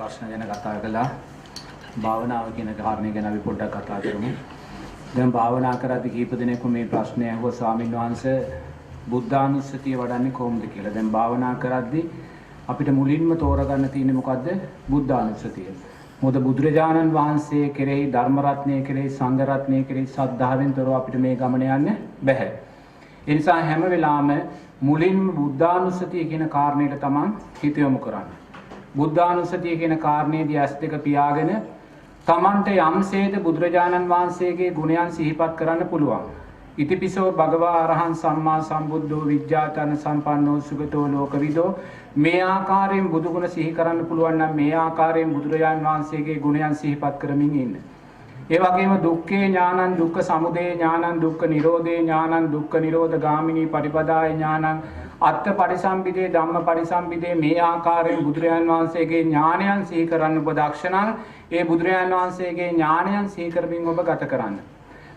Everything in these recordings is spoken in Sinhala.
ප්‍රශ්න ගැන කතා කළා. භාවනාව කියන කාරණේ ගැන අපි පොඩ්ඩක් කතා කරමු. දැන් භාවනා කරද්දී කීප දෙනෙක් මේ ප්‍රශ්නය අහුවා ස්වාමීන් වහන්සේ බුද්ධානුස්සතිය වඩන්නේ කොහොමද කියලා. දැන් භාවනා කරද්දී අපිට මුලින්ම තෝරගන්න තියෙන්නේ මොකද්ද? බුද්ධානුස්සතිය. මොකද බුදුරජාණන් වහන්සේ කෙරෙහි ධර්ම රත්නය කෙරෙහි සංඝ රත්නය කෙරෙහි ශ්‍රද්ධාවෙන් තොරව අපිට මේ ගමන යන්න බෑ. ඒ නිසා හැම වෙලාවෙම මුලින්ම බුද්ධානුස්සතිය කියන කාරණේට තමන් හිත යොමු කරන්න. බුද්ධානුස්සතිය කියන කාරණේදී ඇස් දෙක පියාගෙන තමන්ට යම්සේද බුදුරජාණන් වහන්සේගේ ගුණයන් සිහිපත් කරන්න පුළුවන්. ඉතිපිසෝ භගවා අරහං සම්මා සම්බුද්ධෝ විජ්ජාචන සම්පන්නෝ සුගතෝ ලෝකවිදෝ මේ ආකාරයෙන් බුදු ගුණ සිහි කරන්න පුළුවන් නම් මේ ආකාරයෙන් බුදුරජාණන් වහන්සේගේ ගුණයන් සිහිපත් කරමින් ඉන්න. ඒ වගේම දුක්ඛේ ඥානං දුක්ඛ සමුදය ඥානං දුක්ඛ නිරෝධේ ඥානං දුක්ඛ නිරෝධ ගාමිනී පටිපදාය ඥානං අත්ථ පරිසම්පිදේ ධම්ම පරිසම්පිදේ මේ ආකාරයෙන් බුදුරජාණන් වහන්සේගේ ඥානයන් සිහි කරන්න ඔබ දක්ෂණං ඒ බුදුරජාණන් වහන්සේගේ ඥානයන් සිහි කරමින් ඔබ ගත කරන්න.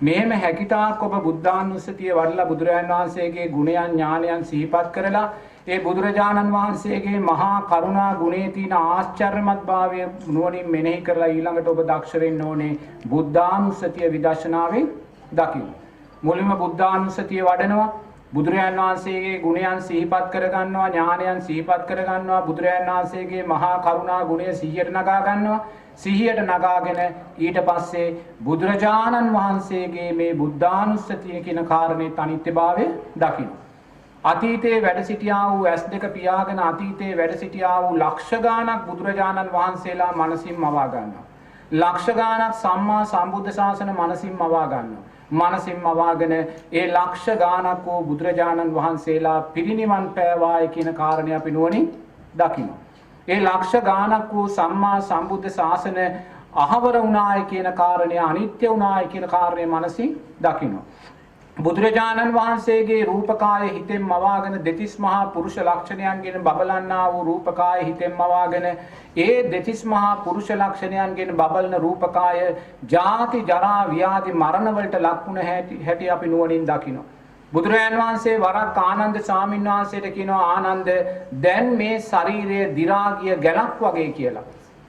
මෙහෙම හැකිතාක් ඔබ බුද්ධානුස්සතිය වඩලා බුදුරජාණන් වහන්සේගේ ගුණයන් ඥානයන් සිහිපත් කරලා ඒ බුදුරජාණන් වහන්සේගේ මහා කරුණා ගුණේ තියෙන ආශ්චර්යමත් භාවය නුවණින් මෙනෙහි කරලා ඊළඟට ඔබ දක්ෂ වෙන්න ඕනේ බුද්ධානුස්සතිය විදර්ශනාවෙන් දකින්න. මුලින්ම බුද්ධානුස්සතිය වඩනවා බුදුරජාණන් වහන්සේගේ ගුණයන් සිහිපත් කරගන්නවා ඥානයන් සිහිපත් කරගන්නවා බුදුරජාණන් වහන්සේගේ මහා කරුණා ගුණය සිහියට නගා ගන්නවා සිහියට නගාගෙන ඊට පස්සේ බුදුරජාණන් වහන්සේගේ මේ බුද්ධානුස්සතිය කියන කාරණේ අනිත්‍යභාවය දකින්න. අතීතයේ වැඩ සිටියා වූ ඇස් දෙක පියාගෙන අතීතයේ වැඩ සිටියා වූ ලක්ෂ ගාණක් බුදුරජාණන් වහන්සේලා මනසින් මවා ගන්නවා. ලක්ෂ ගාණක් සම්මා සම්බුද්ධ ශාසන මනසින් මවා ගන්නවා. මනසින් මවාගෙන ඒ ලක්ෂ ගාණක් වූ බුදුරජාණන් වහන්සේලා පිරිනිවන් පෑවායි කියන කාරණේ අපි නුවණින් දකිනවා. ඒ ලක්ෂ ගාණක් වූ සම්මා සම්බුද්ධ ශාසන අහවර වුණායි කියන කාරණය අනිත්‍ය වුණායි කියන කාරණේ මනසින් දකිනවා. බුදුරජාණන් වහන්සේගේ රූපකාය හිතෙන් මවාගෙන දෙතිස් මහා පුරුෂ ලක්ෂණයන්ගෙන් බබලන්නා වූ රූපකාය හිතෙන් මවාගෙන ඒ දෙතිස් මහා පුරුෂ ලක්ෂණයන්ගෙන් බබලන රූපකාය ජාති ජරා ව්‍යාධි මරණ වලට ලක්ුණ හැටි අපි නුවණින් දකිනවා. බුදුරජාණන් වහන්සේ වරක් ආනන්ද ස්වාමීන් වහන්සේට කියනවා ආනන්ද දැන් මේ ශරීරය දි รา ගිය ගැලක් වගේ කියලා.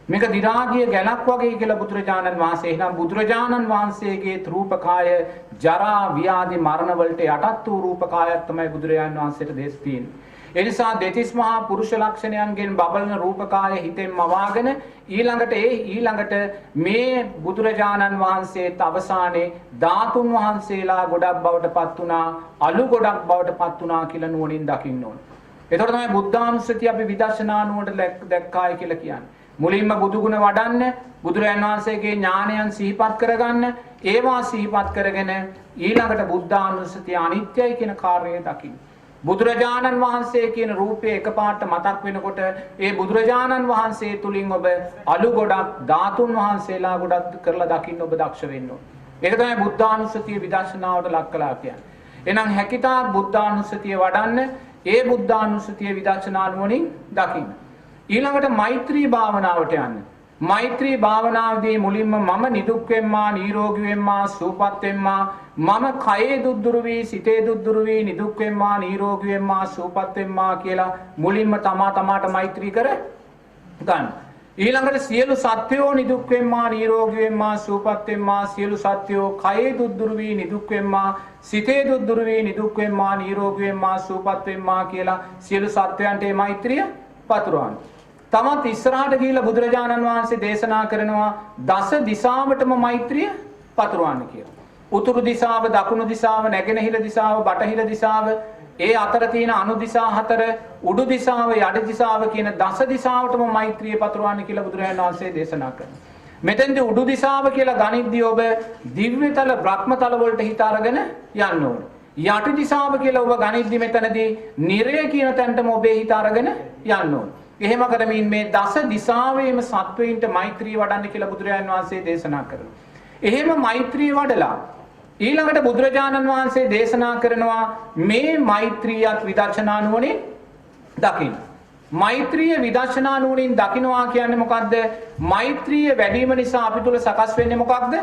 මේක දි รา ගිය ගැලක් වගේ කියලා බුදුරජාණන් වහන්සේ එහෙනම් බුදුරජාණන් වහන්සේගේ රූපකාය ජරා ව්‍යාධි මරණ වලට යටත් වූ රූපකායක් තමයි බුදුරජාණන් වහන්සේට දේශ තියෙන්නේ. ඒ නිසා දෙතිස් මහා පුරුෂ ලක්ෂණයන්ගෙන් බබලන රූපකාය හිතෙන් මවාගෙන ඊළඟට මේ බුදුරජාණන් වහන්සේත් අවසානයේ ධාතුන් වහන්සේලා ගොඩක් බවට පත් වුණා අලු ගොඩක් බවට පත් වුණා කියලා නුවණින් දකින්න ඕන. එතකොට තමයි බුද්ධානුස්සතිය අපි විදර්ශනා නුවණට දැක්කායි කියලා කියන්නේ. මුලින්ම බුදු ගුණ වඩන්න බුදුරජාණන් වහන්සේගේ ඥානයන් සිහිපත් කරගන්න ඒවා සිහිපත් කරගෙන ඊළඟට බුද්ධානුස්සතිය අනිත්‍යයි කියන කාර්යය දකින්න. බුදුරජාණන් වහන්සේ කියන රූපය එකපාරට මතක් වෙනකොට ඒ බුදුරජාණන් වහන්සේ තුලින් ඔබ අලු ගොඩක් ධාතුන් වහන්සේලා ගොඩක් කරලා දකින්න ඔබ දක්ෂ වෙන්න ඕනේ. ඒක තමයි බුද්ධානුස්සතිය විදර්ශනාවට ලක් කළා කියන්නේ. එහෙනම් හැකිතා බුද්ධානුස්සතිය වඩන්න ඒ බුද්ධානුස්සතිය විදර්ශනා නුවණින් දකින්න. ඊළඟට මෛත්‍රී භාවනාවට යන්න. මෛත්‍රී භාවනාවේදී මුලින්ම මම නිදුක් වෙම්මා නිරෝගී වෙම්මා සුවපත් වෙම්මා මම කයේ දුක්දුරු වී සිතේ දුක්දුරු වී නිදුක් වෙම්මා නිරෝගී වෙම්මා සුවපත් වෙම්මා කියලා මුලින්ම තමාට මෛත්‍රී කර ගන්න. ඊළඟට සියලු සත්වයෝ නිදුක් වෙම්මා නිරෝගී වෙම්මා සුවපත් වෙම්මා සියලු සත්වයෝ කයේ දුක්දුරු වී නිදුක් වෙම්මා සිතේ දුක්දුරු වී නිදුක් වෙම්මා නිරෝගී වෙම්මා සුවපත් වෙම්මා කියලා සියලු සත්වයන්ට මේ මෛත්‍රිය පතුරවන්න. තමත් ඉස්සරහට ගිහිල්ලා බුදුරජාණන් වහන්සේ දේශනා කරනවා දස දිසාවටම මෛත්‍රිය පතුරවන්න කියලා. උතුරු දිසාව, දකුණු දිසාව, නැගෙනහිර දිසාව, බටහිර දිසාව, ඒ අතර තියෙන අනු දිසා හතර, උඩු දිසාව, යටි දිසාව කියන දස දිසාවටම මෛත්‍රිය පතුරවන්න කියලා බුදුරජාණන් වහන්සේ දේශනා කරනවා. මෙතෙන්දී උඩු දිසාව කියලා ගනිද්දී ඔබ දිව්‍යතල, බ්‍රහ්මතල වලට හිත අරගෙන යන්න ඕනේ. යටි දිසාව කියලා ඔබ ගනිද්දී මෙතනදී නිරය කියන තැනටම ඔබේ හිත අරගෙන යන්න ඕනේ. එහෙම කරමින් මේ දස දිසාවේම සත්වයින්ට මෛත්‍රී වඩන්න කියලා බුදුරජාණන් වහන්සේ දේශනා කරනවා. එහෙම මෛත්‍රී වඩලා ඊළඟට බුදුරජාණන් වහන්සේ දේශනා කරනවා මේ මෛත්‍රියත් විදර්ශනා නුවණින් දකින්න. මෛත්‍රිය විදර්ශනා නුවණින් දකින්නවා කියන්නේ මොකද්ද? මෛත්‍රිය වැඩිම නිසා අපි තුල සකස් වෙන්නේ මොකක්ද?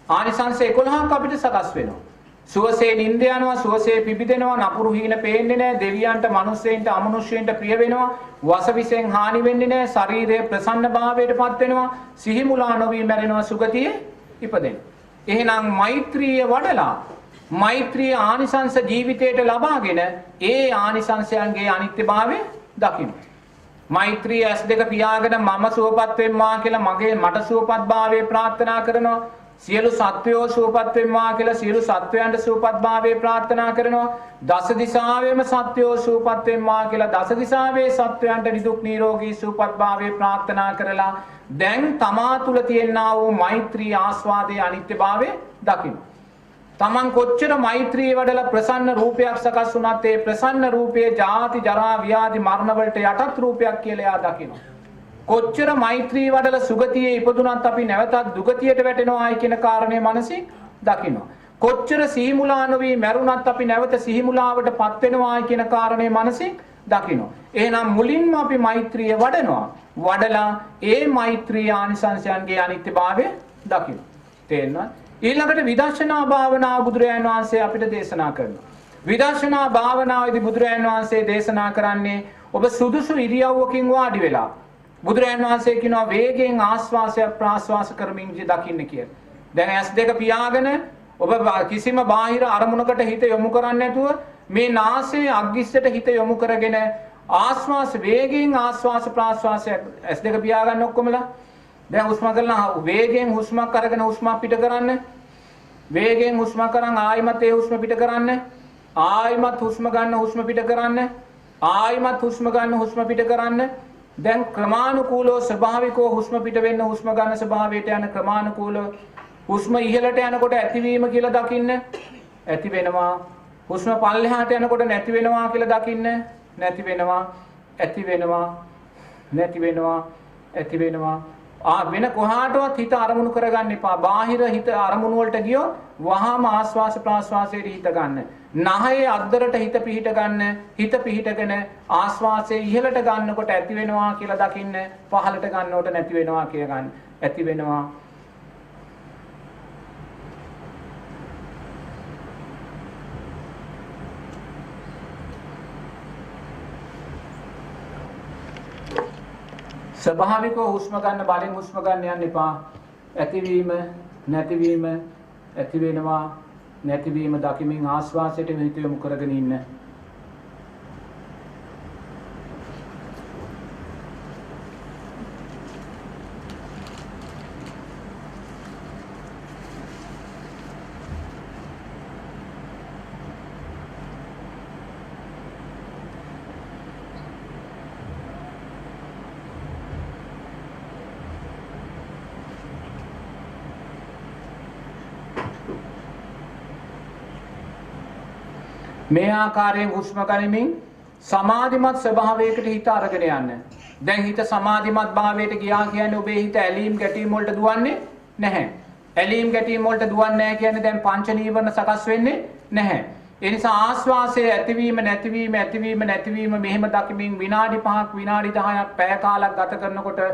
ආනිසංස 11ක් අපිට සකස් වෙනවා. සුවසේ නිින්ද යනවා, සුවසේ පිබිදෙනවා, නපුරු හීන පේන්නේ නැහැ, දෙවියන්ට, මිනිස්සෙන්ට, අමනුෂ්‍යයන්ට ප්‍රිය වෙනවා, වසවිසෙන් හානි වෙන්නේ නැහැ, ශරීරයේ ප්‍රසන්න භාවයටපත් වෙනවා, සිහි මුලා නොවි මැරෙනවා, සුගතියේ ඉපදෙනවා. එහෙනම් මෛත්‍රිය වඩලා මෛත්‍රී ආනිසංස ජීවිතයට ලබාගෙන ඒ ආනිසංසයන්ගේ අනිත්‍යභාවය දකින්න. මෛත්‍රී S2 පියාගෙන මම සුවපත් වෙම්මා කියලා මට සුවපත් භාවය ප්‍රාර්ථනා කරනවා. සියලු සත්වයෝ සුවපත් වෙම්මා කියලා සියලු සත්වයන්ට සුවපත් භාවය ප්‍රාර්ථනා කරනවා. දස දිසාවෙම සත්වයෝ සුවපත් වෙම්මා කියලා දස දිසාවේ සත්වයන්ට නිදුක් නිරෝගී සුවපත් භාවය ප්‍රාර්ථනා කරලා දැන් තමා තුල තියෙනා වූ මෛත්‍රී ආස්වාදයේ අනිත්‍යභාවය දකින්න. තමන් කොච්චර මෛත්‍රී වඩලා ප්‍රසන්න රූපයක් සකස් වුණත් ඒ ප්‍රසන්න රූපයේ ජාති ජරා ව්‍යාධි මරණ වලට යටත් රූපයක් කියලා එයා දකිනවා. කොච්චර මෛත්‍රී වඩලා සුගතියේ ඉපදුනත් අපි නැවතත් දුගතියට වැටෙනවායි කියන කාරණේ මනසින් දකිනවා. කොච්චර සිහිමුලා නොවි මැරුණත් අපි නැවත සිහිමුලාවටපත් වෙනවායි කියන කාරණේ මනසින් දකිනවා. එහෙනම් මුලින්ම අපි මෛත්‍රිය වඩනවා. වඩලා ඒ මෛත්‍රී ආනිසංසයන්ගේ අනිත්‍යභාවය දකින්න. තේරෙනවද? ඊළඟට විදර්ශනා භාවනාව බුදුරජාණන් වහන්සේ අපිට දේශනා කරනවා. විදර්ශනා භාවනාවේදී බුදුරජාණන් වහන්සේ දේශනා කරන්නේ ඔබ සුදුසු ඉරියව්වකින් වාඩි වෙලා බුදුරජාණන් වහන්සේ කියනවා වේගයෙන් ආස්වාසය ප්‍රාස්වාස කරමින් දකින්න කියලා. දැන් S2 පියාගෙන ඔබ කිසිම බාහිර අරමුණකට හිත යොමු කරන්නේ නැතුව මේ නාසයේ අග්ගිස්සට හිත යොමු කරගෙන ආස්වාස වේගයෙන් ආස්වාස ප්‍රාස්වාසය S2 පියාගන්න ඔක්කොමලා. දැන් හුස්ම ගන්න වේගයෙන් හුස්මක් අරගෙන හුස්ම පිට කරන්න. වේගයෙන් හුස්ම කරන් ආයිමත් ඒ හුස්ම පිට කරන්න. ආයිමත් හුස්ම ගන්න හුස්ම පිට කරන්න. ආයිමත් හුස්ම ගන්න හුස්ම පිට කරන්න. දැන් ක්‍රමානුකූලව ස්වභාවිකව හුස්ම පිට වෙන්න හුස්ම ගන්න ස්වභාවයට යන ක්‍රමානුකූලව හුස්ම ඉහළට යනකොට ඇතිවීම කියලා දකින්න. ඇති වෙනවා. හුස්ම පල්ලෙහාට යනකොට නැති වෙනවා කියලා දකින්න. නැති වෙනවා. ඇති වෙනවා. නැති වෙනවා. ඇති වෙනවා. වෙන කොහාටවත් හිත අරමුණු කරගන්න එපා. බාහිර හිත අරමුණු වලට ගියොත් වහාම ආස්වාස ප්‍රාස්වාසයේ හිත ගන්න. නහයේ අද්දරට හිත පිහිට ගන්න. හිත පිහිටගෙන ආස්වාසයේ ඉහළට ගන්නකොට ඇති වෙනවා කියලා දකින්න. පහළට ගන්නකොට නැති වෙනවා කියලා ගන්න. ඇති වෙනවා. ස්වභාවිකව හුස්ම ගන්න බලෙන් හුස්ම ගන්න යන්න එපා. ඇතිවීම නැතිවීම ඇති වෙනවා නැතිවීම දකිමින් ආස්වාසයට හිත යොමු කරගෙන ඉන්න. මේ ආකාරයෙන් හුස්ම ගනිමින් සමාධිමත් ස්වභාවයකට හිත අරගෙන යන්න. දැන් හිත සමාධිමත් භාවයට ගියා කියන්නේ ඔබේ හිත ඇලීම් ගැටීම් වලට දුවන්නේ නැහැ. ඇලීම් ගැටීම් වලට දුවන්නේ නැහැ කියන්නේ දැන් පංච නීවරණ සකස් වෙන්නේ නැහැ. ඒ නිසා ආස්වාසයේ ඇතිවීම නැතිවීම ඇතිවීම නැතිවීම මෙහෙම දකිමින් විනාඩි 5ක් විනාඩි 10ක් පැය කාලක් ගත කරනකොට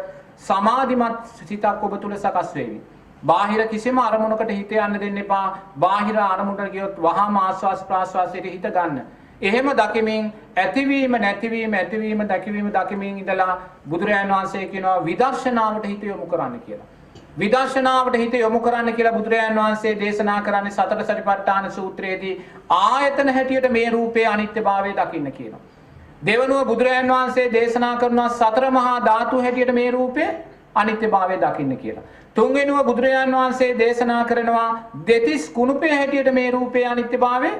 සමාධිමත් සිතක් ඔබ තුල සකස් වෙවි. බාහිර කිසිම අරමුණකට හිත යන්න දෙන්න එපා. බාහිර අරමුණකට ගියොත් වහාම ආස්වාස් ප්‍රාස්වාසයට හිත ගන්න. එහෙම දකිමින් ඇතිවීම නැතිවීම ඇතිවීම දැකීම දකිමින් ඉඳලා බුදුරජාණන් වහන්සේ කියනවා විදර්ශනාවට හිත යොමු කරන්න කියලා. විදර්ශනාවට හිත යොමු කරන්න කියලා බුදුරජාණන් වහන්සේ දේශනා කරන්නේ සතර සතිපට්ඨාන සූත්‍රයේදී ආයතන හැටියට මේ රූපයේ අනිත්‍යභාවය දකින්න කියනවා. දෙවනුව බුදුරජාණන් වහන්සේ දේශනා කරනවා සතර මහා ධාතු හැටියට මේ රූපයේ අනිත්‍යභාවය දකින්න කියලා. තුන්වෙනුව බුදුරජාණන් වහන්සේ දේශනා කරනවා දෙතිස් කුණුපේ හැටියට මේ රූපයේ අනිත්‍යභාවය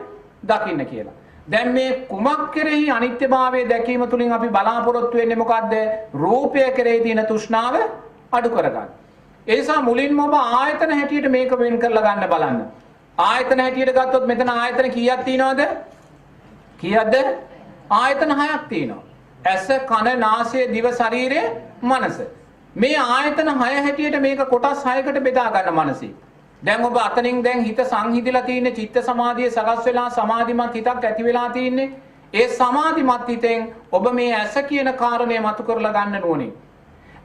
දකින්න කියලා. දැන් මේ කුමක් කෙරෙහි අනිත්‍යභාවය දැකීම තුලින් අපි බලාපොරොත්තු වෙන්නේ මොකද්ද? රූපය කෙරෙහි තියෙන තෘෂ්ණාව අඩු කරගන්න. ඒ නිසා මුලින්ම ඔබ ආයතන හැටියට මේක වෙන් කරලා ගන්න බලන්න. ආයතන හැටියට ගත්තොත් මෙතන ආයතන කීයක් තියෙනවද? කීයක්ද? ආයතන 6ක් තියෙනවා. ඇස, කන, නාසය, දිව, ශරීරය, මනස. මේ ආයතන 6 හැටියට මේක කොටස් 6කට බෙදා ගන්න මනසින්. දැන් ඔබ අතනින් දැන් හිත සංහිඳිලා තියෙන්නේ චිත්ත සමාධිය සකස් වෙලා සමාධිමත් හිතක් ඇති වෙලා තියෙන්නේ. ඒ සමාධිමත් හිතෙන් ඔබ මේ ඇස කියන කාරණය මතු කරලා ගන්න ඕනේ.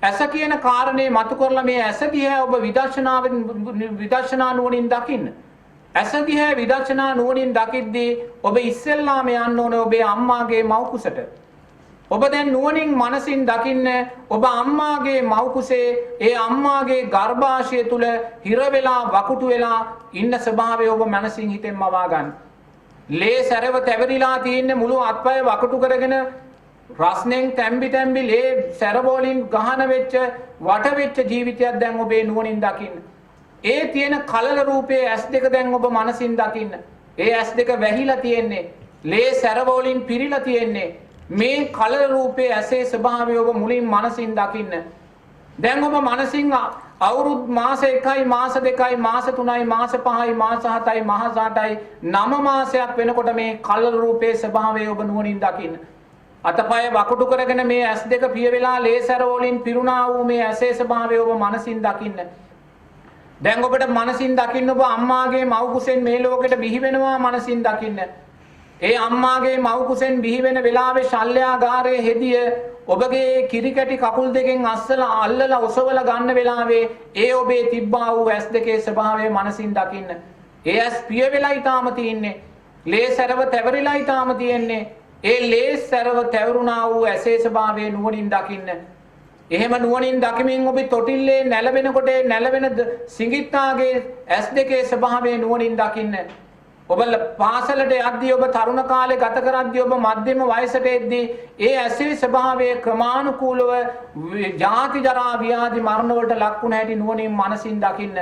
ඇස කියන කාරණේ මතු කරලා මේ ඇස දිහා ඔබ විදර්ශනා නුවණින් දකින්න. ඇස දිහා විදර්ශනා නුවණින් දකිද්දී ඔබ ඉස්සෙල්ලාම යන්න ඕනේ ඔබේ අම්මාගේ මව් කුසට. ඔබ දැන් නුවණින් මනසින් දකින්න ඔබ අම්මාගේ මව් කුසේ ඒ අම්මාගේ ගර්භාෂය තුල හිර වෙලා වකුටු වෙලා ඉන්න ස්වභාවය ඔබ මනසින් හිතෙන් මවා ගන්න. ලේ සැරව තැවරිලා තියෙන මුළු අත්පය වකුටු කරගෙන රස්නෙන් තැම්බි තැම්බි ලේ සැරවලින් ගහන වෙච්ච වට වෙච්ච ජීවිතයක් දැන් ඔබේ නුවණින් දකින්න. ඒ තියෙන කලල රූපයේ S2 දැන් ඔබ මනසින් දකින්න. ඒ S2 වැහිලා තියෙන්නේ. ලේ සැරවලින් පිරීලා තියෙන්නේ. මේ කලල රූපයේ ඇසේ ස්වභාවය ඔබ මුලින් මනසින් දකින්න. දැන් ඔබ මනසින් අවුරුදු මාස 1යි මාස 2යි මාස 3යි මාස 5යි මාස 7යි මාස 8යි 9 මාසයක් වෙනකොට මේ කලල රූපයේ ස්වභාවය ඔබ නුවණින් දකින්න. අතපය වකුටු කරගෙන මේ S2 පිය වෙලා ලේ සැරවලින් පිරුණා වූ මේ ඇසේ ස්වභාවය ඔබ මනසින් දකින්න. දැන් ඔබට මනසින් දකින්න ඔබ අම්මාගේ මව් කුසෙන් මේ ලෝකෙට බිහි වෙනවා මනසින් දකින්න. ඒ අම්මාගේ මව් කුසෙන් බිහි වෙන වෙලාවේ ශල්‍යාගාරයේ හෙදිය ඔබගේ කිරිකැටි කකුල් දෙකෙන් අස්සලා අල්ලලා ඔසවලා ගන්න වෙලාවේ ඒ ඔබේ තිබ්බා වූ S2 ස්වභාවය මනසින් දකින්න. ඒ S පිය වෙලයි තාම තියෙන්නේ. ලේ සැරව තැවරිලයි තාම තියෙන්නේ. ඒ ලේ සැරව තැවරුණා වූ ඇසේ ස්වභාවය නුවණින් දකින්න. එහෙම නුවණින් දකිමින් ඔබ තොටිල්ලේ නැලවෙනකොට නැලවෙන සිඟිත්තාගේ S2 ස්වභාවය නුවණින් දකින්න. ඔබ පාසලට යද්දී ඔබ තරුණ කාලේ ගත කරද්දී ඔබ මධ්‍යම වයසට එද්දී ඒ ඇසේ ස්වභාවය ක්‍රමානුකූලව ජාති ජරා ව්‍යාධි මරණ වලට ලක් වුණ හැටි නුවණින් මනසින් දකින්න.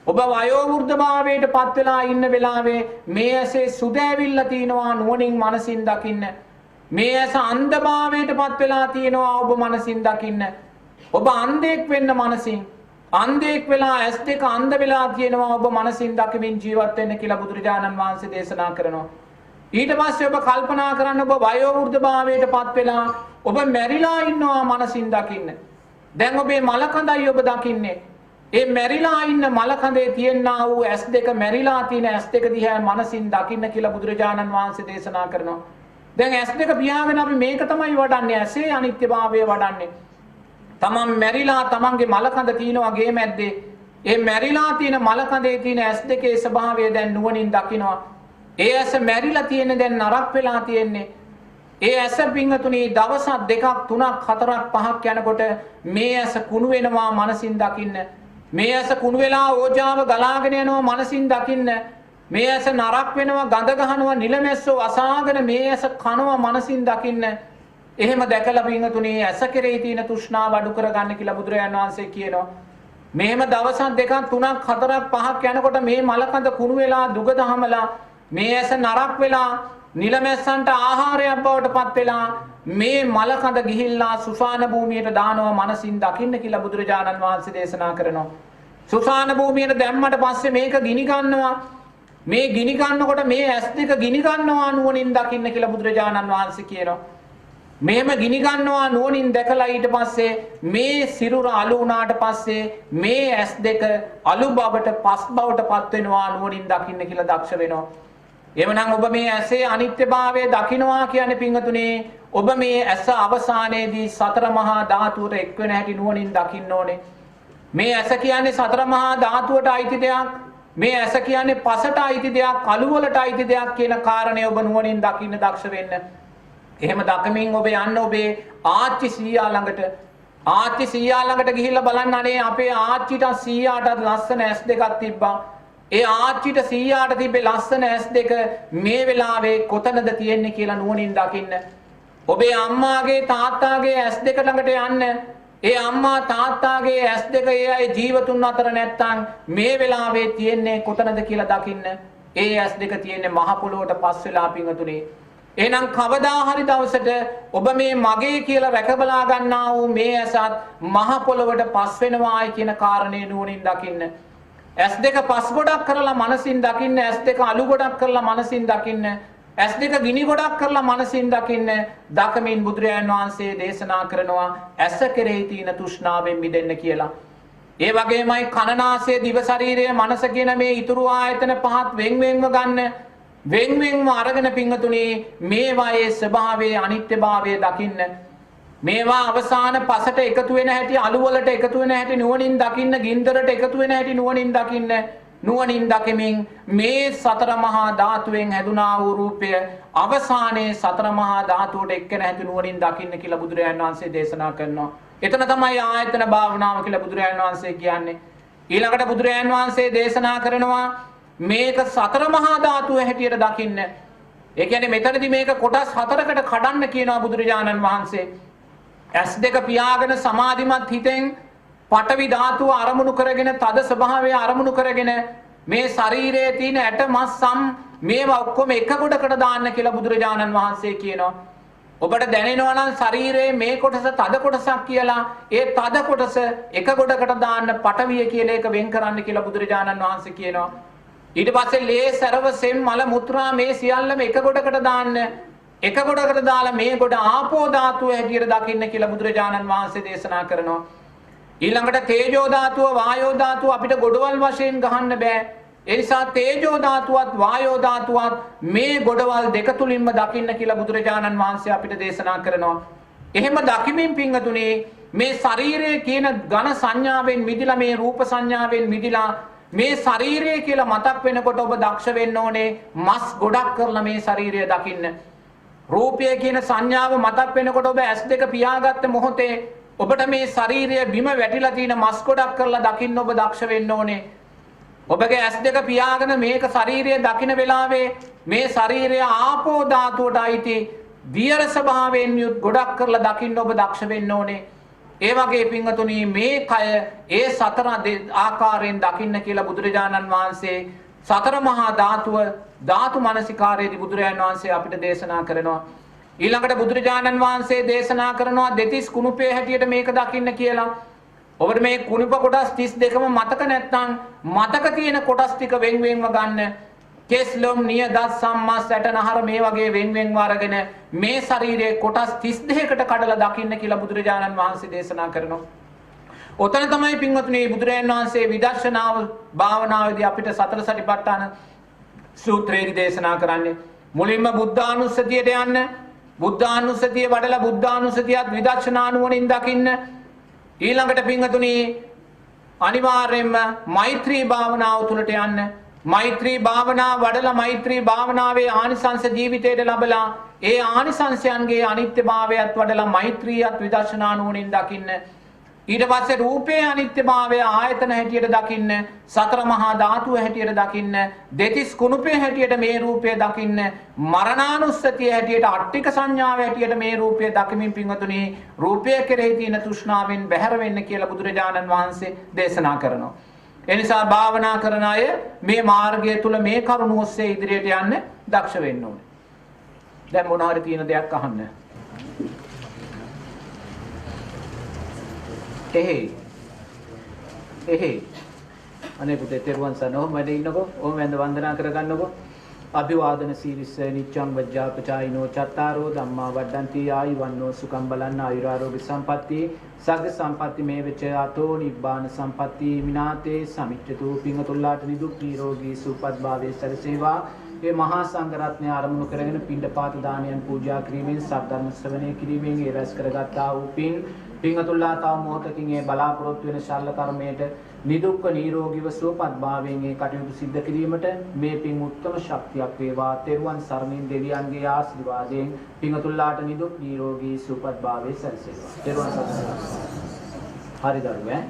ඔබ වයෝ වෘද්ධභාවයට පත් වෙලා ඉන්න වෙලාවේ මේ ඇසේ සුදෑවිල්ල තියනවා නුවණින් මනසින් දකින්න. මේ ඇස අන්ධභාවයට පත් වෙලා තියෙනවා ඔබ මනසින් දකින්න. ඔබ අන්ධෙක් වෙන්න මනසින් අන්ධෙක් වෙලා S2 අන්ධ වෙලා තියෙනවා ඔබ මනසින් දකිමින් ජීවත් වෙන්න කියලා බුදුරජාණන් වහන්සේ දේශනා කරනවා. ඊට පස්සේ ඔබ කල්පනා කරන්න ඔබ වයෝ වෘද්ධභාවයට පත් වෙලා ඔබ මැරිලා ඉන්නවා මනසින් දකින්න. දැන් ඔබේ මලකඳයි ඔබ දකින්නේ. ඒ මැරිලා ඉන්න මලකඳේ තියෙනා වූ S2 මැරිලා තියෙන S2 දිහා මනසින් දකින්න කියලා බුදුරජාණන් වහන්සේ දේශනා කරනවා. දැන් S2 පියාගෙන අපි මේක තමයි වඩන්නේ ඇසේ අනිත්‍යභාවය වඩන්නේ. තමන් මැරිලා තමන්ගේ මලකඳ තියනවා ගේ මැද්දේ. ඒ මැරිලා තියෙන මලකඳේ තියෙන S2 ස්වභාවය දැන් නුවණින් දකිනවා. ඒ ඇස මැරිලා තියෙන දැන් නරක් වෙලා තියෙන්නේ. ඒ ඇස පිංගතුණී දවසක් දෙකක් තුනක් හතරක් පහක් යනකොට මේ ඇස කුණු වෙනවා මනසින් දකින්න. මේ ඇස කුණු වෙලා ඕජාව ගලාගෙන යනවා මනසින් දකින්න. මේ ඇස නරක් වෙනවා ගඳ ගහනවා නිලමැස්සෝ වසාගෙන මේ ඇස කනවා මනසින් දකින්න. එහෙම දැකලා පින්තුණී ඇස කෙරෙහි තියෙන තෘෂ්ණාව අඩු කරගන්න කියලා බුදුරජාණන් වහන්සේ කියනවා. මෙහෙම දවසක් දෙකක් තුනක් හතරක් පහක් යනකොට මේ මලකඳ කුණු වෙලා දුග දහමලා මේ ඇස නරක් වෙලා නිලමැස්සන්ට ආහාරයක් බවට පත් වෙලා මේ මලකඳ ගිහිල්ලා සුසාන භූමියට දානවා මනසින් දකින්න කියලා බුදුරජාණන් වහන්සේ දේශනා කරනවා. සුසාන භූමියට දැම්මට පස්සේ මේක ගිනි ගන්නවා. මේ ගිනි ගන්නකොට මේ S2 ගිනි ගන්නවා නුවණින් දකින්න කියලා බුදුරජාණන් වහන්සේ කියනවා. මෙහෙම ගිනි ගන්නවා නුවණින් දැකලා ඊට පස්සේ මේ සිරුර අලු වුණාට පස්සේ මේ S2 අලු බවට පස් බවට පත් වෙනවා නුවණින් දකින්න කියලා දක්ෂ වෙනවා. එවනම් ඔබ මේ ඇසේ අනිත්‍යභාවය දකින්නවා කියන්නේ පින්වතුනි ඔබ මේ ඇස අවසානයේදී සතර මහා ධාතුවට එක් වෙන හැටි නුවණින් දකින්න ඕනේ. මේ ඇස කියන්නේ සතර මහා ධාතුවට අයිති දෙයක්. මේ ඇස කියන්නේ පසට අයිති දෙයක්, කළු වලට අයිති දෙයක් කියන කාරණේ ඔබ නුවණින් දකින්න දක්ෂ වෙන්න. එහෙම දකමින් ඔබ යන්න ඔබේ ආච්චි සීයා ළඟට. ආච්චි සීයා ළඟට ගිහිල්ලා බලන්න අනේ අපේ ආච්චිට සීයාටත් ලස්සන S2ක් තිබ්බා. ඒ ආච්චිට සීයාට තිබ්බේ ලස්සන S2 මේ වෙලාවේ කොතනද තියෙන්නේ කියලා නුවණින් දකින්න. ඔබේ අම්මාගේ තාත්තාගේ S2 ළඟට යන්න. ඒ අම්මා තාත්තාගේ S2 ඒ අය ජීවතුන් අතර නැත්තම් මේ වෙලාවේ තියෙන්නේ කොතනද කියලා දකින්න. ඒ S2 තියෙන්නේ මහ පොළොවට පස් වෙලා පිංගතුනේ. එහෙනම් කවදා හරි දවසට ඔබ මේ මගේ කියලා රැකබලා ගන්නා වූ මේ ඇසත් මහ පොළොවට පස් වෙනවායි කියන කාරණේ නුවණින් දකින්න. S2 පස් ගොඩක් කරලා මනසින් දකින්න. S2 අලු ගොඩක් කරලා මනසින් දකින්න. S2 ගිනි ගොඩක් කරලා මනසින් දකින්න. දකමින් බුදුරජාණන් වහන්සේ දේශනා කරනවා ඇස කෙරෙහි තියෙන තෘෂ්ණාවෙන් මිදෙන්න කියලා. ඒ වගේමයි කනනාසය දිව ශරීරය මනස කියන මේ ඊතුරු ආයතන පහත් වෙන්වෙන්ව ගන්න. වෙන්වෙන්ව අරගෙන පිංගතුනි මේවායේ ස්වභාවයේ අනිත්‍යභාවය දකින්න. මේවා අවසාන පසට එකතු වෙන හැටි අලු වලට එකතු වෙන හැටි නුවණින් දකින්න. ගින්දරට එකතු වෙන හැටි නුවණින් දකින්න. නුවණින් දකිමින් මේ සතර මහා ධාතුවෙන් හැදුනා වූ රූපය අවසානයේ සතර මහා ධාතුවට එක්කෙන හැටි නුවණින් දකින්න කියලා බුදුරජාණන් වහන්සේ දේශනා කරනවා. එතන තමයි ආයතන භාවනාව කියලා බුදුරජාණන් වහන්සේ කියන්නේ. ඊළඟට බුදුරජාණන් වහන්සේ දේශනා කරනවා මේක සතර මහා ධාතුව හැටියට දකින්න. ඒ කියන්නේ මෙතනදී මේක කොටස් හතරකට කඩන්න කියනවා බුදුරජාණන් වහන්සේ. ඇස් දෙක පියාගෙන සමාධිමත් හිතෙන් පඨවි ධාතුව අරමුණු කරගෙන තද ස්වභාවය අරමුණු කරගෙන මේ ශරීරයේ තියෙන ඇට මස් සම් මේවා ඔක්කොම එක ගොඩකට දාන්න කියලා බුදුරජාණන් වහන්සේ කියනවා. ඔබට දැනෙනවා නම් ශරීරයේ මේ කොටස තද කොටසක් කියලා ඒ තද කොටස එක ගොඩකට දාන්න පඨවිය කියලා එක වෙන් කරන්න කියලා බුදුරජාණන් වහන්සේ කියනවා. ඊට පස්සේ ලේ සරව සෙම් මල මුත්‍රා මේ සියල්ලම එක ගොඩකට දාන්න එක ගොඩකට දාලා මේ ගොඩ ආපෝ ධාතුව හැටියට දකින්න කියලා බුදුරජාණන් වහන්සේ දේශනා කරනවා. ඊළඟට තේජෝ ධාතුව වායෝ ධාතුව අපිට ගොඩවල් වශයෙන් ගහන්න බෑ. ඒ නිසා තේජෝ ධාතුවත් වායෝ ධාතුවත් මේ ගොඩවල් දෙක තුලින්ම දකින්න කියලා බුදුරජාණන් වහන්සේ අපිට දේශනා කරනවා. එහෙම දකිමින් පින්වතුනි මේ ශරීරයේ කියන ඝන සංඥාවෙන් මිදිලා මේ රූප සංඥාවෙන් මිදිලා මේ ශරීරය කියලා මතක් වෙනකොට ඔබ දක්ෂ වෙන්න ඕනේ මස් ගොඩක් කරලා මේ ශරීරය දකින්න. රූපය කියන සංඥාව මතක් වෙනකොට ඔබ ඇස් දෙක පියාගත්ත මොහොතේ ඔබට මේ ශරීරය බිම වැටිලා තියෙන මස් ගොඩක් කරලා දකින්න ඔබ දක්ෂ වෙන්න ඕනේ. ඔබගේ ඇස් දෙක පියාගෙන මේක ශරීරය දකින්න වෙලාවේ මේ ශරීරය ආපෝ ධාතුවට අයිති වියර ස්වභාවයෙන් යුත් ගොඩක් කරලා දකින්න ඔබ දක්ෂ වෙන්න ඕනේ. ඒ වගේ පින්වතුනි මේ කය ඒ සතර ආකාරයෙන් දකින්න කියලා බුදුරජාණන් වහන්සේ සතර මහා ධාතුව ධාතු මනසිකාරයේදී බුදුරජාණන් වහන්සේ අපිට දේශනා කරනවා. ඊළඟට බුදුරජාණන් වහන්සේ දේශනා කරනවා දෙතිස් කුණුපේ හැටියට මේක දකින්න කියලා. ඔබට මේ කුණුප කොටස් 32ම මතක නැත්නම් මතක තියෙන කොටස් ටික වෙන් වෙන්ව ගන්න. කෙස්ලොම් නිය දස් සම්මස් ඇටනහර මේ වගේ වෙන් වෙන්ව අරගෙන මේ ශරීරයේ කොටස් 32කට කඩලා දකින්න කියලා බුදුරජාණන් වහන්සේ දේශනා කරනවා. ඔතන තමයි පින්වතුනි බුදුරජාණන් වහන්සේ විදර්ශනාව භාවනාවේදී අපිට සතර සතිපට්ඨාන සූත්‍රයේදී දේශනා කරන්නේ. මුලින්ම බුද්ධානුස්සතියට යන්න. බුද්ධානුස්සතිය වඩලා බුද්ධානුස්සතියත් විදර්ශනා නුවණින් දකින්න. ඊළඟට පින්වතුනි අනිවාර්යයෙන්ම මෛත්‍රී භාවනාව තුළට යන්න. මෛත්‍රී භාවනාව වඩලා මෛත්‍රී භාවනාවේ ආනිසංස ජීවිතයට ලැබලා ඒ ආනිසංසයන්ගේ අනිත්‍යභාවයත් වඩලා මෛත්‍රියත් විදර්ශනා නුවණින් දකින්න. ඊට පස්සේ රූපේ අනිත්‍යභාවය ආයතන හැටියට දකින්න, සතර මහා ධාතුව හැටියට දකින්න, දෙතිස් කුණුපේ හැටියට මේ රූපය දකින්න, මරණානුස්සතිය හැටියට අට්ටික සංඥාව හැටියට මේ රූපය දකිමින් පින්වතුනි රූපය කෙරෙහි තියෙන තෘෂ්ණාවෙන් බැහැර වෙන්න කියලා බුදුරජාණන් වහන්සේ දේශනා කරනවා. ඒ නිසා භාවනා කරන අය මේ මාර්ගය තුල මේ කරුණ ඔස්සේ ඉදිරියට යන්න දක්ෂ වෙන්න ඕනේ. දැන් මොන හරි තියෙන දෙයක් අහන්න. එහේ අනේ පුතේ තෙරුවන් සරණව වැඩ ඉන්නකෝ. ඕම වැඳ වන්දනා කරගන්නකෝ. අභිවාදන සීලිස්ස නිච්ඡං වජ්ජාපචායිනෝ චත්තාරෝ ධම්මා වඩ්ඩಂತಿ ආයුවන්නෝ සුඛං බලන්න ආයුරාරෝග්‍ය සම්පatti සග්ග සම්පatti මේ වෙච අතෝ නිබ්බාන සම්පatti මිනාතේ සමිච්ඡතු පිංගතුල්ලාට නිදුක් නිරෝගී සුවපත් භාවයේ සැලසේවා. මේ මහා සංඝ රත්නය ආරමුණු කරගෙන පිණ්ඩපාත දානයන් පූජා කිරීමෙන් සද්ධර්ම ශ්‍රවණය කිරීමෙන් ඒ රැස් කරගත්තා වූ පිංගතුල්ලා තව මොහොතකින් ඒ බලාපොරොත්තු වෙන ශල්ල කර්මයට නිදුක්ඛ නිරෝගීව සුවපත් භාවයෙන් ඒ කටයුතු සිද්ධ කිරීමට මේ පින් උත්තම ශක්තියක් වේවා. තෙරුවන් සරණින් දෙවියන්ගේ ආශිර්වාදයෙන් පිංගතුල්ලාට නිදුක් නිරෝගී සුවපත් භාවයේ සැලසේවා. තෙරුවන් සරණයි. හරි දරුවා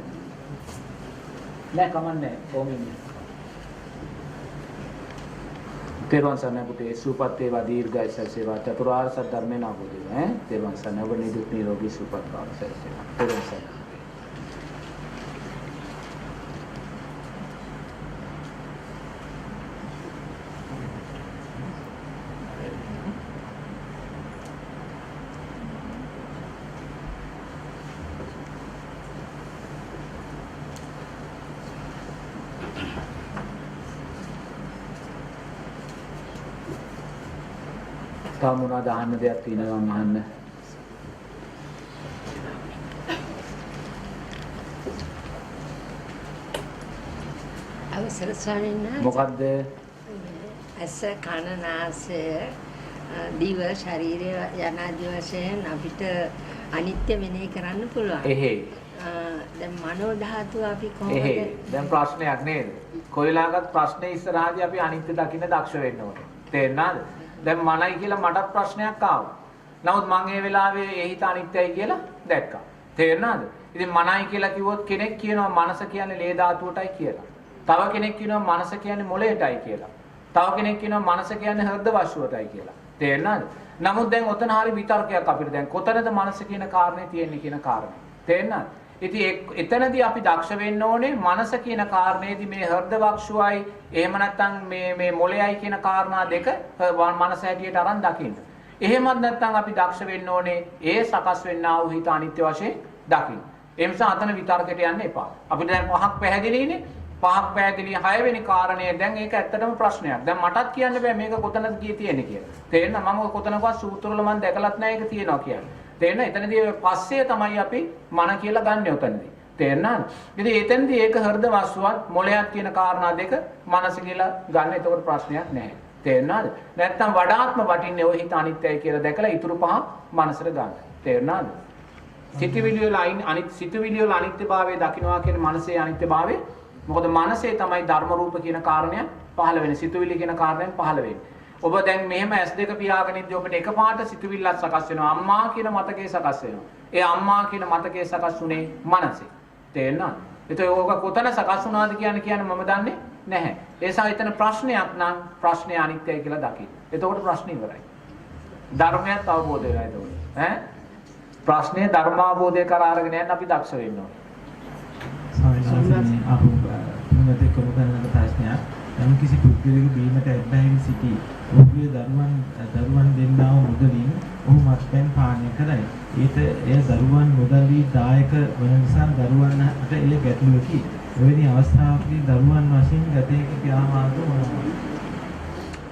නෑ කමන්නේ කොමින්නේ. තෙරුවන් සරණයි පුතේ සුවපත් වේවා දීර්ඝායු සැලසේවා චතුරාර්ය සත්‍ය ධර්මයෙන් අවබෝධ වෙනවා. තෙරුවන් සරණයි ඔබ නිදුක් නිරෝගී සුවපත් භාවයේ සැලසේවා. තෙරුවන් සරණයි. තව මොනවද අහන්න දෙයක් තියෙනවා නම් අහන්න. අවසර ස්වාමීන් වහන්සේ මොකද්ද? ඇස කන නාසය දිව ශරීරය යනාදී වශයෙන් අපිට අනිත්‍ය මෙනෙහි කරන්න පුළුවන්. එහෙයි. දැන් මනෝ ධාතුව අපි කොහොමද? එහෙයි. දැන් ප්‍රශ්නයක් නේද? කොයිලාගත් ප්‍රශ්නේ ඉස්සරහදී අපි අනිත්‍ය දකින්න දක්ෂ වෙන්න ඕනේ. තේරුණාද? දැන් මනයි කියලා මටත් ප්‍රශ්නයක් ආවා. නමුත් මම ඒ වෙලාවේ ඒ හිත අනිත්‍යයි කියලා දැක්කා. තේරුණාද? ඉතින් මනයි කියලා කිව්වොත් කෙනෙක් කියනවා මනස කියන්නේ ලේ ධාතුවටයි කියලා. තව කෙනෙක් කියනවා මනස කියන්නේ මොළයටයි කියලා. තව කෙනෙක් කියනවා මනස කියන්නේ හෘද වස්තුවටයි කියලා. තේරුණාද? නමුත් දැන් ඔතන හරි විතර්කයක් අපිට දැන් කොතනද මනස කියන කාරණේ තියෙන්නේ කියන කාරණේ. තේරුණාද? ඉතින් එතනදී අපි දක්ෂ වෙන්න ඕනේ මනස කියන කාරණේදී මේ හෘද වස්තුවයි එහෙම නැත්නම් මේ මොළයයි කියන කාරණා දෙක මනස හැටියට අරන් දකින්න. එහෙමත් නැත්නම් අපි දක්ෂ වෙන්න ඕනේ ඒ සකස් වෙන්නා වූ හිත අනිත්‍ය වශයෙන් දකින්න. ඒ නිසා අතන විතර්කයට යන්න එපා. අපිට දැන් පහක් පැහැදිලිනේ. පහක් පැහැදිලි 6 වෙනි කාරණය දැන් ඒක ඇත්තටම ප්‍රශ්නයක්. දැන් මටත් කියන්න බෑ මේක කොතනද තියෙන්නේ කියලා. තේරෙනවද? මම කොතනකවත් සූත්‍රවල මම දැකලත් නැහැ ඒක තියෙනවා කියන්නේ. තේරෙනවද? එතනදී පස්සේ තමයි අපි මන කියලා ගන්නෙ උතනදී. තේරෙනවද? ඉතින් එතනදී ඒක හෘද වස්තුවත් මොළයක් කියන කාරණා දෙක මනස කියලා ගන්න. එතකොට ප්‍රශ්නයක් නැහැ. තේරෙනවද? නැත්තම් වඩාත්ම වටින්නේ ඔය හිත අනිත්‍යයි කියලා දැකලා ඊටු පහ මනසට ගන්න. තේරෙනවද? සිතුවිලි වල අනිත්‍යභාවය දකින්නවා කියන්නේ මනසේ අනිත්‍යභාවය. මොකද මනසේ තමයි ධර්ම රූප කියන කාරණය පහළ වෙන්නේ. සිතුවිලි කියන කාරණයෙන් පහළ වෙන්නේ. ඔබ දැන් මෙහෙම S2 පියාගෙන ඉඳි ඔබට එකපාරට සිතුවිල්ලක් සකස් වෙනවා. අම්මා කියන මතකයේ සකස් වෙනවා. ඒ අම්මා කියන මතකයේ සකස් වුනේ මනසේ. තේරෙනවද? ඒතකොට ඕක කොතන සකස් වුණාද කියන්නේ මම දන්නේ නැහැ. ඒ නිසා එතන ප්‍රශ්නයක් නම් ප්‍රශ්නේ අනිත්‍යයි කියලා දකින්න. එතකොට ප්‍රශ්නේ ඉවරයි. ධර්මයක් අවබෝධ වෙලා එතකොට. ඈ ප්‍රශ්නේ ධර්මාවබෝධය කරා අරගෙන යන්න අපි දක්ෂ වෙන්න ඕනේ. ස්වාමීන් වහන්සේ කොමුදන්නක ප්‍රශ්නයක්. යම් කිසි පුද්ගලයෙකු බීමට ඇබ්බැහිව සිටී. ඔහුගේ දරුවන් දෙන්නා වූ මුදලින් ඔහු මත්පැන් පානය කරයි. එය දරුවන් මුදලි දායක වන නිසා දරුවන්ට එය ගැටලුවකි. එවැනි අවස්ථාවකදී දරුවන් වශයෙන් ගත යුතු ක්‍රියාමාර්ග මොනවාද?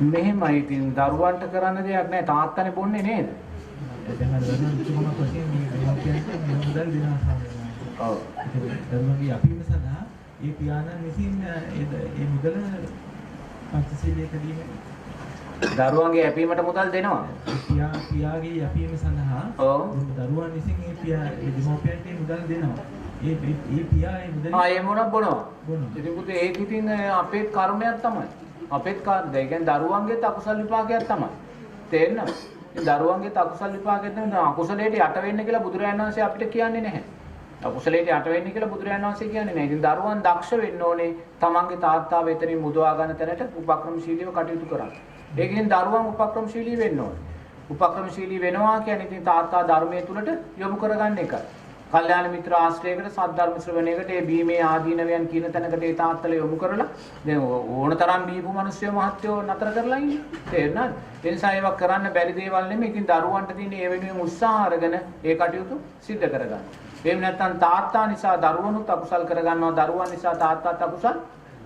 මෙහෙමයි ඉතින් දරුවන්ට කරන්න දෙයක් නැහැ. තාත්තනේ බොන්නේ නේද? දැන් අර දරුවන් කිසිම කොටින් මේ මුදල් දෙනවා. ඔව්. දරුවන්ගේ අපීම සඳහා ඒ පියාණන් විසින් ඒ මුදල පංචශීලයක දීමෙන් දරුවන්ගේ ඇපීමට මුදල් දෙනවා. පියාගේ යැපීම සඳහා ඔව් දරුවන් විසින් ඒ දෙමෝපියන්ට මුදල් දෙනවා. ඒ පියා ඒ මුදල් ඒ මොනක් බොනවා. ඉතින් පුතේ ඒක ඉතින් අපේ කර්මයක් තමයි. අපේත් කාර්යය. ඒ කියන්නේ දරුවන්ගේත් අකුසල විපාකයක් තමයි. තේරෙනවද? ඒ දරුවන්ගේත් අකුසල විපාකයක් තමයි. අකුසලයට යට වෙන්න කියලා බුදුරජාණන් වහන්සේ අපිට කියන්නේ නැහැ. අකුසලයට යට වෙන්න කියලා බුදුරජාණන් වහන්සේ කියන්නේ නැහැ. ඉතින් දරුවන් දක්ෂ වෙන්න ඕනේ තමන්ගේ තාත්තා වෙතරින් මුදවා ගන්න තැනට උපක්‍රමශීලීව කටයුතු කරන්න. ඒකෙන් දරුවන් උපක්‍රමශීලී වෙන්න ඕනේ. උපක්‍රමශීලී වෙනවා කියන්නේ ඉතින් තාත්තා ධර්මයේ තුලට යොමු කරගන්න එකයි. කල්යාණ මිත්‍ර ආශ්‍රයයකට සද්ධර්ම ශ්‍රවණයකට ඒ බීමේ ආදීනවයන් කියන තැනකට ඒ තාත්තල යොමු කරලා දැන් ඕනතරම් බීපු මිනිස්සු මහත්යෝ නතර කරලා ඉන්නේ. තේරුණාද? ඒ නිසා ඒවා කරන්න බැරි දේවල් නෙමෙයි. ඉතින් දරුවන්ට තියෙන ඒ වෙනුවෙන් උත්සාහ අරගෙන ඒ කටයුතු සිද්ධ කරගන්න. එහෙම නැත්නම් තාත්තා නිසා දරුවනුත් අකුසල් කරගන්නවා. දරුවන් නිසා තාත්තාත් අකුසල්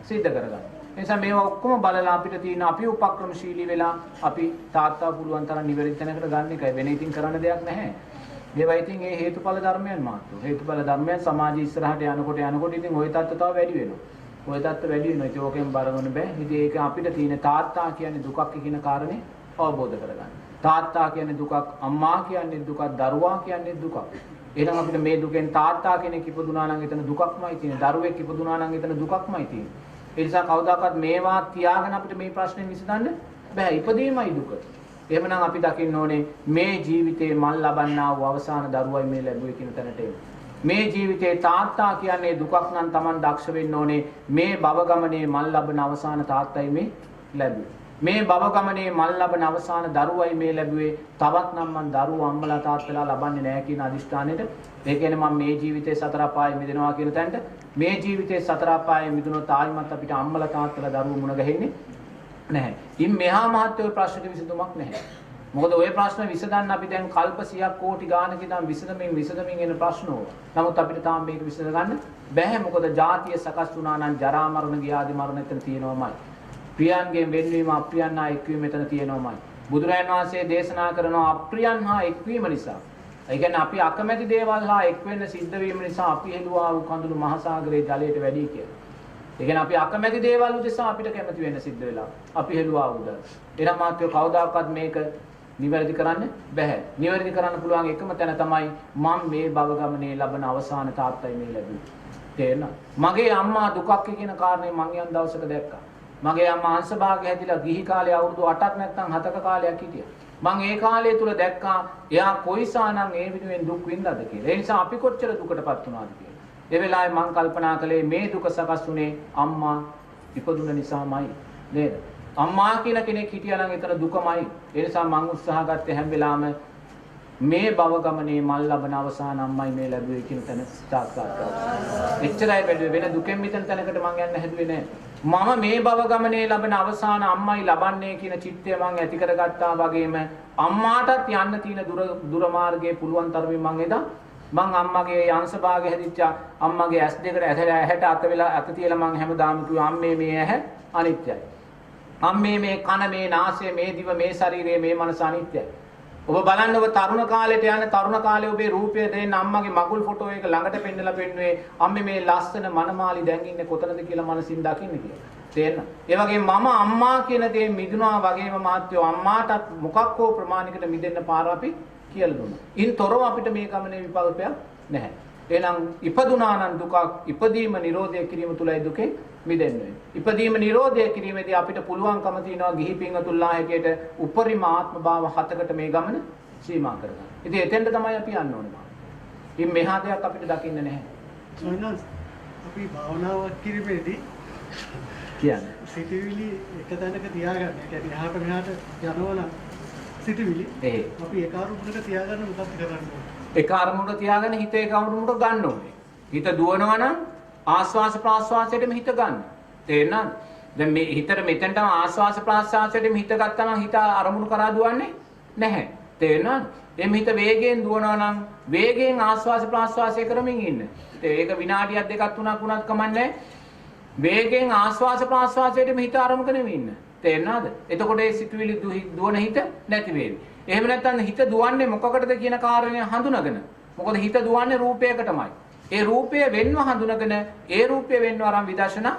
සිද්ධ කරගන්නවා. ඒ නිසා මේවා ඔක්කොම බලලා අපිට තියෙන අපි උපක්‍රමශීලී වෙලා අපි තාත්තා පුළුවන් තරම් නිවැරදි තැනකට ගන්න එකයි. වෙන ඉතින් කරන්න දෙයක් නැහැ. ඒවා ඉතින් ඒ හේතුඵල ධර්මයන් මාත්‍රෝ. හේතුඵල ධර්මයන් සමාජය ඉස්සරහට යනකොට ඉතින් ওই தත්ත්ව තව වැඩි වෙනවා. ওই தත්ත්ව වැඩි වෙනවා. ඒක ඕකෙන් බරවන්න බෑ. ඉතින් ඒක අපිට තියෙන තාත්තා කියන්නේ දුකක් කියන කාරණේ අවබෝධ කරගන්න. තාත්තා කියන්නේ දුකක්, අම්මා කියන්නේ දුකක්, දරුවා කියන්නේ දුකක්. එහෙනම් අපිට මේ දුකෙන් තාත්තා කෙනෙක් ඉපදුනා නම් එතන දුකක්මයි තියෙන්නේ. දරුවෙක් ඉපදුනා නම් එතන දුකක්මයි තියෙන්නේ. ඒ නිසා කවදාකවත් මේවා තියාගෙන අපිට මේ ප්‍රශ්නේ විසඳන්න බෑ. ඉපදීමයි දුක. එහෙමනම් අපි දකින්න ඕනේ මේ ජීවිතේ මල් ලබන්නා වූ අවසාන දරුවයි මේ ලැබුවේ කියන තැනට එන්න. මේ ජීවිතේ තාත්තා කියන්නේ දුකක් නම් Taman දක්ෂ වෙන්න ඕනේ මේ භව ගමනේ මල් ලබන අවසාන තාත්තයි මේ ලැබුවේ. මේ භව ගමනේ මල් ලබන අවසාන දරුවයි මේ ලැබුවේ. තවත් නම් මං දරුවෝ අම්මලා තාත්තලා ලබන්නේ නැහැ කියන අදිෂ්ඨානෙට. ඒ කියන්නේ මම මේ ජීවිතේ සතර අපායේ මිදෙනවා කියන තැනට මේ ජීවිතේ සතර අපායේ මිදුණොත් ආයිමත් අපිට අම්මලා තාත්තලා දරුවෝ මුණ ගැහෙන්නේ නැහැ. ඉන් මෙහා මහත්වයේ ප්‍රශ්නෙට විසඳුමක් නැහැ. මොකද ওই ප්‍රශ්න විසඳන්න අපි දැන් කල්ප 100ක් කෝටි ගානක ඉඳන් විසඳමින් එන ප්‍රශ්න ඕවා. නමුත් අපිට තාම මේක විසඳ ගන්න බැහැ. මොකද ජාතිය සකස් වුණා නම් ජරා මරණ ගියාදි මරණ එතන තියෙනවමයි. ප්‍රියන්ගෙන් වෙන්වීම අප්‍රියන් හා එක්වීම එතන තියෙනවමයි. බුදුරජාණන් වහන්සේ දේශනා කරනවා අප්‍රියන් හා එක්වීම නිසා. ඒ කියන්නේ අපි අකමැති දේවල් හා එක් වෙන්න සිද්ධ වීම නිසා අපි හෙළුවා වූ කඳුළු මහ සාගරයේ ජලයට වැඩි කියලා. ඒ කියන්නේ අපි අකමැති දේවල් උදෙසා අපිට කැමති වෙන්න සිද්ධ වෙලා අපි හෙළුවා වූද. එනම් මාත්‍ය කවදාකවත් මේක නිවැරදි කරන්න බැහැ. නිවැරදි කරන්න පුළුවන් එකම තැන තමයි මම මේ භව ගමනේ ලබන අවසාන තාත්තයි මේ ලැබුවේ. තේරෙනවද? මගේ අම්මා දුකක් කියන කාරණේ මං යන දවසක දැක්කා. මගේ අම්මා අංශභාගය හැදිලා ගිහි කාලේ අවුරුදු 8ක් නැත්නම් 7ක කාලයක් හිටියා. මං ඒ කාලය තුල දැක්කා එයා කොයිසානම් ඒ විදිහෙන් දුක් විඳලාද කියලා. ඒ නිසා අපි කොච්චර දුකටපත් වුණාද කියලා. ඒ වෙලාවේ මං කල්පනා කළේ මේ දුක සකස් වුණේ අම්මා ඉපදුන නිසාමයි නේද? අම්මා කියලා කෙනෙක් හිටියා නම් එතන දුකමයි. ඒ නිසා මං උත්සාහ ගත්තේ හැම වෙලාවෙම මේ භව ගමනේ මල් ලබන අවසාන අම්මයි මේ ලැබුවේ කියන තැන සාක්ෂාත් කරගන්න. එච්චරයි බැලුවේ වෙන දුකෙන් මිදෙන තැනකට මං යන්න හැදුවේ නැහැ. මම මේ භව ගමනේ ලබන අවසාන අම්මයි ලබන්නේ කියන චිත්තය මං ඇති කරගත්තා වගේම අම්මාටත් යන්න තියෙන දුර මාර්ගයේ පුළුවන් තරමින් මං එදා මං අම්මගේ අංශභාගය හැදිච්ච අම්මගේ ඇස් දෙකට ඇහැට අත වෙලා අත තියලා මං හැමදාම කිව්වා අම්මේ මේ ඇහැ අනිත්‍යයි. අම්මේ මේ කන මේ නාසය මේ දිව මේ ශරීරය මේ මනස අනිත්‍යයි. ඔබ බලන්න ඔබ තරුණ කාලේට යන තරුණ කාලේ ඔබේ රූපය දෙන්න අම්මගේ මගුල් ෆොටෝ එක ළඟට පෙන්නලා පෙන්නුවේ අම්මේ මේ ලස්සන මනමාලි දැන් ඉන්නේ කොතනද කියලා මනසින් දකින්න කියලා. තේරෙනවද? ඒ වගේ මම අම්මා කියන දේ මිදුණා වගේම මහත්යෝ අම්මාටත් මොකක් හෝ ප්‍රමාණයකට මිදෙන්න පාර අපි කියලා දුන්නා. ඉන් තොරව අපිට මේ ගමනේ විකල්පයක් නැහැ. එහෙනම් ඉපදුනා නම් දුකක් ඉපදීම නිරෝධය කිරීම තුලයි දුකේ මිදෙන්න වෙන්නේ. ඉපදීම නිරෝධය කිරීමේදී අපිට පුළුවන්කම තියෙනවා ගිහි පින්වතුන්ලා හැටියට උපරිම ආත්ම භාව 7කට මේ ගමන සීමා කරගන්න. ඉතින් එතෙන්ට තමයි අපි යන්න ඕනේ. ඉතින් මෙහා දෙයක් අපිට දකින්න නැහැ. සෝනස් අපි භාවනාවක් කිරීමේදී කියන්නේ සිතවිලි එක තැනක තියාගන්න. ඒ කියන්නේ එහාට මෙහාට යනවා නම් සිතවිලි අපි ඒ කාර්මුණක තියාගන්න මොකක්ද කරන්න ඕනේ? ඒ කාර්මුණක තියාගෙන හිත ඒ කාර්මුණට ගන්න ඕනේ. හිත දුවනවා නම් ආස්වාස ප්‍රාස්වාසයටම හිත ගන්න. තේරෙනවද? දැන් මේ හිතට මෙතනට ආස්වාස ප්‍රාස්වාසයටම හිත ගත්තා නම් හිත අරමුණු කරා දුවන්නේ නැහැ. තේරෙනවද? එම් හිත වේගයෙන් දුවනවා නම් වේගයෙන් ආස්වාස ප්‍රාස්වාසය කරමින් ඉන්න. ඒක විනාඩියක් දෙකක් තුනක් වුණත් කමන්නේ. වේගයෙන් ආස්වාස ප්‍රාස්වාසයටම හිත අරමුණු කරමින් ඉන්න. තේරෙනවද? එතකොට ඒ සිතුවිලි දුවන හිත නැති වෙන්නේ. එහෙම නැත්නම් හිත දුවන්නේ මොකකටද කියන කාරණය හඳුනගෙන. මොකද හිත දුවන්නේ රූපයකටමයි. ඒ රූපය වෙන්ව හඳුනගෙන ඒ රූපය වෙන්ව අරන් විදර්ශනා.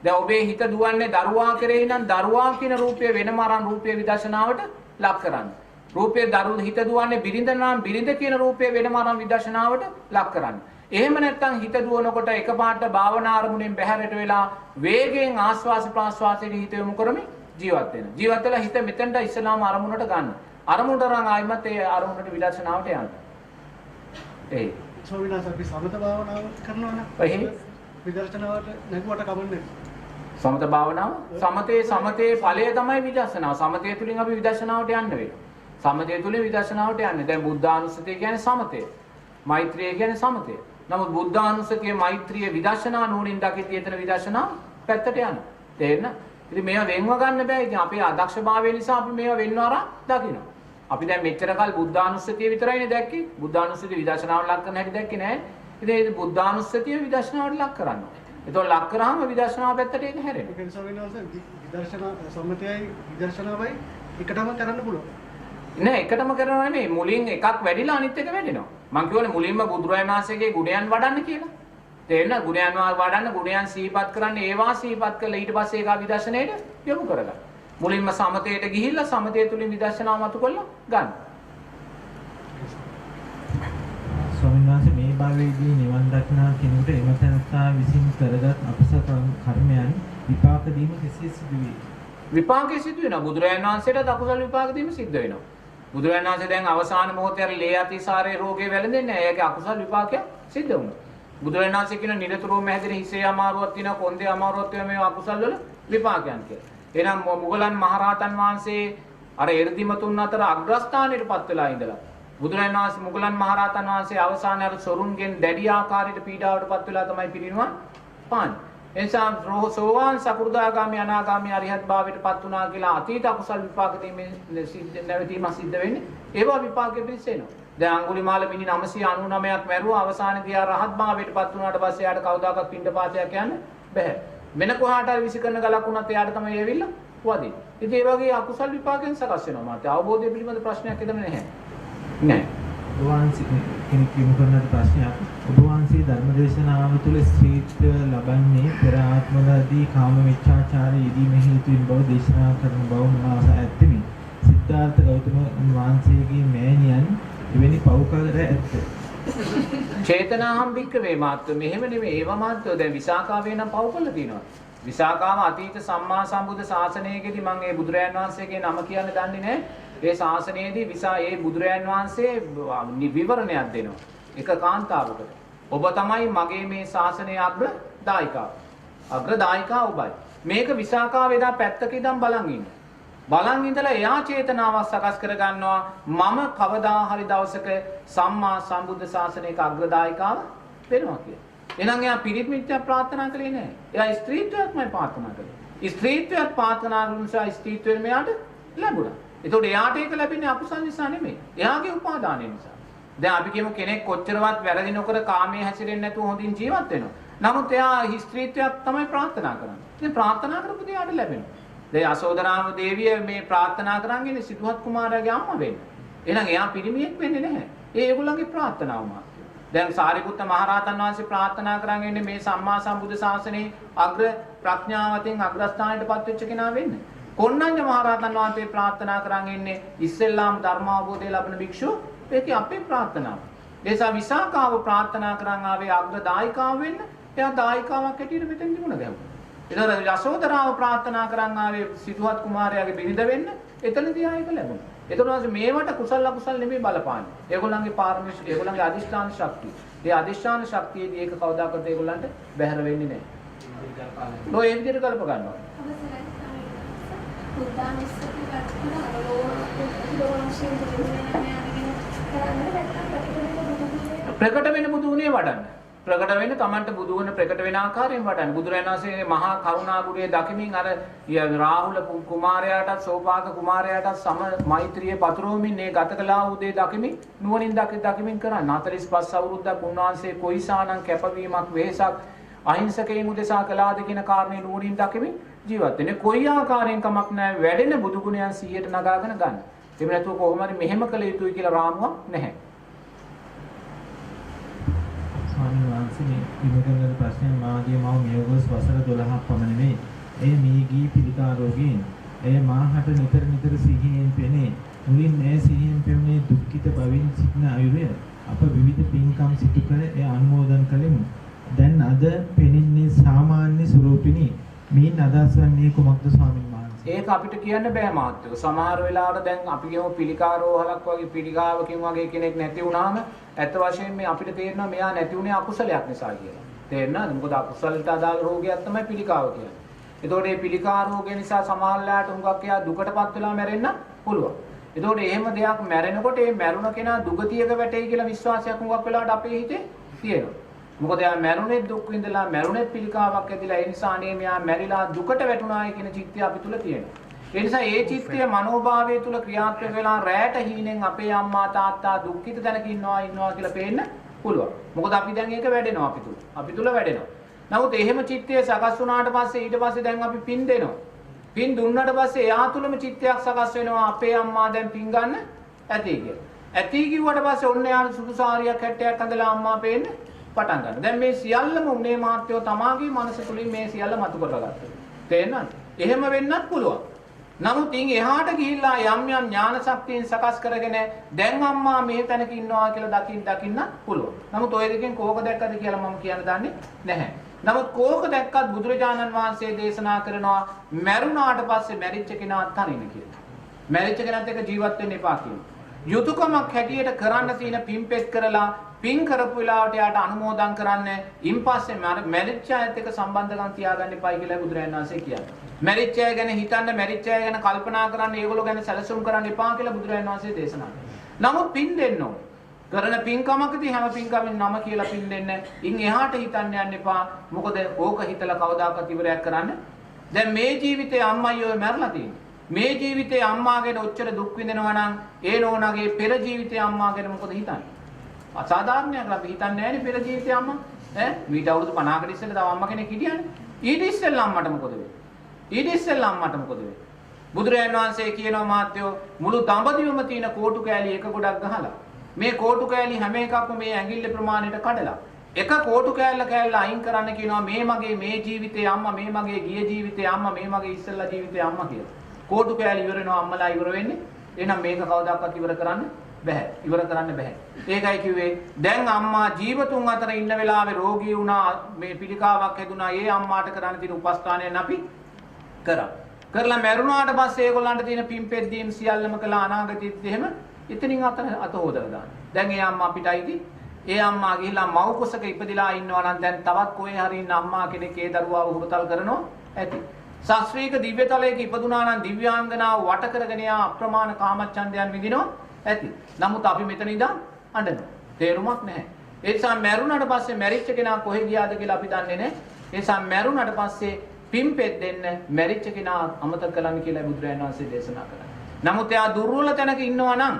දැන් ඔබේ හිත දුවන්නේ දරුවා කෙරෙහි නම් දරුවා කියන රූපය වෙනම අරන් රූපය විදර්ශනාවට ලක් කරන්න. රූපය හිත දුවන්නේ බිරිඳ නම් බිරිඳ කියන රූපය වෙනම අරන් විදර්ශනාවට ලක් කරන්න. එහෙම නැත්නම් හිත දුවනකොට එකපාරට භාවනා අරමුණෙන් බැහැරට වෙලා වේගයෙන් ආස්වාස ප්‍රාස්වාසයේ හිත යොමු කරමින් ජීවත් වෙනවා. ජීවත් වෙලා හිත මෙතෙන්ට ඉස්සලාම අරමුණට ගන්න. අරමුණට අරන් ආයිමත් ඒ අරමුණට විදර්ශනාවට යන්න. ඒ ස්වාමීනාස් අපි සමත භාවනාව කරනවා නම් විදර්ශනාවට නැගුවට කමන්නේ. සමත භාවනාව සමතේ ඵලය තමයි විදර්ශනාව. සමතේ තුලින් අපි විදර්ශනාවට යන්න වෙනවා. සමතේ තුලින් විදර්ශනාවට යන්නේ. දැන් බුද්ධානුස්සතිය කියන්නේ සමතය. මෛත්‍රිය කියන්නේ සමතය. නමුත් බුද්ධානුස්සතිය මෛත්‍රිය විදර්ශනා නුවණින් දකිද්දී එතන විදර්ශනාව පැත්තට යනවා. තේරෙනවද? ඉතින් මේවා වෙන්ව ගන්න බෑ. ඉතින් අපේ අදක්ෂභාවය නිසා අපි මේවා වෙන්ව අරන් දකිනවා. අපි දැන් මෙච්චර කල් බුද්ධානුස්සතිය විතරයිනේ දැක්කේ. බුද්ධානුස්සතිය විදර්ශනාවට ලක් කරන හැටි දැක්කේ නෑ. ඉතින් මේ බුද්ධානුස්සතිය විදර්ශනාවට ලක් කරන්න ඕනේ. ඒතකොට ලක් කරාම විදර්ශනාව පැත්තට ඒක හැරෙනවා. ඒ නිසා විදර්ශනා සම්මතයයි විදර්ශනාවයි එකටම කරන්න පුළුවන්. නෑ එකටම කරනවා නෙමෙයි. මුලින් එකක් වැඩිලා අනිත් එක වැඩෙනවා. මම කියවනේ මුලින්ම බුදුරජාණන් වහන්සේගේ ගුණයන් වඩන්න කියලා. තේරෙනවද? ගුණයන් වඩන්න ගුණයන් සිහිපත් කරන්න ඒවා සිහිපත් කරලා ඊට පස්සේ ඒක විදර්ශනයට යොමු කරගන්න. මුලින්ම සමතයට ගිහිල්ලා සමතය තුලින් විදර්ශනාව මතු කරලා ගන්න. ස්වාමීන් වහන්සේ මේ භාවයේදී නිවන් දක්නා කෙනෙකුට එම තැනත්තා විසින් කරගත් අපසල කර්මයන් විපාක දීම කෙසේ සිදු වේ? විපාකෙ සිදු වෙනවා. බුදුරජාණන් වහන්සේට අකුසල විපාක දීම සිද්ධ වෙනවා. බුදුරජාණන් වහන්සේ දැන් අවසාන මොහොතේ අර ලේ අතිසාරේ රෝගේ වැළඳෙන්නේ නැහැ. ඒකේ අකුසල විපාකයක් සිද්ධ වුණා. බුදුරජාණන් වහන්සේ කියන නිරතුරුවම හැදෙන හිසේ අමාරුවක් තියෙනවා, කොන්දේ අමාරුවක් තියෙනවා මේ අකුසල වල විපාකයන් කියලා. එහෙනම් මුගලන් මහරහතන් වහන්සේ අර එර්දිමතුන් අතර අග්‍රස්ථානයටපත් වෙලා ඉඳලා බුදුරජාණන් වහන්සේ මුගලන් මහරහතන් වහන්සේ අවසානයේ අර සොරුන්ගෙන් දැඩි ආකාරයට පීඩාවටපත් වෙලා තමයි පිරිනුවන් පාන්නේ. එනිසා සෝවාන් සකෘදාගාමි අනාගාමි අරිහත් භාවයටපත් වුණා කියලා අතීත අකුසල් විපාක දීමේ නැවතීම සිද්ධ වෙන්නේ. ඒවා විපාකෙ පිළිසෙනවා. දැන් අඟුලිමාල මිනි 999ක් මැරුවා අවසානයේදී ආ රහත් භාවයටපත් වුණාට පස්සේ යාට කවදාකවත් පින්ඩපාතයක් යන්න බෑ. වෙන කොහාට හරි විසි කරන ගලක් වුණත් එයාට තමයි ඇවිල්ලා වදින්නේ. ඉතින් ඒ වගේ අකුසල් විපාකෙන් සකස් වෙනවා මාත්. අවබෝධය පිළිබඳ ප්‍රශ්නයක් එතන නැහැ. නෑ. ඔබ වහන්සේ කෙනෙක් යොමු කරන ප්‍රශ්නයක් ඔබ වහන්සේ ධර්මදේශනාව තුළ ස්ත්‍රීත්ව ලබන්නේ පෙර ආත්මවලදී කාම මිච්ඡාචාරයේ යෙදීම හේතුවෙන් බව දේශනා කරන බව මම අසා ඇත්තෙමි. සිද්ධාර්ථ ගෞතම වහන්සේගේ මෑණියන් එවැනි පව් කර ඇත. චේතනාහම් භික්ඛවේ මාත්‍ය මෙහෙම නෙමෙයි ඒව මාත්‍ය දැන් විසාකාවේ නම් පව් කළා තියෙනවා. විසාකාව අතීත සම්මා සම්බුද්ධ ශාසනයේදී මම ඒ බුදුරයන් වහන්සේගේ නම කියන්න දන්නේ නැහැ. ඒ ශාසනයේදී ඒ බුදුරයන් වහන්සේ විවරණයක් දෙනවා. එක කාන්තාවකට. ඔබ තමයි මගේ මේ ශාසනයේ අග්‍රදායිකාව. අග්‍රදායිකාව ඔබයි. මේක විසාකාව එදා පැත්තක ඉඳන් බලන් ඉන්නවා. බලන් ඉඳලා එයා චේතනාවක් සකස් කර ගන්නවා මම කවදා හරි දවසක සම්මා සම්බුද්ධ ශාසනයක අග්‍රදායිකාව වෙනවා කියලා. එහෙනම් එයා පිරිත් මිත්‍යා ප්‍රාර්ථනා කළේ නැහැ. එයා ස්ත්‍රීත්වයක්මයි ප්‍රාර්ථනා කළේ. ස්ත්‍රීත්වයක් ප්‍රාර්ථනා කරන නිසා ස්ත්‍රීත්වයෙන් මෙයාට ලැබුණා. ඒතකොට එයාට ඒක ලැබෙන්නේ අකුසල නිසා නෙමෙයි. එයාගේ උපාදානය නිසා. දැන් අපි කියමු කෙනෙක් කොච්චරවත් වැරදි නොකර කාමයේ හැසිරෙන්නේ නැතුව හොඳින් ජීවත් වෙනවා. නමුත් එයා ස්ත්‍රීත්වයක් තමයි ප්‍රාර්ථනා කරන්නේ. ඉතින් ප්‍රාර්ථනා කරපු දේ යාට ලැබෙනවා. දැන් යසෝදරාම දේවිය මේ ප්‍රාර්ථනා කරන් ඉන්නේ සිටුහත් කුමාරයාගේ අම්මා වෙන්න. එහෙනම් එයා පිරිමියෙක් වෙන්නේ නැහැ. ඒගොල්ලන්ගේ ප්‍රාර්ථනාව මාත්‍රයි. දැන් සාරිපුත්ත මහරහතන් වහන්සේ ප්‍රාර්ථනා කරන් ඉන්නේ මේ සම්මා සම්බුද්ධ ශාසනයේ අග්‍ර ප්‍රඥාවතෙන් අග්‍රස්ථානයටපත් වෙච්ච කෙනා වෙන්න. කොණ්ණඤ්ඤ මහරහතන් වහන්සේ ප්‍රාර්ථනා කරන් ඉන්නේ ඉස්සෙල්ලාම ධර්ම අවබෝධය ලබන භික්ෂුව. ඒකේ අපේ ප්‍රාර්ථනාව. ඒසා විසාකාව ප්‍රාර්ථනා කරන් ආවේ අග්‍රදායිකාව වෙන්න. එයා දායිකාවක් හැටියට මෙතෙන් තිබුණා දැන්. ඒතර යසෝදරාව ප්‍රාර්ථනා කරන් ආවේ සිටුහත් කුමාරයාගේ බිරිඳ වෙන්න. එතනදී ආයක ලැබුණා. ඒතර මේවට කුසල අකුසල නෙමෙයි බලපාන්නේ. ඒගොල්ලන්ගේ පාරමිත ඒගොල්ලන්ගේ අදිෂ්ඨාන ශක්තිය. ඒ අදිෂ්ඨාන ශක්තියේදී ඒක කවදාකවත් ඒගොල්ලන්ට බැහැර වෙන්නේ නැහැ. නෝ ඒ විදිහට කල්ප ගන්නවා. ප්‍රකට වෙන බුදු ගුණය වඩන්න. ප්‍රකට වෙන තමන්ට බුදු ගුණ ප්‍රකට වෙන ආකාරයෙන් වඩන්න. බුදුරජාණන් වහන්සේ මහා කරුණා ගුණය දකිමින් අර රාහුල කුමාරයාටත් සෝපාක කුමාරයාටත් සම මෛත්‍රිය පතුරවමින් මේ ගත කළා වූ දේ දකිමින් නුවණින් දකිමින් කරන්නේ. 45 අවුරුද්දක් උන්වහන්සේ කොයිසානම් කැපවීමක් වෙහසක් අහිංසකයින් උදෙසා කළාද කියන කාරණේ නුවණින් දකිමින් ජීවත් වෙන්නේ. කොයි ආකාරයෙන් කමක් නැහැ වැඩෙන බුදු ගුණයන් 100ට නගාගෙන ගන්න. එහෙම නැතුව කොහොම හරි මෙහෙම කළ යුතුයි කියලා රාමුවක් නැහැ. ස්වාමීන් වහන්සේ විමකරන ප්‍රශ්නේ මාගේ මව මියගොස් වසර 12ක් පමණ වේ. එය මේගී පිළිකා රෝගීන්. එය මාහට නිතර සිහියෙන් පෙනේ. මුලින් එය සිහියෙන් පෙනුනේ දුක්ඛිත බවින් සිටින අයුරය. අප විවිධ පින්කම් සිදු කර එය අනුමෝදන් කළෙමු. දැන් අද පෙනෙන්නේ සාමාන්‍ය ස්වරූපිනී. මේ අදහස් වන්නේ කුමක්ද ස්වාමීන් වහන්සේ? ඒක අපිට කියන්න බෑ මාත්‍යක. සමහර වෙලාවට දැන් අපි කියමු පිළිකාරෝහලක් වගේ පිළිකාවකින් වගේ කෙනෙක් නැති වුණාම ඇත්ත වශයෙන්ම මේ අපිට තේරෙනවා මෙයා නැති වුණේ අකුසලයක් නිසා කියලා. තේරෙනවද? මොකද අකුසලට අදාළ රෝගයක් තමයි පිළිකාව කියන්නේ. ඒතකොට මේ පිළිකා රෝගය නිසා සමහරලාට හුඟක් එයා දුකටපත් වෙලා මැරෙන්න පුළුවන්. ඒතකොට එහෙම දෙයක් මැරෙනකොට ඒ මැරුණ කෙනා දුගතියක වැටෙයි කියලා විශ්වාසයක් හුඟක් වෙලාවට අපේ හිතේ තියෙනවා. මොකද එයා මැරුණේ දුක් විඳලා මැරුණේ පිළිකාවක් ඇදිලා ඒ නිසා අනේ මෙයා මැරිලා දුකට වැටුණායි කියන චිත්තය අපි තුල තියෙනවා. ඒ නිසා ඒ චිත්තය මනෝභාවය තුල ක්‍රියාත්මක වෙලා රැට හීනෙන් අපේ අම්මා තාත්තා දුක්ඛිත තැනක ඉන්නවා කියලා පේන්න පුළුවන්. මොකද අපි දැන් ඒක වැඩෙනවා අපි තුල. අපි තුල වැඩෙනවා. නමුත් එහෙම චිත්තය සකස් වුණාට පස්සේ ඊට පස්සේ දැන් අපි පින් දෙනවා. පින් දුන්නාට පස්සේ එයා තුලම චිත්තයක් සකස් වෙනවා අපේ අම්මා දැන් පින් ගන්න ඇති කියලා. ඇති කිව්වට පස්සේ ඔන්න යාන සුදු සාරියක් හැට්ටයක් අඳලා අම්මා පේන්නේ පටන් ගන්න. දැන් මේ සියල්ලම උන්නේ මාත්‍යෝ තමාගේ මනස තුලින් මේ සියල්ල මතු කරගත්තා. තේරෙනවද? එහෙම වෙන්නත් පුළුවන්. නමුත් ඉන් එහාට ගිහිල්ලා යම් යම් ඥාන ශක්තියෙන් සකස් කරගෙන දැන් අම්මා මේ තැනක ඉන්නවා කියලා දකින්න පුළුවන්. නමුත් ওই දෙකෙන් කෝක දැක්කද කියලා මම කියන්න දන්නේ නැහැ. නමුත් කෝක දැක්කත් බුදුරජාණන් වහන්සේ දේශනා කරනවා මැරුණාට පස්සේ මැරිච්ච කෙනා අත්හරින්න කියලා. මැරිච්ච කෙනාත් එක්ක ජීවත් වෙන්න එපා කියනවා. යුතුයකමක් හැටියට කරන්න තියෙන පින්පෙත් කරලා පින් කරපු වෙලාවට යාට අනුමෝදන් කරන්න ඉන්පස්සේ මැරිච්ච අයත් එක්ක සම්බන්ධකම් තියාගන්න එපායි කියලා බුදුරජාණන් වහන්සේ කියන්නේ. මැරිච්ච අය ගැන හිතන්න මැරිච්ච අය ගැන කල්පනා කරන්න ඒගොල්ලෝ ගැන සැලසුම් කරන්න එපා කියලා බුදුරජාණන් වහන්සේ දේශනා කළා. නමුත් පින් දෙන්න ඕන. කරන පින්කමකදී හැම පින්කමෙන් නම කියලා පින් දෙන්න. ඉන් එහාට හිතන්න යන්න එපා. මොකද ඕක හිතලා කවදාකවත් ඉවරයක් කරන්න. දැන් මේ ජීවිතේ අම්මයි ඔය මැරලා තියෙන්නේ. මේ ජීවිතේ අම්මාගෙන ඔච්චර දුක් විඳිනවා නම් ඒ නෝනාගේ පෙර ජීවිතේ අම්මාගෙන මොකද හිතන්නේ? අසාධාරණයක් අපි හිතන්නේ නැහැනේ පෙර ජීවිතේ අම්මා. මීට අවුරුදු 50කට ඉස්සෙල්ලා තව අම්මා කෙනෙක් හිටියානේ. ඊට ඉස්සෙල්ලා අම්මට මොකද වෙන්නේ? ඊට ඉස්සෙල්ලා අම්මට මොකද වෙන්නේ? බුදුරජාණන් වහන්සේ කියනවා මාත්‍යෝ මුළු දඹදිවම තියෙන කෝටු කෑලි එක ගොඩක් ගහලා මේ කෝටු කෑලි හැම එකක්ම මේ ඇඟිල්ල ප්‍රමාණයට කඩලා එක කෝටු කෑල්ල අයින් කරන්න කියනවා මේ මගේ මේ ජීවිතේ අම්මා මේ මගේ ගිය ජීවිතේ අම්මා මේ මගේ ඉස්සෙල්ලා ජීවිතේ අම්මා කියලා. කෝටු කෑලි ඉවර වෙනවා අම්මලා ඉවර වෙන්නේ. එහෙනම් මේක කවදාකවත් ඉවර කරන්න බෑ. ඉවර කරන්න බෑ. ඒකයි කිව්වේ දැන් අම්මා ජීවතුන් අතර ඉන්න වෙලාවේ රෝගී වුණා මේ පිළිකාවක් හැදුනා. ඒ අම්මාට කරන්න තියෙන උපස්ථානයෙන් අපි කරා. කරලා මැරුණාට පස්සේ ඒගොල්ලන්ට තියෙන පිම්පෙද්දීම් සියල්ලම කළා අනාගතෙත් එහෙම ඉතින් අත හොදලා දාන්න. දැන් ඒ අම්මා අපිටයිදි ඒ අම්මා ගිහිල්ලා මව් කුසක ඉපදිලා ඉන්නවා නම් දැන් තවත් කොහේ හරි ඉන්න අම්මා කෙනෙක් ඒ දරුවාව හුරතල් කරනවා ඇති. ශාස්ත්‍රීය දිව්‍යතලයක ඉපදුනා නම් දිව්‍යාංගනාව වට කරගෙන යා අප්‍රමාණ කාමච්ඡන්දයන් විඳිනවා ඇති. නමුත් අපි මෙතන ඉඳන් අඬනවා. තේරුමක් නැහැ. ඒ නිසා මැරුණාට පස්සේ මැරිච්ච කෙනා කොහෙ ගියාද කියලා අපි දන්නේ නැහැ. ඒ නිසා මැරුණාට පස්සේ පිම්පෙත් දෙන්න මැරිච්ච කෙනා අමතක කරන්න කියලා බුදුරජාණන් වහන්සේ දේශනා කළා. නමුත් එයා දුර්වල තැනක ඉන්නවා නම්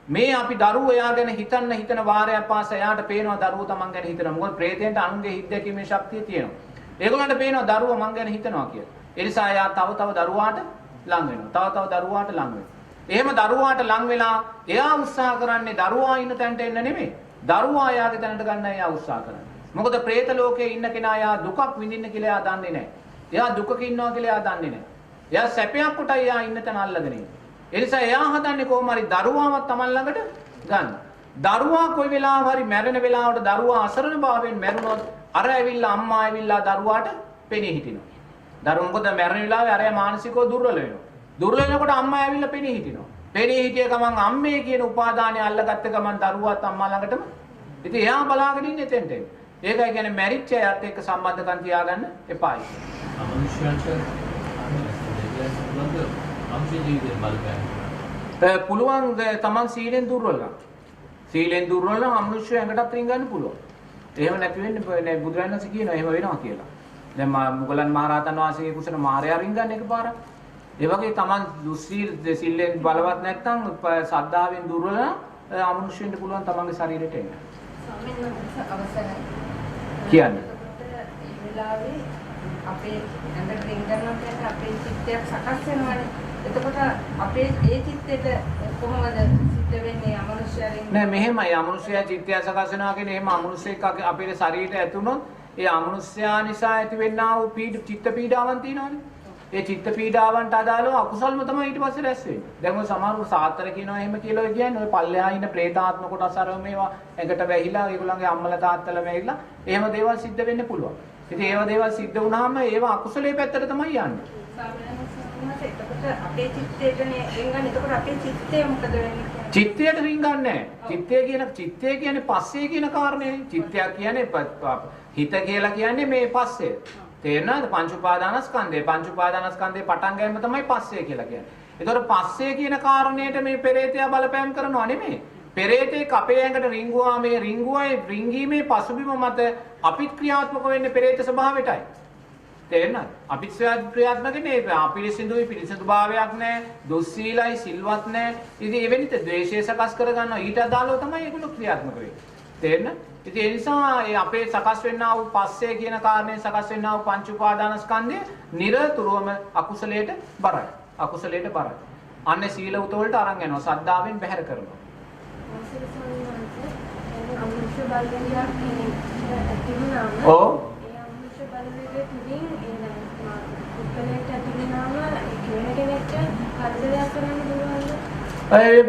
මේ අපි දරුවෝ එයා ගැන හිතන වාරයක් පාසා එයාට පේනවා දරුවෝ තමන් ගැන හිතනවා. මොකද ප්‍රේතයන්ට අනුන්ගේ හිත දැකීමේ ශක්තිය තියෙනවා. ඒගොල්ලන්ට පේනවා දරුවෝ මං ගැන හිතනවා කියලා. ඒ නිසා එයා තව දරුවාට ලං වෙනවා. තව දරුවාට ලං වෙනවා. එහෙම දරුවාට ලං වෙලා එයා උත්සාහ කරන්නේ දරුවා ඉන්න තැනට එන්න නෙමෙයි. දරුවා එයාගේ තැනට ගන්න එයා උත්සාහ කරන්නේ. මොකද പ്രേත ලෝකේ ඉන්න කෙනා එයා දුකක් විඳින්න කියලා එයා දන්නේ නැහැ. එයා දුකක ඉන්නවා කියලා එයා දන්නේ නැහැ. එයා සැපයක් කොටයි එයා ඉන්න තැන අල්ලගෙන ඉන්නේ. ඒ නිසා එයා හදන්නේ කොහොම හරි දරුවාවත් Taman ළඟට ගන්න. දරුවා කොයි වෙලාව හරි මැරෙන වෙලාවට දරුවා අසරණ භාවයෙන් මැරුණොත් අර ඇවිල්ලා අම්මා ඇවිල්ලා දරුවාට පෙනී හිටිනවා. දරුවා මොකද මැරෙන වෙලාවේ අරයා මානසිකව දුර්වල වෙනවා. දුර්වල වෙනකොට අම්මා ඇවිල්ලා පෙනී හිටිනවා. පෙනී හිටිය ගමන් අම්මේ කියන උපාදානය අල්ලගත්ත ගමන් දරුවාත් අම්මා ළඟටම. ඉතින් එයා බලාගෙන ඉන්නේ එතෙන්ට. ඒකයි කියන්නේ මැරිච්ච අයත් එක්ක සම්බන්ධකම් තියාගන්න එපායි. පුළුවන් තමන් සීලෙන් දුර්වල නම්. සීලෙන් දුර්වල නම් අමනුෂ්‍ය ඇඟටත් රින්ගන්න පුළුවන්. එහෙම නැති වෙන්නේ බුදුරජාණන් වහන්සේ කියනවා එහෙම වෙනවා කියලා. දැන් මුගලන් මහරහතන් වහන්සේගේ කුසල මාර්යා රින්ගන්න එකපාරක්. ඒ වගේ තමන් සීලෙන් බලවත් නැත්නම් සද්ධාවෙන් දුර්වල නම් අමනුෂ්‍යෙන්ට පුළුවන් තමන්ගේ ශරීරයට එන්න. ස්වාමීන් වහන්සේ අවසරයි. කියන්නේ. ඒ වෙලාවේ අපේ ඇඟට රින්ගනවා කියන්නේ අපේ චිත්තයක් සකස් වෙනවානේ. එතකොට අපේ ඒ චිත්තෙට කොහොමද සිද්ධ වෙන්නේ අමනුෂ්‍යයන්? නෑ මෙහෙමයි අමනුෂ්‍ය චිත්තය සකස් වෙනවා කියන්නේ එහෙම අමනුෂ්‍යෙක් අපේ ශරීරයට ඇතුනොත් ඒ අමනුෂ්‍යයා නිසා ඇතිවෙනා වූ චිත්ත පීඩාවන් තියෙනවානේ. ඒ චිත්ත පීඩාවන්ට අදාළව අකුසල්ම තමයි ඊට පස්සේ රැස් වෙන්නේ. දැන් ඔය සමහරව සාතර කියනවා එහෙම කියලා ඔය කියන්නේ ඔය පල්ලෙහා ඉන්න പ്രേතාත්ම කොටස් අරව මේවා ඇඟට වැහිලා ඒගොල්ලන්ගේ අම්මලා තාත්තලා වැහිලා එහෙම දේවල් සිද්ධ වෙන්න පුළුවන්. ඉතින් ඒව දේවල් සිද්ධ වුණාම ඒවා අකුසලයේ පැත්තට තමයි යන්නේ. එතකොට අපේ චිත්තේටනේ රින්ගන්නේ. එතකොට අපේ චිත්තය මොකද වෙන්නේ? චිත්තයට රින්ගන්නේ නැහැ. චිත්තය කියන්නේ පස්සේ කියන කාරණේ. චිත්තය කියන්නේ හිත කියලා කියන්නේ මේ පස්සේ. තේරෙනවද? පංච උපාදානස්කන්ධය. පංච උපාදානස්කන්ධේ පටන් ගැනීම තමයි පස්සේ කියලා කියන්නේ. ඒතකොට පස්සේ කියන කාරණේට මේ පෙරේතයා බලපෑම් කරනවා නෙමෙයි. පෙරේතෙක් අපේ ඇඟට රින්ගුවා මේ රින්ගීමේ පසුබිම මත අපිත් ක්‍රියාත්මක වෙන්නේ පෙරේත ස්වභාවයටයි. තේරෙනවද? අපිත් ක්‍රියාත්මක නේ අපිරිසිදුයි පිරිසිදු භාවයක් නැහැ. දුස්සීලයි සිල්වත් නැහැ. ඉතින් එවැනිත ද්වේෂය සකස් කර ගන්නවා. ඊට අදාළව තමයි ඒගොල්ලෝ ක්‍රියාත්මක වෙන්නේ. තේරෙනවද? ඉතින් ඒ නිසා ඒ අපේ සකස් වෙන්නා වූ පස්සේ කියන කාරණේ සකස් වෙන්නා වූ පංච උපාදානස්කන්ධය නිරතුරුවම අකුසලයට බරයි. අකුසලයට බරයි. අන්නේ සීල උත වලට අරන් යනවා. සද්ධාවෙන් බැහැර කරනවා. අමනුෂ්‍ය බලවේගයක් ඇතිවෙනාම ඔව් ඒ අමනුෂ්‍ය බලවේගයේ තුලින් පුද්ගලයාට ඇතිවෙනාම කියන කෙනෙක්ට කරදරයක් කරන්න පුළුවන්ද?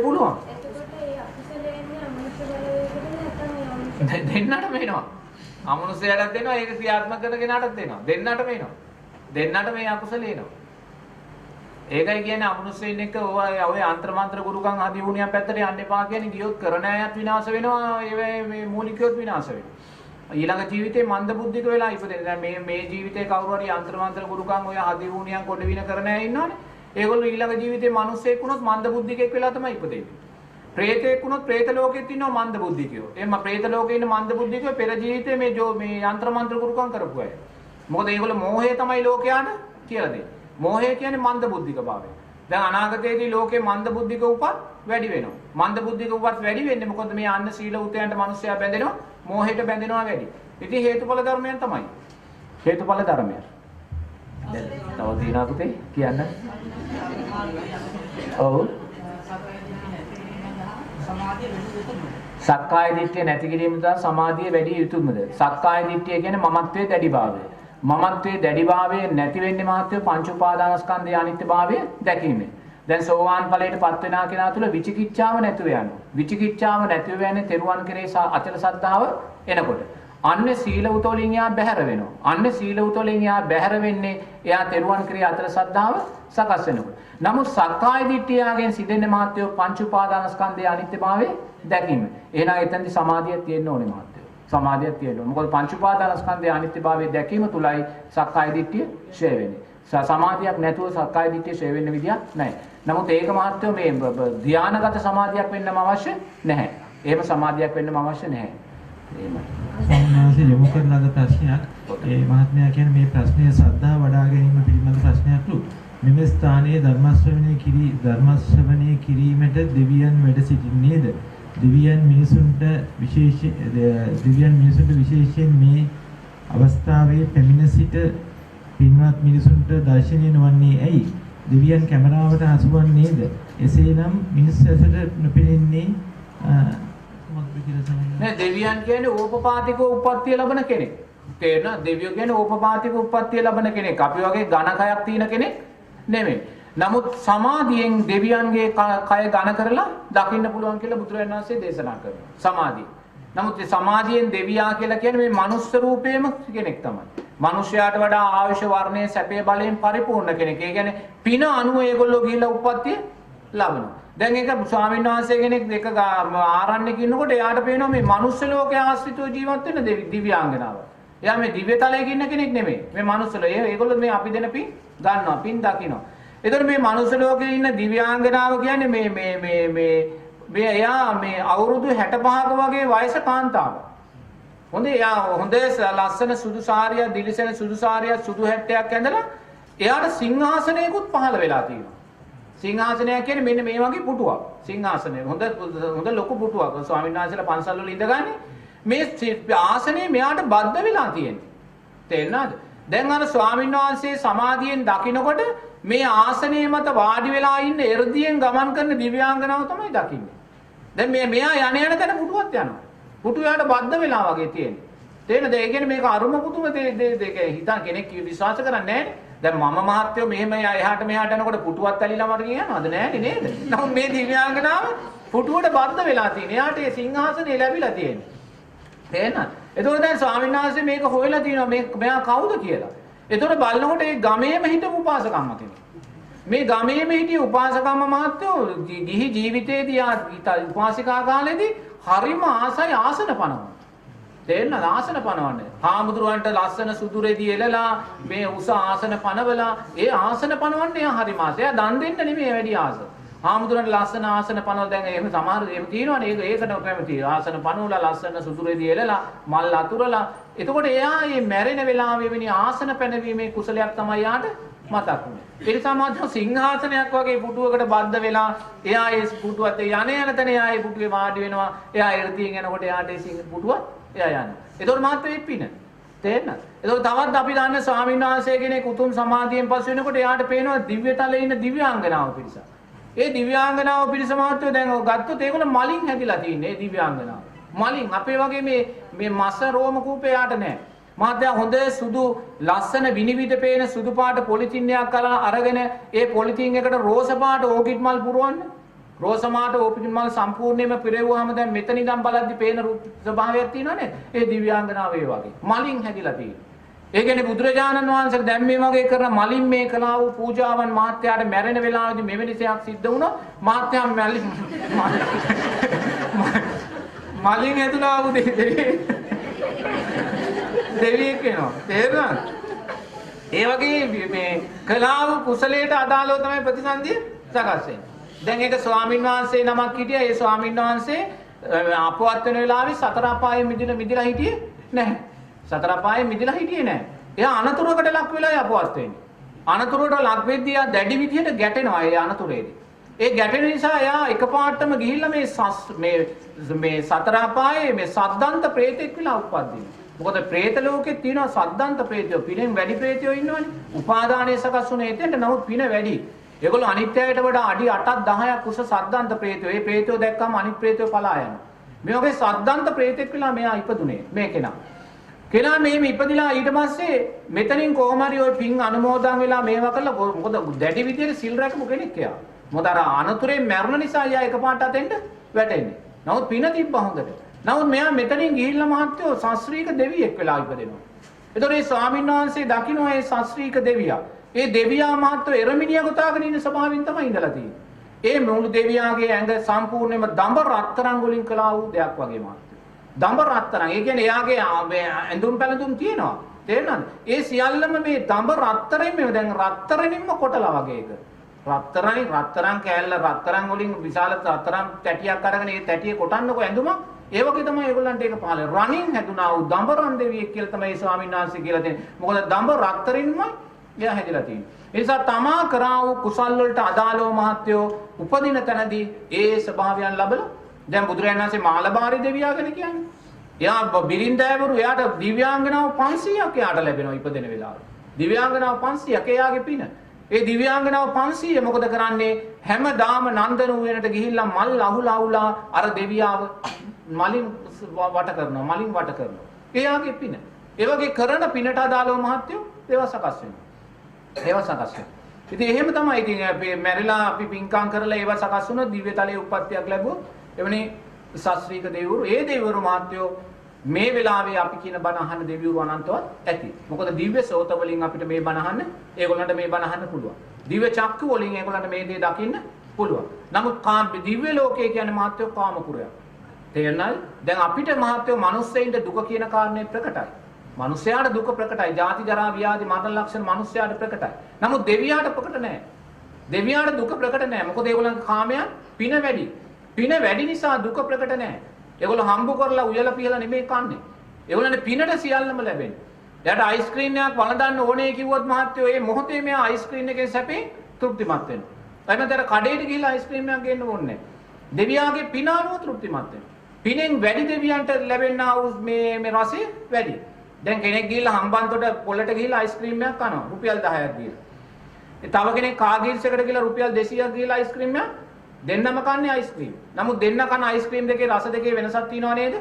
පුළුවන්. එතකොට ඒ අකුසලයේ ඉන්නේ අමනුෂ්‍ය බලවේගයකට නැත්නම් ඒ අමනුෂ්‍ය දෙන්නටම එනවා. අමනුෂ්‍යයටත් දෙනවා ඒක ක්‍රියාත්මක කරන කෙනාටත් දෙනවා. දෙන්නටම එනවා. දෙන්නට මේ අකුසල එනවා. ඒකයි කියන්නේ අමනුෂ්‍යයින් එක්ක ඔය අන්ත්‍ර මන්ත්‍ර ගුරුකම් ආදී වුණියක් පැත්තට යන්න එපා කියන්නේ ගියොත් කරන අයත් විනාශ වෙනවා මේ මූලිකයොත් විනාශ වෙනවා ඊළඟ ජීවිතේ මන්ද බුද්ධික වෙලා ඉපදෙන දැන් මේ ජීවිතේ කවුරු හරි අන්ත්‍ර මන්ත්‍ර ගුරුකම් ඔය ආදී වුණියක් කොට වින කරන අය ඉන්නවනේ ඒගොල්ලෝ ඊළඟ ජීවිතේ මිනිස්සෙක් වුණොත් මන්ද බුද්ධිකෙක් වෙලා තමයි ඉපදෙන්නේ ප්‍රේතෙක් වුණොත් ප්‍රේත ලෝකෙත් ඉන්නවා මන්ද බුද්ධිකයෝ එහෙම ප්‍රේත ලෝකේ ඉන්න මන්ද බුද්ධිකයෝ පෙර ජීවිතේ මේ යంత్ర මන්ත්‍ර ගුරුකම් කරපු අය මොකද ඒගොල්ලෝ මෝහය තමයි ලෝකයාට කියලා දෙන්නේ මෝහය කියන්නේ මන්ද බුද්ධික භාවය. දැන් අනාගතයේදී ලෝකේ මන්ද බුද්ධික උපත් වැඩි වෙනවා. මන්ද බුද්ධික උපත් වැඩි වෙන්නේ මොකද මේ අන්න සීල උතයන්ට මිනිස්සයා බැඳෙනවා, මෝහයට බැඳෙනවා වැඩි. ඉතින් හේතුඵල ධර්මයන් තමයි. හේතුඵල ධර්මයන්. දැන් තව දිනා පුතේ කියන්න. ඔව්. සක්කාය දිට්ඨිය නැති කිරීම තමයි සමාධිය වැඩි යුතුයමද? සක්කාය දිට්ඨිය කියන්නේ මමත්වයේ දැඩිභාවය. මමත්වයේ දැඩිභාවය නැති වෙන්නේ මාත්‍ය පංච උපාදානස්කන්ධයේ අනිත්‍යභාවය දැකීමෙන්. දැන් සෝවාන් ඵලයට පත් වෙනා කෙනා තුළ විචිකිච්ඡාව නැතුව යනවා. විචිකිච්ඡාව නැතිව යන්නේ තෙරුවන් කෙරේ අචල සද්ධාව එනකොට. අන්නේ සීල උතෝලින් යා බැහැර වෙනවා. අන්නේ සීල උතෝලින් යා බැහැර වෙන්නේ එයා තෙරුවන් කෙරේ අචල සද්ධාව සකස් වෙනකොට. නමුත් සක්කාය දිට්ඨියගෙන් සිදෙන්නේ මහත්යෝ පංච උපාදානස්කන්ධයේ අනිත්‍යභාවය දැකීම. එහෙනම් එතෙන්දි සමාධියක් තියෙන්න ඕනේ මහත්යෝ. සමාධියක් තියෙන්න ඕනේ. මොකද පංච උපාදානස්කන්ධයේ අනිත්‍යභාවය දැකීම තුලයි සක්කාය දිට්ඨිය ඡය වෙන්නේ. සමාධියක් නැතුව සක්කාය දිට්ඨිය ඡය වෙන්න විදියක් නැහැ. නමුත් ඒක මහත්යෝ මේ ධානාගත සමාධියක් වෙන්නම අවශ්‍ය නැහැ. එහෙම සමාධියක් වෙන්නම අවශ්‍ය නැහැ. එහෙමයි. සම්මාසයේ යොමු කරන ලද ප්‍රශ්නයක් ඒ මහත්මයා කියන්නේ මේ ප්‍රශ්නය සද්ධා වඩා ගැනීම පිළිබඳ ප්‍රශ්නයක්ලු. මෙම ස්ථානයේ ධර්ම ශ්‍රවණය කිරීමට දෙවියන් වැඩ සිටින්නේද? දෙවියන් මිනිසුන්ට විශේෂයෙන් මේ අවස්ථාවේ පැමිණ සිට පින්වත් මිනිසුන්ට දර්ශනය නොවන්නේ ඇයි? දෙවියන් කැමරාවට හසුවන්නේද? එසේනම් මිනිස් ඇසට නොපෙනෙන්නේ නෑ. දෙවියන් කියන්නේ ඕපපාතික උප්පත්තිය ලබන කෙනෙක්. තේරෙනවද? දෙවියෝ කියන්නේ ඕපපාතික උප්පත්තිය ලබන කෙනෙක්. අපි වගේ ඝනකයක් තියෙන කෙනෙක් නෙමෙයි. නමුත් සමාධියෙන් දෙවියන්ගේ කය ඝන කරලා දකින්න පුළුවන් කියලා බුදුරජාණන් වහන්සේ දේශනා කරනවා. සමාධිය. නමුත් මේ සමාධියෙන් දෙවියා කියලා කියන්නේ මේ මනුස්ස රූපේම කෙනෙක් තමයි. මිනිසයාට වඩා ආයුෂ වර්ණයේ සැපේ බලයෙන් පරිපූර්ණ කෙනෙක්. ඒ කියන්නේ පින අනුව ඒගොල්ලෝ ගිහිල්ලා උප්පත්තිය ලබනවා. දැන් ඒක ස්වාමීන් වහන්සේ කෙනෙක් දෙක ආරණ්‍යක ඉන්නකොට එයාට පේනවා මේ මනුස්ස ලෝකයේ ආශ්‍රිතව ජීවත් වෙන දිව්‍යාංගනාව. එයා මේ දිව්‍ය තලයක ඉන්න කෙනෙක් නෙමෙයි. මේ මනුස්ස ලෝකයේ ඒගොල්ලෝ මේ අපි දෙන පින් ගන්නවා, පින් දකින්නවා. ඒතර මේ මනුස්ස ලෝකයේ ඉන්න දිව්‍යාංගනාව කියන්නේ මේ එයා මේ අවුරුදු 65ක වගේ වයස කාන්තාවක්. හොඳේ එයා හොඳේ ලස්සන සුදු සාරිය, දිලිසෙන සුදු සාරිය, සුදු හැට්ටයක් ඇඳලා එයාට සිංහාසනයකුත් පහළ වෙලා තියෙනවා. සිංහාසනය කියන්නේ මෙන්න මේ වගේ පුටුවක්. සිංහාසනය හොඳ ලොකු පුටුවක්. ස්වාමීන් වහන්සේලා පන්සල් වල ඉඳගන්නේ මේ ආසනේ මෙයාට බද්ධ වෙලා තියෙන්නේ. තේරෙනවද? දැන් අර ස්වාමීන් වහන්සේ සමාධියෙන් දකින්නකොට මේ ආසනයේ මත වාඩි වෙලා ඉන්න එර්දියෙන් ගමන් කරන දිව්‍යාංගනාව තමයි දකින්නේ. දැන් මෙයා යන තැන පුටුවක් යනවා. පුටුවට බද්ධ වෙලා වගේ තියෙන්නේ. තේරෙනද? ඒ කියන්නේ මේක අරුම පුතුම දෙක හිතා කෙනෙක් විශ්වාස කරන්නේ නැහැ. දැන් මම මහත්යෝ මෙහෙම එහාට මෙහාට යනකොට පුටුවත් ඇලිලා මට කියනවාද නෑනේ නේද? නමුත් මේ දිව්‍යාංගනාව පුටුවට බද්ධ වෙලා තියෙන. එයාට ඒ සිංහාසනේ ලැබිලා තියෙන්නේ. තේරෙනවද? එතකොට දැන් ස්වාමීන් වහන්සේ මේක හොයලා තිනවා මෙයා කවුද කියලා. එතකොට බලනකොට ඒ ගමේම හිටපු උපාසකම්ම කෙනෙක්. මේ ගමේම හිටිය උපාසකම්ම මහත්යෝ ගිහි ජීවිතයේදී උපාසිකා කාලේදී හරිම ආසයි ආසන පනවන. තේරෙනවද? ආසන පනවන්නේ. හාමුදුරුවන්ට ලස්සන සුදුරේදී එලලා මේ උස ආසන පනවලා ඒ ආසන පනවන්නේ එයා හරිම ආසය. එයා දන් දෙන්න නෙමෙයි වැඩි ආස. හාමුදුරුවන්ට ලස්සන ආසන පනවලා දැන් එහෙම සමහර එහෙම තියෙනවනේ. ඒකට කැමති. ආසන පනවලා ලස්සන සුදුරේදී එලලා මල් අතුරලා. එතකොට එයා මේ මැරෙන වෙලාවෙ වෙනි ආසන පැනවීමේ කුසලයක් තමයි යාට මතක් වුනේ. ඒ නිසා මාත්‍ය සිංහාසනයක් වගේ පුටුවකට බද්ධ වෙලා එයා ඒ පුටුවත් යන තැන එයා ඒ පුටුවේ වාඩි වෙනවා. එයා එර්තියෙන් යනකොට එයාට ඒ පුටුවත් එයා යනවා. ඒතකොට මාත්‍ය පින. තේරෙනවද? ඒතකොට තවත් අපි දන්න ස්වාමීන් වහන්සේ කෙනෙක් උතුම් සමාධියෙන් පස් වෙනකොට එයාට පේනවා දිව්‍ය තලයේ ඉන්න දිව්‍යාංගනාව පිරිස. ඒ දිව්‍යාංගනාව පිරිස මාත්‍ය දැන් ගත්තොත් ඒගොල්ලෝ මලින් හැදිලා තින්නේ දිව්‍යාංගනාව. මලින් අපේ වගේ මේ මස රෝම කූපේ යාට නැහැ. මාත්‍ය හොඳ සුදු ලස්සන විනිවිද පේන සුදු පාට පොලිතින් එකක් අරගෙන ඒ පොලිතින් එකට රෝස පාට ඕකිඩ් මල් පුරවන්නේ. රෝස මාට ඕකිඩ් මල් සම්පූර්ණයෙන්ම පිරෙවුවාම දැන් මෙතන ඉඳන් බලද්දි පේන ස්වභාවයක් තියෙනවනේ. ඒ දිව්‍යාංගනාව ඒ වගේ මලින් හැදිලා තියෙනවා. ඒ කියන්නේ බුදුරජාණන් වහන්සේ දැන් මේ වගේ කරන මලින් මේ කළා වූ පූජාවන් මාත්‍යාට මැරෙන වෙලාවේදී මෙවැනි දෙයක් සිද්ධ වුණා. මාත්‍යා මලින් ඇතුළා වූ දෙවියෙක් වෙනවා. තේරුණාද? ඒ වගේ මේ කලාව කුසලයට අදාළව තමයි ප්‍රතිසන්දිය සකස් වෙන්නේ. දැන් ඒක ස්වාමීන් වහන්සේ නමක් හිටියා. ඒ ස්වාමීන් වහන්සේ අපවත් වෙන වෙලාවේ සතර අපායේ මිදිලා හිටියේ නැහැ. සතර අපායේ මිදිලා හිටියේ නැහැ. එයා අනතුරකට ලක් වෙලා අපවත් වෙන්නේ. අනතුරට ලක් වෙද්දී ආ දැඩි විදියට ගැටෙනවා ඒ අනතුරේදී. ඒ ගැටෙන නිසා එයා එකපාරටම ගිහිල්ලා මේ සතර අපායේ මේ සද්දන්ත ප්‍රේතෙක් වෙලා උපදිනවා. මොකද ප්‍රේත ලෝකෙත් තියෙනවා සද්දන්ත ප්‍රේතයෝ. පිනෙන් වැඩි ප්‍රේතයෝ ඉන්නවනේ. උපාදානයේ සකස් වුණ එතෙන්ට නමුත් පින වැඩි. ඒගොල්ලෝ අනිත්‍යයට වඩා අඩි 8ක් 10ක් උස සද්දන්ත ප්‍රේතයෝ. ඒ ප්‍රේතයෝ දැක්කම අනිත් ප්‍රේතයෝ පලා යනවා. මේ වගේ සද්දන්ත ප්‍රේතෙක් වෙලා මෙයා ඉපදුනේ මේ කෙනා. කෙනා මෙහෙම ඉපදිලා ඊට පස්සේ මෙතනින් කොහොම හරි ওই පින් අනුමෝදන් වෙලා මේවා කළා. මොකද දැඩි විදියට සිල් රැකපු කෙනෙක් එයා. මොකද අර අනතුරේ මැරුණ නිසා යා එකපාරට අතෙන්ට වැටෙන්නේ. නමුත් පින තිබ්බා හොඳට. නමුත් මෙයා මෙතනින් ගිහිල්ලා මහත්තයෝ ශාස්ත්‍රීය දෙවියෙක් වෙලා ඉපදෙනවා. ඒතකොට මේ ස්වාමීන් වහන්සේ දකින්න ඒ ශාස්ත්‍රීය දෙවියා. ඒ දෙවියා මහත්තයෝ එරමිනිය ගොතාගෙන ඉන්න ස්වභාවයෙන් තමයි ඉඳලා තියෙන්නේ. ඒ මුළු දෙවියාගේ ඇඟ සම්පූර්ණයෙන්ම දඹ රත්තරන් වලින් කළා වූ දෙයක් වගේ මහත්තයෝ. දඹ රත්තරන්. ඒ කියන්නේ එයාගේ ඇඳුම් පැළඳුම් තියෙනවා. තේරෙනවද? ඒ සියල්ලම මේ දඹ රත්තරෙන් මේ දැන් රත්තරනින්ම කොටලා වගේ එක. රත්තරන් කෑල්ල රත්තරන් වලින් විශාල රත්තරන් තැටියක් අරගෙන ඒ තැටිය කොටන්නකො ඇඳුමක්. ඒ වගේ තමයි ඒගොල්ලන්ට ඒක පහළ. රණින් හැදුනා වූ දඹරන් දෙවියෙක් කියලා තමයි ස්වාමීන් වහන්සේ කියලා දෙන්නේ. මොකද දඹ රත්තරින්මයි එයා හැදිලා තියෙන්නේ. ඒ නිසා තමා කරා වූ කුසල් වලට අදාළව මහත්යෝ උපදින තැනදී ඒ ස්වභාවයන් ලැබලා දැන් බුදුරජාණන් වහන්සේ මාළබාරි දෙවියා ගැන කියන්නේ. එයා බිරින්දෑවරු එයාට දිව්‍යාංගනාව 500ක් එයාට ලැබෙනවා ඉපදෙන වෙලාවට. දිව්‍යාංගනාව 500ක් එයාගේ පින. ඒ දිව්‍යාංගනාව 500 මොකද කරන්නේ? හැමදාම නන්දන උයනට ගිහිල්ලා මල් අහුලා අර දෙවියාව මලින් වට කරනවා. එයාගේ පින. ඒ වගේ කරන පිනට අදාළව මහත්යෝ ඒවා සකස් වෙනවා. ඉතින් එහෙම තමයි. ඉතින් අපි මැරිලා අපි පින්කම් කරලා ඒවා සකස් වුණොත් දිව්‍ය තලයේ උප්පත්තියක් ලැබුවොත් එවනේ ශාස්ත්‍රීය දෙවිවරු ඒ දෙවිවරු මහත්යෝ මේ වෙලාවේ අපි කියන බණ අහන දෙවිවරු අනන්තවත් ඇති. මොකද දිව්‍ය සෝත වලින් අපිට මේ බණ අහන්න ඒගොල්ලන්ට මේ බණ අහන්න පුළුවන්. දිව්‍ය චක්කු වලින් ඒගොල්ලන්ට මේ දේ දකින්න පුළුවන්. නමුත් දිව්‍ය ලෝකයේ කියන්නේ මහත්යෝ කාමපුරයක්. තේරෙනවද? දැන් අපිට මහත්යෝ මිනිස්සෙයින්ට දුක කියන කාරණේ ප්‍රකටයි. මිනිස්යාට දුක ප්‍රකටයි. ජාති ජරා ව්‍යාධි මරණ ලක්ෂණ මිනිස්යාට ප්‍රකටයි. නමුත් දෙවියාට ප්‍රකට නැහැ. දෙවියාට දුක ප්‍රකට නැහැ. මොකද ඒගොල්ලන්ගේ කාමයන් පින වැඩි. පින වැඩි නිසා දුක ප්‍රකට නැහැ. ඒගොල්ලෝ හම්බ කරලා උයලා පියලා නෙමෙයි කන්නේ. ඒගොල්ලන්ට පිනට සියල්ලම ලැබෙන්නේ. එයාට අයිස්ක්‍රීම් එකක් වළඳන්න ඕනේ කිව්වොත් මහත්තයෝ ඒ මොහොතේ මෙයා අයිස්ක්‍රීම් එකේ සැපේ තෘප්තිමත් වෙනවා. එතනතර කඩේට ගිහිල්ලා අයිස්ක්‍රීම් එකක් ගේන්න ඕනේ නැහැ. දෙවියාගේ පින අනුව තෘප්තිමත් වෙනවා. පිනෙන් වැඩි දෙවියන්ට ලැබෙනා වූ මේ රසය වැඩි. දැන් කෙනෙක් ගිහිල්ලා හම්බන්තොට පොළට ගිහිල්ලා අයිස්ක්‍රීම් එකක් කනවා. රුපියල් 10ක් දීලා. තව කෙනෙක් කාගිල්ස් එකට ගිහිල්ලා රුපියල් 200ක් දීලා අයිස්ක්‍රීම් එකක් දෙන්නම කන්නේ අයිස්ක්‍රීම්. නමුත් දෙන්න කන අයිස්ක්‍රීම් දෙකේ රස දෙකේ වෙනසක් තියෙනව නේද?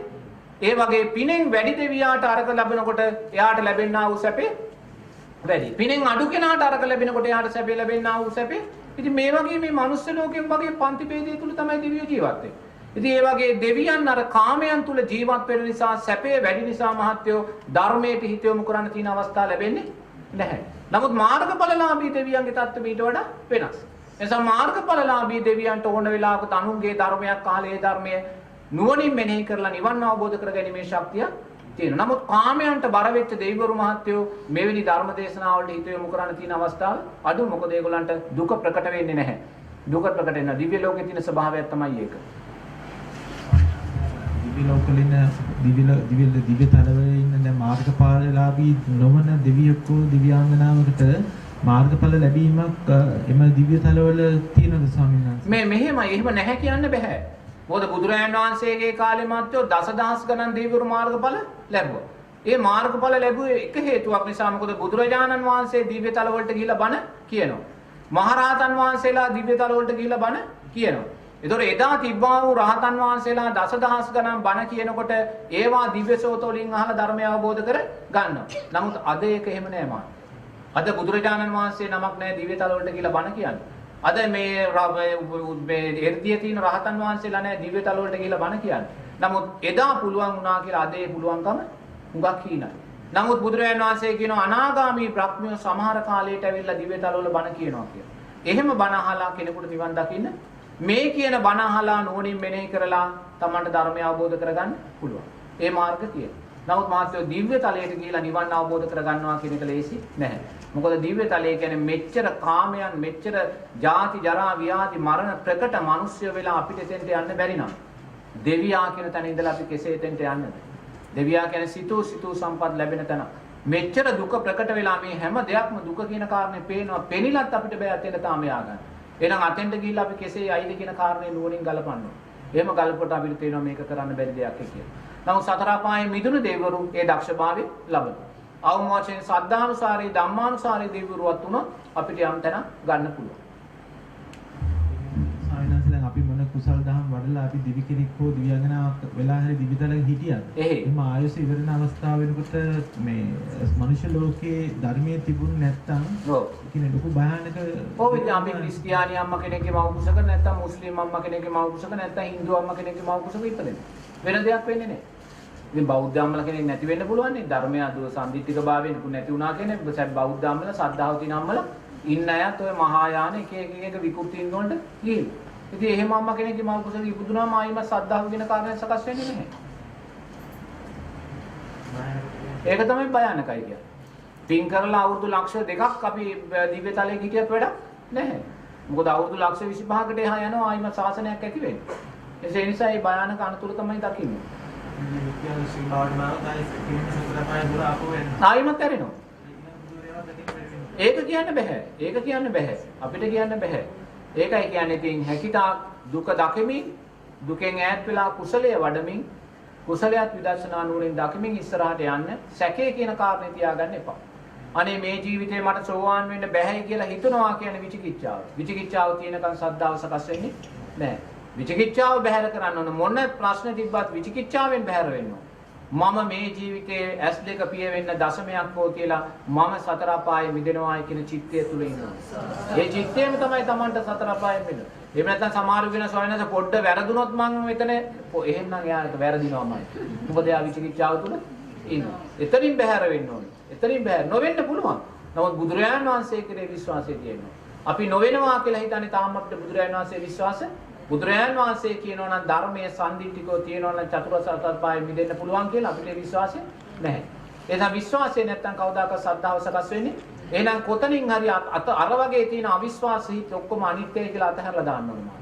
ඒ වගේ පිනෙන් වැඩි දෙවියාට අරක ලැබෙනකොට එයාට ලැබෙනා වූ සැපේ වැඩි. පිනෙන් අඩු කෙනාට අරක ලැබෙනකොට එයාට සැපේ ලැබෙනා වූ සැපේ. ඉතින් මේ වගේ මේ මනුස්ස ලෝකෙන් වගේ පන්ති ભેදය තුල තමයි දෙවියෝ ජීවත් වෙන්නේ. ඉතින් ඒ වගේ දෙවියන් අර කාමයන් තුල ජීවත් වෙන නිසා සැපේ වැඩි නිසා මහත්යෝ ධර්මයට හිත යොමු කරන්න තියෙන අවස්ථා ලැබෙන්නේ නැහැ. නමුත් මාර්ගඵලලාභී දෙවියන්ගේ தත්ත්වය ඊට වඩා වෙනස්. එනිසා මාර්ගඵලලාභී දෙවියන්ට ඕන වෙලාවකට අනුන්ගේ ධර්මයක් කාලේ ධර්මය නුවණින් මෙනෙහි කරලා නිවන් අවබෝධ කරගැනීමේ ශක්තිය තියෙනවා. නමුත් කාමයන්ට බර වෙච්ච දෙවිවරු මහත්යෝ මෙවැනි ධර්ම දේශනාවලට හිත යොමු කරන්න තියෙන අවස්ථාව අඩු. මොකද ඒගොල්ලන්ට දුක ප්‍රකට වෙන්නේ නැහැ. දුක ප්‍රකට වෙන දිව්‍ය ලෝකයේ තියෙන ස්වභාවයක් තමයි ඒක. දිව්‍ය ලෝකවලින් දිව්‍ය තලවල ඉන්න දැන් මාර්ගඵලලාභී නොවන දෙවියෙකු දිව්‍යාංගනාවකට මාර්ගඵල ලැබීමක් එම දිව්‍ය තලවල තියෙනවද ස්වාමීන් වහන්සේ? මෙහෙමයි. එහෙම නැහැ කියන්න බෑ. මොකද බුදුරජාණන් වහන්සේගේ කාලේ මාත්‍යෝ දසදහස් ගණන් දෙවිවරු මාර්ගඵල ලැබුවා. ඒ මාර්ගඵල ලැබුවේ එක හේතුවක් නිසා. මොකද බුදුරජාණන් වහන්සේ දිව්‍ය තල වලට ගිහිල්ලා බණ කියනවා. මහරහතන් වහන්සේලා දිව්‍ය තල වලට ගිහිල්ලා බණ කියනවා. ඒතොර එදා තිබ්බා වූ රහතන් වහන්සේලා දසදහස් ගණන් බණ කියනකොට ඒවා දිව්‍යසෝත වලින් අහලා ධර්මය අවබෝධ කර ගන්නවා. නමුත් අද ඒක එහෙම නෑ මාත්. අද බුදුරජාණන් වහන්සේ නමක් නෑ දිව්‍ය තල වලට ගිහිල්ලා බණ කියන්නේ. අද මේ එර්දියේ තියෙන රහතන් වහන්සේලා නෑ දිව්‍ය තල වලට ගිහිල්ලා බණ කියන්නේ. නමුත් එදා පුළුවන් වුණා කියලා අද ඒ පුළුවන්කම හුඟක් හීනයි. නමුත් බුදුරජාණන් වහන්සේ කියනවා අනාගාමී බ්‍රහ්මයෝ සමහර කාලයට ඇවිල්ලා දිව්‍ය තල වල බණ කියනවා කියලා. එහෙම බණ අහලා කෙනෙකුට නිවන් දකින්න මේ කියන බණ අහලා නුවණින් මෙනෙහි කරලා තමන්ට ධර්මය අවබෝධ කරගන්න පුළුවන්. ඒ මාර්ගය තියෙනවා. නමුත් මාත්‍යෝ දිව්‍ය තලයට ගිහිලා නිවන් අවබෝධ කරගන්නවා කියන එක ලේසි නැහැ. මොකද දිව්‍ය තලය කියන්නේ මෙච්චර කාමයන් මෙච්චර ජාති ජරා ව්‍යාධි මරණ ප්‍රකට මිනිස්සු වෙලා අපිට එතෙන්ට යන්න බැරි නම් දෙවියා කියන තැන ඉඳලා අපි කෙසේ එතෙන්ට යන්නද? දෙවියා කියන්නේ සිතූ සම්පත් ලැබෙන තැන. මෙච්චර දුක ප්‍රකට වෙලා මේ හැම දෙයක්ම දුක කියන කාරණේ පේනවා. පෙනිලත් අපිට බෑ අතෙන්ට තාම ය아가න්න. එහෙනම් අතෙන්ට ගිහිල්ලා අපි කෙසේ යයිද කියන කාරණේ නුවණින් ගලපන්න ඕනේ. එහෙම ගලපුවට අපිට තේරෙනවා මේක කරන්න බැරි දෙයක් කියලා. නමුත් සතර අපායේ මිදුණු දෙවිවරු ඒ දක්ෂභාවය ලබනවා. අවම වශයෙන් සද්ධානුසාරී ධම්මානුසාරී දෙවිවරුවත් උනොත් අපිට යම් තැනක් ගන්න පුළුවන්. ස්වාමීන් වහන්සේ දැන් අපි මොන කුසල දහම් වඩලා වැඩලා අපි දිවි කෙනෙක් හෝ දිව්‍යාංගනාවක් වෙලා හරි දිවිතලක හිටියත් එහම ආයුෂ ඉවරන අවස්ථාව වෙනකොට මේ මනුෂ්‍ය ලෝකයේ ධර්මයේ තිබුණ නැත්තම් ඔව් කියන්නේ ලොකු භයානක ඔව් ඉතින් අපි ක්‍රිස්තියානි අම්මා කෙනෙක්ගේ මව කුසක නැත්තම් මුස්ලිම් අම්මා කෙනෙක්ගේ මව කුසක නැත්තම් හින්දු අම්මා කෙනෙක්ගේ මව කුසක ඉපදෙන්නේ වෙන දෙයක් වෙන්නේ නැහැ. ඉතින් බෞද්ධ අම්මලා කෙනෙක් නැති වෙන්න පුළුවන් නේ ධර්මය අදුව සම්දිත්තික භාවයෙන් නැති වුණා කියන්නේ බෞද්ධ අම්මලා සද්ධාව තියෙන අම්මලා ඉන්න අයත් ඔය මහායාන එක විකෘතින් වලට ගිහින්. ඉතින් එහෙම අම්මා කෙනෙක්ගේ මව කුසක ඉපදුනාම ආයිම සද්ධාව කියන කාරණේ සකස් වෙන්නේ නැහැ. ඒක තමයි භයානකයි කියන්නේ. පින් කරලා අවුරුදු ලක්ෂ 2ක් අපි දිව්‍ය තලයේ හිටියත් වැඩක් නැහැ. මොකද අවුරුදු ලක්ෂ 25කට එහා යනවා ආයිම ශාසනයක් ඇති වෙන්නේ. ඒ නිසා මේ භයානක අනතුරු තමයි දකින්නේ. ආයිමත් ඇරෙනවා. ඒක කියන්න බෑ. ඒක කියන්න බෑ. අපිට කියන්න බෑ. ඒකයි කියන්නේ ඉතින් හැකිතා දුක දකිමින් දුකෙන් ඈත් වෙලා කුසලයේ වඩමින් කුසලයට විදර්ශනා නුවණින් දකිමින් ඉස්සරහට යන්න සැකේ කියන කාරණේ තියාගන්න එපා. අනේ මේ ජීවිතේ මට සෝවාන් වෙන්න බෑයි කියලා හිතනවා කියන්නේ විචිකිච්ඡාව. විචිකිච්ඡාව තියෙනකන් සද්ධාව සකස් වෙන්නේ නැහැ. විචිකිච්ඡාව බැහැර කරන්න ඕන මොන ප්‍රශ්න තිබ්බත් විචිකිච්ඡාවෙන් බැහැර වෙන්න ඕන. මම මේ ජීවිතයේ S2 පිය වෙන්න දශමයක් හෝ කියලා මම සතර අපායේ මිදෙනවායි කියන චිත්තය තුල ඉන්නවා. ඒ චිත්තයම තමයි Tamanට සතර අපායේ මිදෙන. එහෙම නැත්නම් සමහරු වෙන ස්වාමීන් පොඩ්ඩ වැරදුනොත් මම මෙතන එහෙනම් එයාට වැරදිනවාමයි. මොකද එයා විචිකිච්ඡාව තුල ඉන්නවා. එතනින් බැහැර වෙන්න ඕනේ. එතනින් බැහැර නොවෙන්න පුළුවන්. නමුත් බුදුරජාණන් වහන්සේ කෙරේ විශ්වාසය තියෙනවා. අපි නොවෙනවා කියලා හිතන්නේ තාම අපිට බුදුරජාණන් වහන්සේ විශ්වාසය බුදුරජාණන් වහන්සේ කියනවා නම් ධර්මයේ සම්දිත්තිකව තියෙනවා නම් චතුරාර්ය සත්‍ය පාය මිදෙන්න පුළුවන් කියලා අපිට විශ්වාසය නැහැ. එහෙනම් විශ්වාසය නැත්තම් කවදාකවත් ශ්‍රද්ධාව සකස් වෙන්නේ. එහෙනම් කොතනින් හරි අර වගේ තියෙන අවිශ්වාසී ඔක්කොම අනිත්‍යයි කියලා අතහැරලා දාන්න ඕනේ.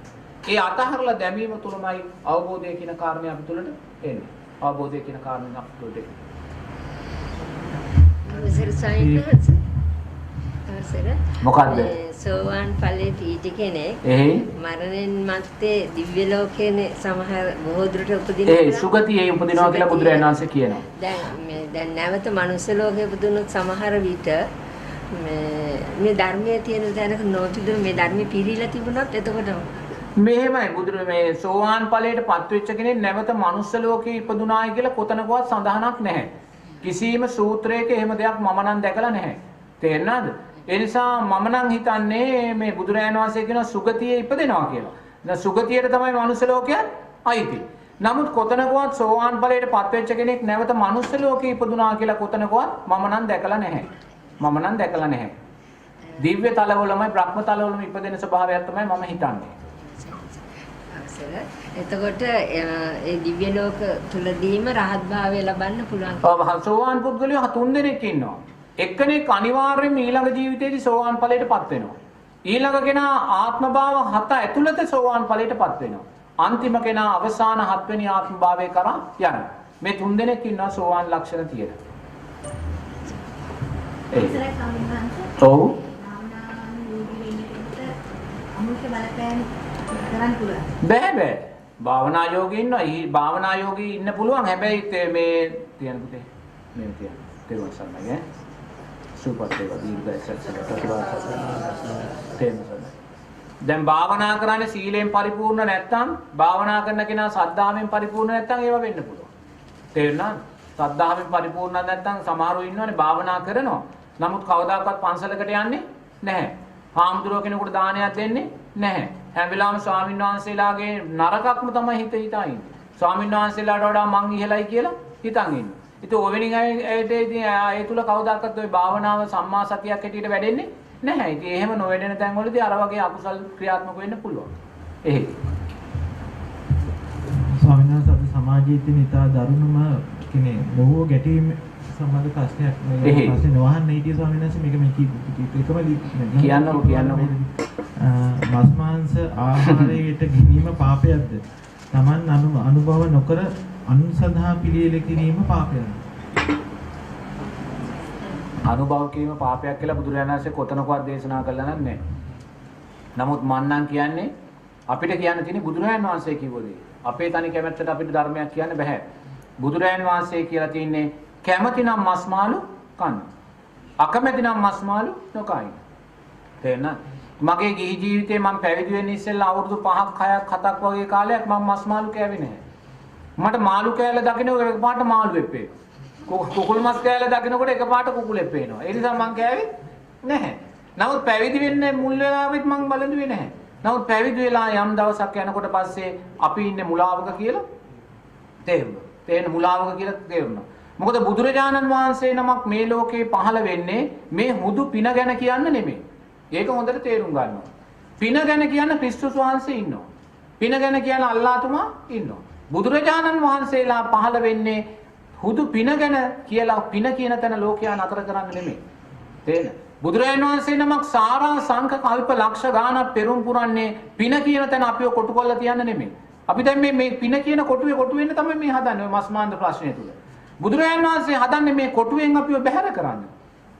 ඒ අතහැරලා දැමීම තුළමයි අවබෝධය කියන කාරණේ අපි තුළට එන්නේ. අවබෝධය කියන කාරණේ අපි තුළට එන්නේ. මොකද්ද? සෝවාන් ඵලයේ තීජ කෙනෙක් මරණයෙන් මත්තේ දිව්‍ය ලෝකයේ සමහර බොහෝ දුරට උපදිනවා. සුගතියේ උපදිනවා කියලා බුදුරජාණන් වහන්සේ කියනවා. දැන් නැවත මනුස්ස ලෝකයේ උපදිනුත් සමහර විට මේ ධර්මයේ තියෙන තැනක නොතිබුණු මේ ධර්මෙ පිරීලා තිබුණොත් එතකොට මෙහෙමයි බුදුර මේ සෝවාන් ඵලයට පත් වෙච්ච කෙනෙක් නැවත මනුස්ස ලෝකයේ ඉපදුනායි කියලා කොතනකවත් සඳහනක් නැහැ. කිසියම් සූත්‍රයක එහෙම දෙයක් මම නම් දැකලා නැහැ. තේරෙනවද? ඒ නිසා මම නම් හිතන්නේ මේ බුදුරජාණන් වහන්සේ කියන සුගතියේ ඉපදෙනවා කියලා. දැන් සුගතියට තමයි මනුස්ස ලෝකයත් අයිති. නමුත් කොතනකවත් සෝවාන් ඵලයට පත් වෙච්ච කෙනෙක් නැවත මනුස්ස ලෝකයේ ඉපදුනා කියලා කොතනකවත් මම නම් දැකලා නැහැ. මම නම් දැකලා නැහැ. දිව්‍ය තලවලමයි බ්‍රහ්ම තලවලම ඉපදෙන ස්වභාවයක් තමයි මම හිතන්නේ. එතකොට ඒ දිව්‍ය ලෝක තුලදීම රහත් භාවය ලබන්න පුළුවන්. ඔව් සෝවාන් පුද්ගලයෝ 3 දෙනෙක් ඉන්නවා. එක්කෙනෙක් අනිවාර්යයෙන්ම ඊළඟ ජීවිතයේදී සෝවාන් ඵලයටපත් වෙනවා. ඊළඟ කෙනා ආත්ම භාව 7 ඇතුළත සෝවාන් ඵලයටපත් වෙනවා. අන්තිම කෙනා අවසාන 7 වෙනි ආත්ම භාවය කරා යනවා. මේ 3 දෙනෙක් ඉන්නවා සෝවාන් ලක්ෂණ තියෙන. ඔව්. බෑ. භාවනා යෝගී ඉන්නවා. භාවනා යෝගී ඉන්න පුළුවන්. හැබැයි මේ තියන පුතේ මේ තියන. තේරුම් ගන්නයි. දැන් භාවනා කරන්නේ සීලයෙන් පරිපූර්ණ නැත්නම් භාවනා කරන කෙනා සද්ධාවෙන් පරිපූර්ණ නැත්නම් ඒව වෙන්න පුළුවන්. තේරුණාද? සද්ධාවෙන් පරිපූර්ණ නැත්නම් සමහරව ඉන්නවනේ භාවනා කරනවා. නමුත් කවදාකවත් පන්සලකට යන්නේ නැහැ. හාමුදුරුවෝ කෙනෙකුට දානයක් දෙන්නේ නැහැ. හැම වෙලාවෙම ස්වාමීන් වහන්සේලාගේ නරකක්ම තමයි හිතා ඉන්නේ. ස්වාමීන් වහන්සේලාට වඩා මං ඉහළයි කියලා හිතන් ඉන්නේ. ඉතින් ඔවෙනින් ඒ තුල කවදාකවත් ওই භාවනාව සම්මා සතියක් හැටියට වැඩෙන්නේ නැහැ. ඉතින් එහෙම නොවැඩෙන තැන්වලදී අර වගේ අකුසල් ක්‍රියාත්මක වෙන්න පුළුවන්. එහෙයි. ස්වාමීන් වහන්සේ අද සමාජයේ තියෙන ඉතා දරුණුම කියන්නේ බොහෝ ගැටීම් සම්බන්ධ ප්‍රශ්නයක් මේ පස්සේ නොවහන්න හිටිය ස්වාමීන් වහන්සේ මේක කියන්නකො මස් මාංශ ආහාරයට ගැනීම පාපයක්ද? Taman අනුභව නොකර අනුන් සඳහා පිළියෙල කිරීම පාපයක්ද? අනුභව කිරීම පාපයක් කියලා බුදුරජාණන් වහන්සේ කොතනකවත් දේශනා කළා නැහැ. නමුත් මම නම් කියන්නේ අපිට කියන්න තියෙන්නේ බුදුරජාණන් වහන්සේ කිව්ව දේ. අපේ තනි කැමැත්තට අපිට ධර්මයක් කියන්න බෑ. බුදුරජාණන් වහන්සේ කියලා තින්නේ කැමති නම් මස් මාළු කන්න. අකමැති නම් මස් මාළු නොකයි. තේරෙනවද? මගේ ගිහි ජීවිතේ මම පැවිදි වෙන්න ඉස්සෙල්ලා අවුරුදු 5ක් 6ක් 7ක් වගේ කාලයක් මම මස් මාළු කෑවේ නැහැ. මට මාළු කෑල්ල දකින්නකොට එකපාරට මාළුවෙක් පේනවා. කුකුල් මස් කෑල්ල දකින්නකොට එකපාරට කුකුලෙක් පේනවා. ඒ නිසා මම කෑවේ නැහැ. නමුත් පැවිදි වෙන්න මුල් වෙලාවෙත් මම බලඳුවේ නැහැ. නමුත් පැවිදි වෙලා යම් දවසක් යනකොට පස්සේ අපි ඉන්නේ මුලාවක කියලා තේරුණා. තේරෙන මුලාවක කියලා තේරුණා. මොකද බුදුරජාණන් වහන්සේ නමක් මේ ලෝකේ පහළ වෙන්නේ මේ හුදු පින ගැන කියන්න නෙමෙයි. ඒක හොඳට තේරුම් ගන්න ඕන. පින ගැන කියන්න ක්‍රිස්තුස් වහන්සේ ඉන්නවා. පින ගැන කියන අල්ලාහ්තුමා ඉන්නවා. බුදුරජාණන් වහන්සේලා පහළ වෙන්නේ හුදු පින ගැන කියලා පින කියන තැන ලෝකයා නතර කරන්න නෙමෙයි. තේරෙනවද? බුදුරජාණන් වහන්සේ නමක් සාරා සංඛ කල්ප ලක්ෂ ගාණක් පෙරම් පුරන්නේ පින කියන තැන අපිව කොටු කරලා තියන්න නෙමෙයි. අපි දැන් මේ පින කියන කොටුවේ කොටු වෙන්න තමයි මේ හදන්නේ ඔය මස්මාන්ද ප්‍රශ්නය තුල. බුදුරජාණන් වහන්සේ හදන්නේ මේ කොටුවෙන් අපිව බැහැර කරන්න.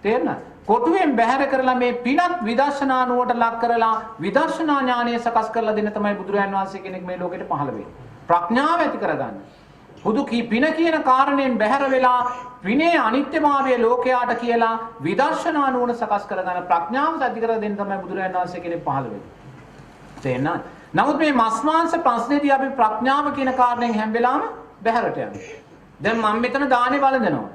තේරෙනවද? කොටුවෙන් බැහැර කරලා මේ පිනත් විදර්ශනා නුවරට ලක් කරලා විදර්ශනා ඥානය සකස් කරලා දෙන්න තමයි බුදුරජාණන් වහන්සේ කෙනෙක් මේ ලෝකෙට පහළ වෙන්නේ. ප්‍රඥාව ඇති කරගන්න. හුදු පින කියන කාරණයෙන් බැහැර වෙලා විනේ අනිත්‍යභාවය ලෝකයාට කියලා විදර්ශනා නුවණ සකස් කරගන්න ප්‍රඥාව ඇති කර දෙන්න තමයි බුදුරජාණන් වහන්සේ කෙනෙක් පහළ වෙන්නේ. තේරෙනවද? නමුත් මේ මස් මාංශ ප්‍රශ්නේදී අපි ප්‍රඥාව කියන කාරණයෙන් හැම වෙලාවම බැහැරට යනවා. දැන් මම මෙතන දානේ වළඳනවා.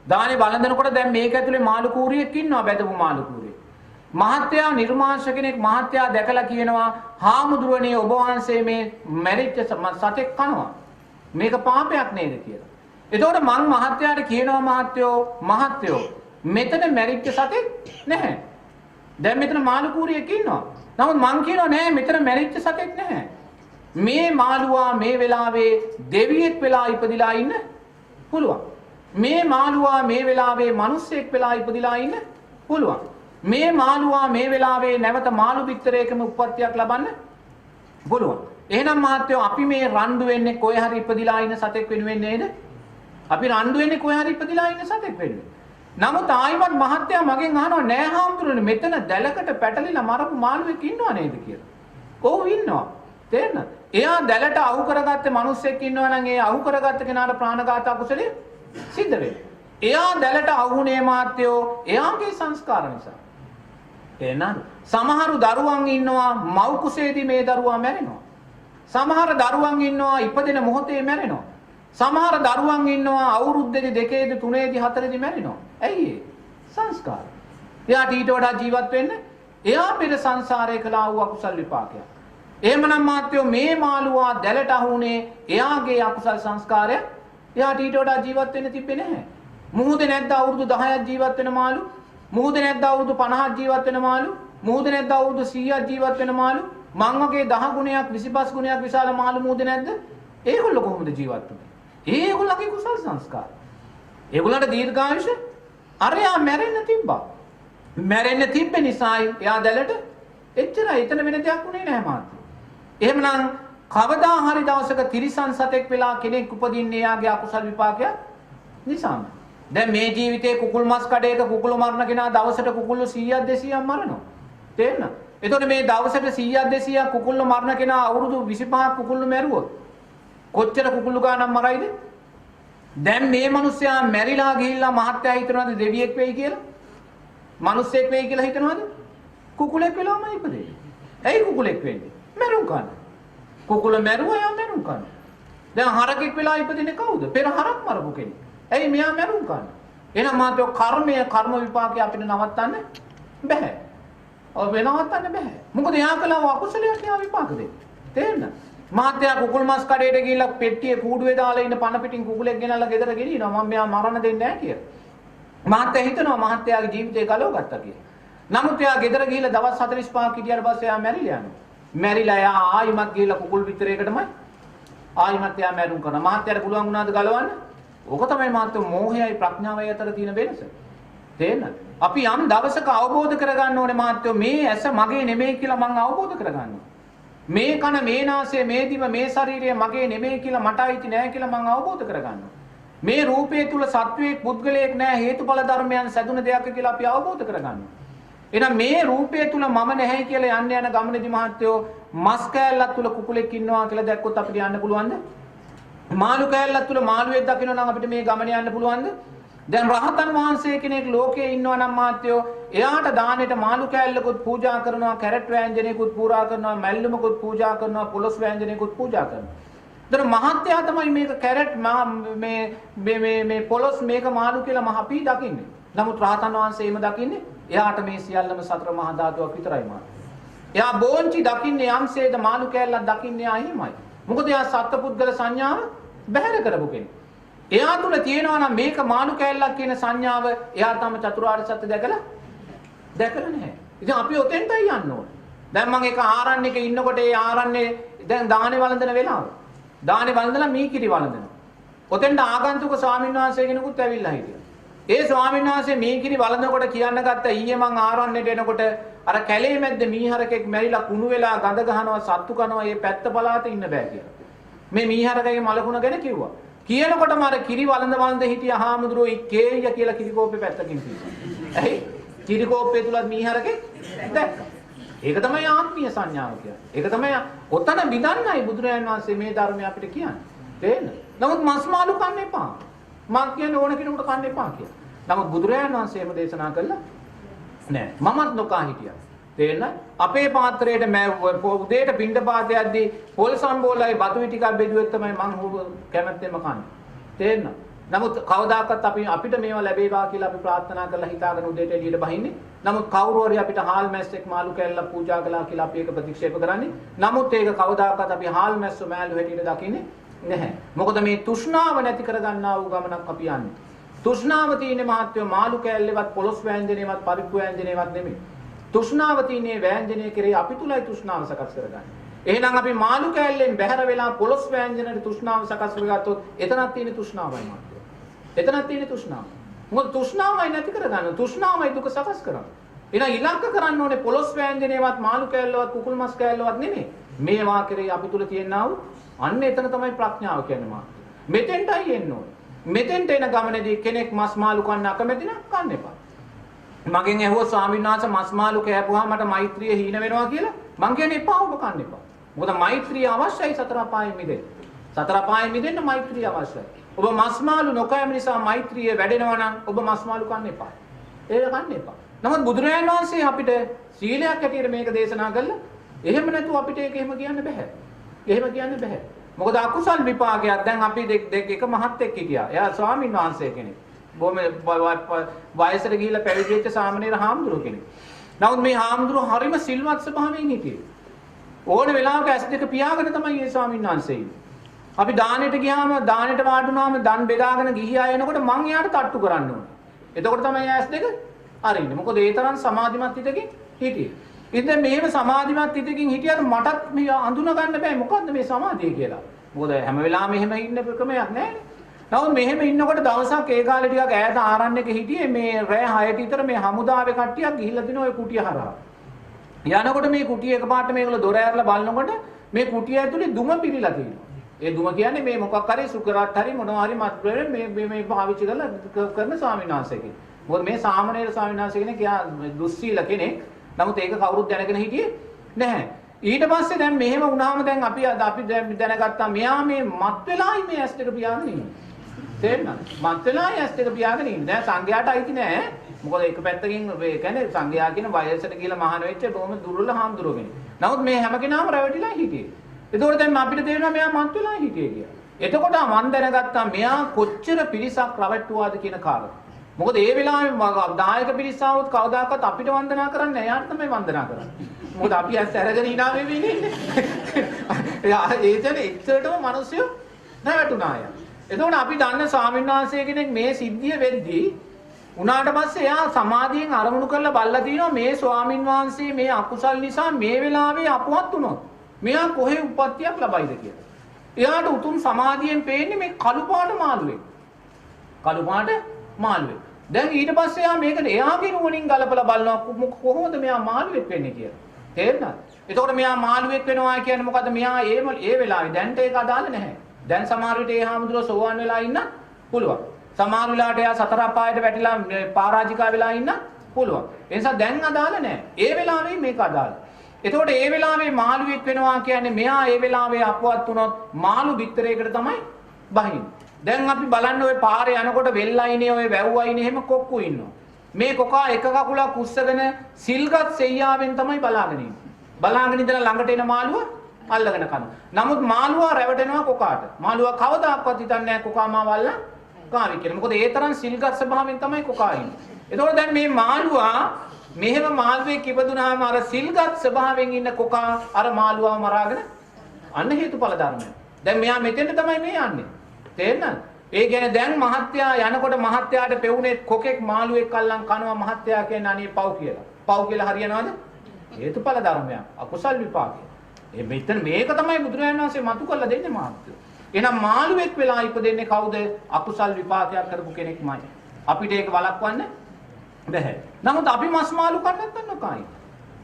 දානේ වළඳනකොට දැන් මේක ඇතුලේ මාළු කූරියෙක් ඉන්නවා බැදපු මාළු කූරියෙක්. මහත්යා නිර්මාංශ කෙනෙක් මහත්යා දැකලා කියනවා හාමුදුරනේ ඔබ වහන්සේ මේ මැරිච්ච සතෙක් කනවා. මේක පාපයක් නේද කියලා. එතකොට මං මහත්යාට කියනවා මහත්යෝ මෙතන මැරිච්ච සතෙක් නැහැ. දැන් මෙතන මාළු කූරියෙක් ඉන්නවා. නමුත් මං කියනවා නෑ මෙතන මැරිච්ච සතෙක් නැහැ. මේ මාළුවා මේ වෙලාවේ දෙවියෙක් වෙලා ඉපදිලා ඉන්න පුළුවන්. මේ මාළුවා මේ වෙලාවේ මිනිස්සෙක් වෙලා ඉපදිලා ඉන්න පුළුවන්. මේ මාළුවා මේ වෙලාවේ නැවත මාළු පිටරයකම උප්පත්තියක් ලබන්න පුළුවන්. එහෙනම් මහත්තයෝ අපි මේ රණ්ඩු වෙන්නේ කොහේ හරි ඉපදිලා ඉන්න සතෙක් වෙනුවෙන් නේද? අපි රණ්ඩු වෙන්නේ කොහේ හරි ඉපදිලා ඉන්න සතෙක් වෙනුවෙන්. නමුත් ආයිමත් මහත්තයා මගෙන් අහනවා නෑ හාමුදුරනේ මෙතන දැලකට පැටලිලා මරපු මාළුවෙක් ඉන්නව නේද කියලා. ඔව් ඉන්නවා. තේරෙනවද? එයා දැලට අහු කරගත්ත මිනිස්සෙක් ඉන්නවා නම් ඒ අහු කරගත්ත කෙනාට ප්‍රාණඝාත අකුසලයේ සිද්ධ වෙනවා. එයා දැලට අහුනේ මහත්තයෝ එයාගේ සංස්කාර නිසා. තේරෙනවද? සමහරු දරුවන් ඉන්නවා මව් කුසේදී මේ දරුවා මැරෙනවා. සමහර දරුවන් ඉන්නවා ඉපදෙන මොහොතේ මැරෙනවා. සමහර දරුවන් ඉන්නවා අවුරුද්දේදී දෙකේදී තුනේදී හතරේදී මැරෙනවා. ඇයි ඒ? සංස්කාර. එයාට ඊට වඩා ජීවත් වෙන්න එයා පෙර සංසාරේ කළා වූ අකුසල් විපාකයක්. එහෙමනම් මාත්‍යෝ මේ මාළුවා දැලට අහුනේ එයාගේ අකුසල් සංස්කාරය එයාට ඊට වඩා ජීවත් වෙන්න තිබ්බේ නැහැ. මුහුදේ නැද්ද අවුරුදු 10ක් ජීවත් වෙන මාළු? මුහුදේ නැද්ද අවුරුදු 50ක් ජීවත් වෙන මාළු? මුහුදේ නැද්ද අවුරුදු 100ක් ජීවත් වෙන මාළු? මං වගේ 10 ගුණයක් 25 ගුණයක් විශාල මාළු මුහුදේ නැද්ද? ඒගොල්ලෝ කොහොමද ජීවත් වෙන්නේ? ඒගොල්ලෝගේ කුසල් සංස්කාර. ඒගොල්ලන්ට දීර්ඝායුෂ අරයා මැරෙන්න තිබ්බා. මැරෙන්න තිබ්බ නිසායි එයා දැලට එච්චරයි. එතන වෙන දෙයක් උනේ නැහැ මාත්. එහෙමනම් කවදා හරි දවසක තිරිසන් සතෙක් වෙලා කෙනෙක් උපදින්නේ එයාගේ අකුසල් විපාකයක් නිසාම. දැන් මේ ජීවිතේ කුකුල් මස් කඩේක කුකුළු මරන කෙනා දවසට කුකුළු 100ක් 200ක් මරනවා. තේරෙනවද? එතකොට මේ දවසට 100ක් 200ක් කුකුළු මරන කෙනා අවුරුදු 25ක් කුකුළු මැරුවොත් කොච්චර කුකුළු ගානක් මරයිද? දැන් මේ මිනිස්සයා මැරිලා ගිහිල්ලා මහත්යා හිතනවාද දෙවියෙක් වෙයි කියලා? මිනිස්සෙක් වෙයි කියලා හිතනවාද? කුකුලෙක් වෙලාමයි ඉපදෙන්නේ. ඇයි කුකුලෙක් වෙන්නේ? මැරුම් කන. කුකුල මැරුවා යා මැරුම් කන. දැන් හරකෙක් වෙලා ඉපදින්නේ කවුද? පෙර හරක් මරපු කෙනෙක්. ඇයි මෙයා මැරුම් කන? එහෙනම් මාතෝ කර්ම විපාකේ අපිට නවත්තන්න බෑ. ඔබ නවත්තන්න බෑ. මොකද එයා කළා අකුසලයක් යා විපාක දෙන්නේ. තේරෙනවද? මහත්තයා කුකුල් මස් කඩේට ගිහිල්ලා පෙට්ටියේ කූඩුවේ දාලා ඉන්න පන පිටින් කුකුලෙක් ගෙනල්ලා ගෙදර ගෙනියනවා මම මෙයා මරන්න දෙන්නේ නැහැ කියලා. මහත්තයා හිතනවා මහත්තයාගේ ජීවිතේ ගලව ගත්තා කියලා. නමුත් එයා ගෙදර ගිහිල්ලා දවස් 45ක් හිටියට පස්සේ එයා මැරිලා යනවා. මැරිලා එයා ආයිමත් ගිහිල්ලා කුකුල් පිටරයකටමයි ආයිමත් එයා මැරුම් කරනවා. මහත්තයාට පුළුවන් වුණාද ගලවන්න? ඕක තමයි මහත්තයෝ මෝහයයි ප්‍රඥාවයි අතර තියෙන වෙනස. තේරෙනවද? අපි යම් දවසක අවබෝධ කරගන්න ඕනේ මහත්තයෝ මේ ඇස මගේ නෙමෙයි කියලා මම අවබෝධ කරගන්න ඕනේ. මේ කන මේ නාසය මේ දිව මේ ශරීරය මගේ නෙමෙයි කියලා මට අයිති නෑ කියලා මම අවබෝධ කරගන්නවා. මේ රූපය තුල සත්වයේ පුද්ගලයෙක් නෑ හේතුඵල ධර්මයන් සැදුන දෙයක් කියලා අපි අවබෝධ කරගන්නවා. එහෙනම් මේ රූපය තුල මම නැහැ කියලා යන්න යන ගමනේදී මහත්තයෝ මස් කෑල්ලක් තුල කුකුලෙක් ඉන්නවා කියලා දැක්කොත් අපිට යන්න පුළුවන්ද? මාළු කෑල්ලක් තුල මාළුවෙක් දකින්න නම් අපිට මේ ගමනේ යන්න පුළුවන්ද? දැන් රහතන් වහන්සේ කෙනෙක් ලෝකේ ඉන්නවා නම් මාත්‍යෝ එයාට දානෙට මාළු කෑල්ලකුත් පූජා කරනවා, කැරට් වෑංජනයකුත් පූජා කරනවා, මැල්ලුමකුත් පූජා කරනවා, පොලොස් වෑංජනයකුත් පූජා කරනවා. දැන් මහත්යා තමයි මේක කැරට් මේ පොලොස් මේක මාළු කියලා මහපී දකින්නේ. නමුත් රහතන් වහන්සේ එහෙම දකින්නේ එයාට මේ සියල්ලම සතර මහා ධාතුවක් විතරයි මාත්‍ය. එයා බෝංචි දකින්නේ යම්සේද මාළු කෑල්ලක් දකින්නේ ආ එහෙමයි. මොකද එයා සත්පුද්ගල සංඥාව බැහැර කරපු කෙනෙක්. එයා තුල තියෙනවා නම් මේක මාළු කෑල්ලක් කියන සංඥාව එයා තම චතුරාර්ය සත්‍ය දැකලා නැහැ. ඉතින් අපි ඔතෙන්ටයි යන්න ඕනේ. දැන් මම ඒක ආරණ්‍යක ඉන්නකොට ඒ ආරණ්‍යේ දැන් දානේ වළඳන වෙලාව. දානේ වළඳලා මීකිරි වළඳනවා. ඔතෙන්ට ආගන්තුක ස්වාමීන් වහන්සේ කෙනෙකුත් ඇවිල්ලා හිටියා. ඒ ස්වාමීන් වහන්සේ මීකිරි වළඳනකොට කියන්න ගත්ත ඊයේ මං ආරණ්‍යට එනකොට අර කැලේ මැද්ද මීහරකෙක් මැරිලා කුණු වෙලා ගඳ ගහනවා සත්තු කනවා මේ පැත්ත බලාත ඉන්න බෑ කියලා. මේ මීහරකගේ මලකුණ ගැන කිව්වා. කියනකොටම අර කිරි වළඳ හිටිය හාමුදුරුවෝ ඉක්කේය කියලා කිරි කෝප්පේ පැත්තකින් කිව්වා. ඇයි? කිරි කෝප්පේ තුලත් මීහරකේ දැක්කා. ඒක තමයි ආත්මීය සංඥාව කියන්නේ. ඒක තමයි ඔතන විදන්නයි බුදුරජාණන් වහන්සේ මේ ධර්මය අපිට කියන්නේ. තේරෙනවද? නමුත් මස් මාළු කන්න එපා. මං කියන්නේ ඕන කෙනෙකුට කන්න එපා කියලා. නමුත් බුදුරජාණන් වහන්සේ එහෙම දේශනා කළා නෑ. මමත් නොකා හිටියා. තේරෙනවද? අපේ පාත්‍රයට උදේට පිණ්ඩපාතය යද්දී පොල් සම්බෝලයි බතු ටිකක් බෙදුවෙත් තමයි මං කැමැත්තෙන්ම කන්නේ. තේරෙනවද? නමුත් කවදාකවත් අපිට මේවා ලැබේවා කියලා අපි ප්‍රාර්ථනා කරලා හිතාගෙන උදේට එළියට බහින්නේ. නමුත් කවුරු හරි අපිට හාල් මැස්සෙක් මාළු කෑල්ලක් පූජා කළා කියලා අපි ඒක ප්‍රතික්ෂේප කරන්නේ. නමුත් ඒක කවදාකවත් අපි හාල් මැස්සෝ මෑල්ලු හැටියට දකින්නේ නැහැ. මොකද මේ තෘෂ්ණාව නැති කරගන්නා වූ ගමනක් අපි යන්නේ. තෘෂ්ණාව තියෙන්නේ මහත්වෝ මාළු කෑල්ලේවත් පොලොස් වෑංජනේවත් පරිප්පු වෑංජනේවත් නෙමෙයි. තෘෂ්ණාව තියෙන්නේ වෑංජනයේ කෙරේ අපි තුලයි තෘෂ්ණාව සකස් කරගන්නේ. එහෙනම් අපි මාළු කෑල්ලෙන් බැහැර වෙලා පොලොස් වෑංජනයේ තෘෂ්ණාව සකස් කරගත්තොත් එතනක් තියෙන තෘෂ්ණාවයි මහත්වෝ. එතනක් තියෙන තෘෂ්ණාව. මොකද තෘෂ්ණාවයි නැති කරගන්න. තෘෂ්ණාවයි දුක සකස් කරන්නේ. එහෙනම් ඉලක්ක කරන්න ඕනේ පොලොස් වෑංජනේවත් මාළු කෑල්ලවත් කුකුල් මස් කෑල්ලවත් නෙමෙයි. මේවා කෙරේ අපි තුල තියෙනා වූ අන්න එතන තමයි ප්‍රඥාව කියන්නේ මහත්වෝ. මෙතෙන්ටයි එන්න ඕනේ. මෙතෙන්ට එන ගමනේදී කෙනෙක් මස් මාළු කන්න අකමැති නම් කන්න එපා. මගෙන් ඇහුවා ස්වාමීන් වහන්සේ මස් මාළු කෑපුවාම මට මෛත්‍රිය හීන වෙනවා කියලා. මං කියන්නේ එපා ඔබ කන්න එපා. මොකද මෛත්‍රිය අවශ්‍යයි සතර අපායෙන් මිදෙන්න. සතර අපායෙන් මිදෙන්න මෛත්‍රිය අවශ්‍යයි. ඔබ මස් මාළු නොකෑම නිසා මෛත්‍රිය වැඩෙනවා නම් ඔබ මස් මාළු කන්න එපා. ඒක කන්න එපා. නමුත් බුදුරජාණන් වහන්සේ අපිට සීලයක් හැටියට මේක දේශනා කළා. එහෙම නැතුව අපිට ඒක එහෙම කියන්න බෑ. එහෙම කියන්න බෑ. මොකද අකුසල් විපාකයක් දැන් අපි දෙක එක මහත්ෙක් හිටියා. එයා ස්වාමීන් වහන්සේ කෙනෙක්. බොහොම වයසට ගිහිල්ලා පැවිදි වෙච්ච සාමණේර හාමුදුරුවෝ කෙනෙක්. නමුත් මේ හාමුදුරුවෝ හරිම සිල්වත් ස්වභාවයෙන් හිටියේ. ඕන වෙලාවක ඇස් දෙක පියාගෙන තමයි මේ ස්වාමීන් වහන්සේ ඉන්නේ. අපි දානෙට ගියාම දානෙට වාඩුනාම දන් බෙදාගෙන ගිහියා එනකොට මං එයාට තට්ටු කරන්න ඕනේ. එතකොට තමයි ඇස් දෙක අරින්නේ. මොකද ඒ තරම් සමාධිමත් හිතකින් හිටියේ. ඉතින් මේව සමාධිමත් හිතකින් හිටියට මටත් මේ අඳුන ගන්න බෑ මොකද්ද මේ සමාධිය කියලා. මොකද හැම වෙලාවෙම එහෙම ඉන්න ක්‍රමයක් නැහැ. නමුත් මෙහෙම ඉන්නකොට දවසක් ඒ කාලේ ටිකක් ඈත ආරණ්‍යක හිටියේ මේ රෑ 6ට විතර මේ හමුදාවේ කට්ටියක් ගිහිල්ලා දින ඔය කුටිය හරහා. යනකොට මේ කුටිය එකපාරට මේගොල්ලෝ දොර ඇරලා බලනකොට මේ කුටිය ඇතුලේ දුම පිරීලා තියෙනවා. ඒ දුම කියන්නේ මේ මොකක් හරි සුකරාට් හරි මොනවා හරි මත්ද්‍රව්‍ය මේ පාවිච්චි කරලා කරන ස්වාමීන් වහන්සේ කෙනෙක්. මොකද මේ සාමණේර ස්වාමීන් වහන්සේ කෙනෙක් යා දුස්සීල කෙනෙක්. නමුත් ඒක කවුරුත් දැනගෙන හිටියේ නැහැ. ඊට පස්සේ දැන් මෙහෙම වුණාම දැන් අපි දැනගත්තා මෙයා මේ මත් වෙලායි මේ ඇස් දෙක පියාගෙන ඉන්නේ. තේරෙනවද? මත් වෙලායි ඇස් දෙක පියාගෙන ඉන්නේ. දැන් සංඝයාට අයිති නෑ. මොකද එක පැත්තකින් ඒ කියන්නේ සංඝයා කියන වයසට කියලා මහාන වෙච්ච බොහොම දුර්වල හාමුදුරුවෝ කෙනෙක්. නමුත් මේ හැම කෙනාම රැවටිලා හිටියේ. ඒකෝර දැන් අපිට තේරෙනවා මෙයා මත් වෙලා හිටියේ කියලා. එතකොට මම දැනගත්තා මෙයා කොච්චර පිරිසක් රැවට්ටුවාද කියන කාරණා. මොකද ඒ වෙලාවේ දායක පිරිස ආවොත් කවදාකවත් අපිට වන්දනා කරන්නේ නැහැ. යාට තමයි වන්දනා කරන්නේ. මොකද අපි ඇස් අරගෙන hina වෙවි ඉන්නේ. ඒ කියන්නේ එච්චරටම මිනිස්සු රැවටුණා අය. එතකොට අපි දන්න ස්වාමීන් වහන්සේ කෙනෙක් මේ සිද්ධිය වෙද්දී උනාට පස්සේ එයා සමාධියෙන් අරමුණු කරලා බලලා තිනවා මේ ස්වාමීන් වහන්සේ මේ අකුසල් නිසා මේ වෙලාවේ අපවත් වුණොත් මෙයා කොහේ උප්පත්තියක් ලබයිද කියලා. එයාට උතුම් සමාධියෙන් පේන්නේ මේ කළු පාට මාළුවෙක්. කළු පාට මාළුවෙක්. දැන් ඊට පස්සේ එයා මේක එයාගේ නුවණින් ගලපලා බලනවා කොහොමද මෙයා මාළුවෙක් වෙන්නේ කියලා. තේරෙනවද? එතකොට මෙයා මාළුවෙක් වෙනවා කියන්නේ මොකද්ද? මෙයා ඒ වෙලාවේ දැන්ට ඒක අදාළ නැහැ. දැන් සමහර විට ඒ හාමුදුරුවෝ සෝවාන් වෙලා ඉන්න පුළුවන්. සමහර වෙලාවට එයා සතර අපායට වැටිලා පරාජිකා වෙලා ඉන්න පුළුවන්. ඒ නිසා දැන් අදාළ නැහැ. ඒ වෙලාවේ මේක අදාළ. එතකොට ඒ වෙලාවේ මාළුවෙක් වෙනවා කියන්නේ මෙයා ඒ වෙලාවේ අපවත් වුණොත් මාළු බිත්තරයකට තමයි බහින්නේ. දැන් අපි බලන්න ඔය පාරේ යනකොට වෙල්ලයිනේ ඔය වැව්වයිනේ එහෙම කොක්කු ඉන්නවා. මේ කොකා එක කකුලක් උස්සගෙන සිල්ගත් සෙයියාවෙන් තමයි බලාගෙන ඉන්නේ. බලාගෙන ඉඳලා ළඟට එන මාළුවා අල්ලගෙන කනවා. නමුත් මාළුවා රැවටෙනවා කොකාට. මාළුවා කවදාක්වත් හිතන්නේ නැහැ කොකා මාව අල්ලලා කාවි කියලා. මොකද ඒ තරම් සිල්ගත් ස්වභාවයෙන් තමයි කොකා ඉන්නේ. එතකොට දැන් මේ මාළුවා මෙහෙම මාළුවෙක් ඉපදුනාම අර සිල්ගත් ස්වභාවයෙන් ඉන්න කොකා අර මාළුවාව මරාගෙන අන්න හේතුඵල ධර්මය. දැන් මෙයා මෙතෙන්ට තමයි මේ යන්නේ. තේරෙනවද? ඒ කියන්නේ දැන් මහත්තයා යනකොට මහත්තයාට පෙවුනේ කොකෙක් මාළුවෙක් අල්ලන් කනවා මහත්තයා කියන්නේ අනේ පව් කියලා. පව් කියලා හරියනවද? හේතුඵල ධර්මයක්. අකුසල් විපාකය. මෙතන මේක තමයි බුදුරජාණන් වහන්සේ මතු කරලා දෙන්නේ මහත්තයෝ. එහෙනම් මාළුවෙක් වෙලා ඉපදෙන්නේ කවුද? අකුසල් විපාකයක් කරපු කෙනෙක්මයි. අපිට ඒක වළක්වන්න බැහැ. නමුත් අපි මස් මාළු කන්න නැත්නම් නොකයි.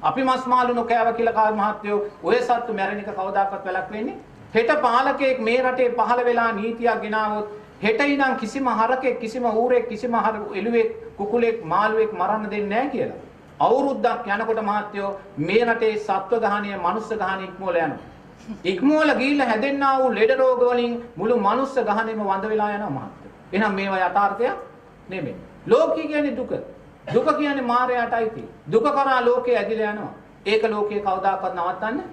අපි මස් මාළු නොකෑව කියලා කාල් මහත්තයෝ ඔය සත්තු මැරෙන එක කවදාකවත් වැළක් වෙන්නේ. හෙට පාලකයෙක් මේ රටේ පහළ වෙලා නීතියක් ගෙනාවොත් හෙට ඉඳන් කිසිම හරකෙක් කිසිම ඌරෙක් කිසිම එළුවෙක් කුකුලෙක් මාළුවෙක් මරන්න දෙන්නේ නැහැ කියලා. අවුරුද්දක් යනකොට මහත්තයෝ මේ රටේ සත්ව ගහණය මනුස්ස ගහණය ඉක්මවල යනවා. ඉක්මවල ගිහිල්ලා හැදෙන්නා වූ ලෙඩ රෝග වලින් මුළු මනුස්ස ගහණයම වඳ වෙලා යනවා මහත්තයෝ. එහෙනම් මේවා යථාර්ථයක් නෙමෙයි. ලෝකී කියන්නේ දුක. දුක කියන්නේ මායයටයි තියෙන්නේ. දුක කරා ලෝකේ ඇදිලා යනවා. ඒක ලෝකේ කවදාකවත් නවත්තන්න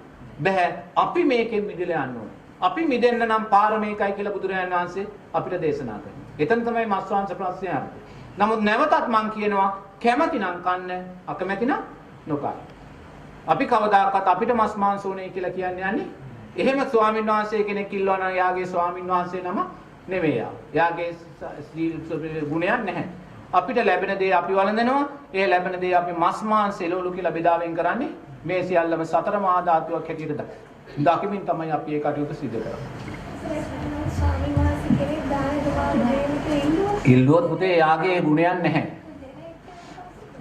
බෑ. අපි මේකෙන් මිදලා යන්න ඕනේ. අපි මිදෙන්න නම් පාර මේකයි කියලා බුදුරජාණන් වහන්සේ අපිට දේශනා කරනවා. එතන තමයි මස්වාංශ ප්‍රශ්නය ආරම්භ. නමුත් නැවතත් මම කියනවා කැමැති නම් කන්න අකමැති නම් නොකන්න. අපි කවදාකවත් අපිට මස් මාංශ ඕනේ කියලා කියන්නේ යන්නේ. එහෙම ස්වාමීන් වහන්සේ කෙනෙක් ඉල්ලනවා නම් යාගේ ස්වාමීන් වහන්සේ නම නෙමෙයි යා. යාගේ ගුණයක් නැහැ. අපිට ලැබෙන දේ අපි වළඳනවා. ඒ ලැබෙන දේ අපි මස් මාංශ එළවලු කියලා බෙදාවෙන් කරන්නේ. මේ සියල්ලම සතර මහා ධාතුවක් හැටියට දකිමින් තමයි අපි ඒ කටයුතු සිදු කරන්නේ. ස්වාමීන් වහන්සේ කෙනෙක් දාන දෙපාර ඉල්ලුවොත් පුතේ යාගේ ගුණයක් නැහැ.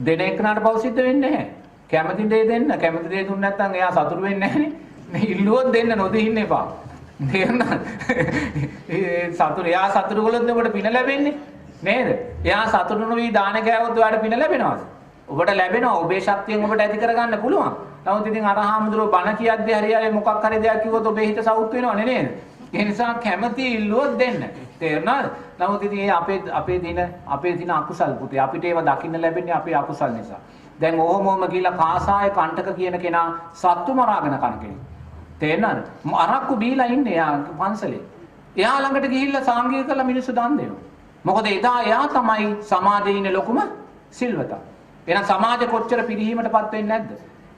දෙන එකනට පව් සිද්ධ වෙන්නේ නැහැ. කැමති දේ දෙන්න. කැමති දේ දුන්න නැත්නම් එයා සතුටු වෙන්නේ නැහනේ. මේ ඉල්ලුවොත් දෙන්න නොදෙන්න එපා. තේරුණාද? එයා සතුටු කළොත් ඔබට පින ලැබෙන්නේ නේද? එයා සතුටු නොවි දාන කෑවොත් ඔයාලට පින ලැබෙනවද? ඔබට ලැබෙනවා. ඔබේ ශක්තියෙන් ඔබට ඇති කරගන්න පුළුවන්. නමුත් ඉතින් අරහාමුදුරුවෝ බණ කියද්දී හරියයි මොකක් හරි දෙයක් කිව්වොත් ඔබේ හිත සවුත් වෙනවනේ නේද? ඒ නිසා කැමැති ඉල්ලුවොත් දෙන්න. තේරුණාද? නමුත් ඉතින් අපේ දින අකුසල් පුතේ අපිට ඒවා දකින්න ලැබෙන්නේ අපේ අකුසල් නිසා. දැන් ඕමෝම කියලා කාසාය කණ්ඨක කියන කෙනා සත්තු මරාගෙන කන කෙනෙක්. තේරුණාද? අරක්කු බීලා ඉන්නේ යා පන්සලේ. එයා ළඟට ගිහිල්ලා සාංගික කරලා මිනිස්සු දන් දෙනවා. මොකද එයා තමයි සමාජයේ ඉන්න ලොකුම සිල්වතා. එහෙනම් සමාජය කොච්චර පිරිහීමටපත් වෙන්නේ නැද්ද?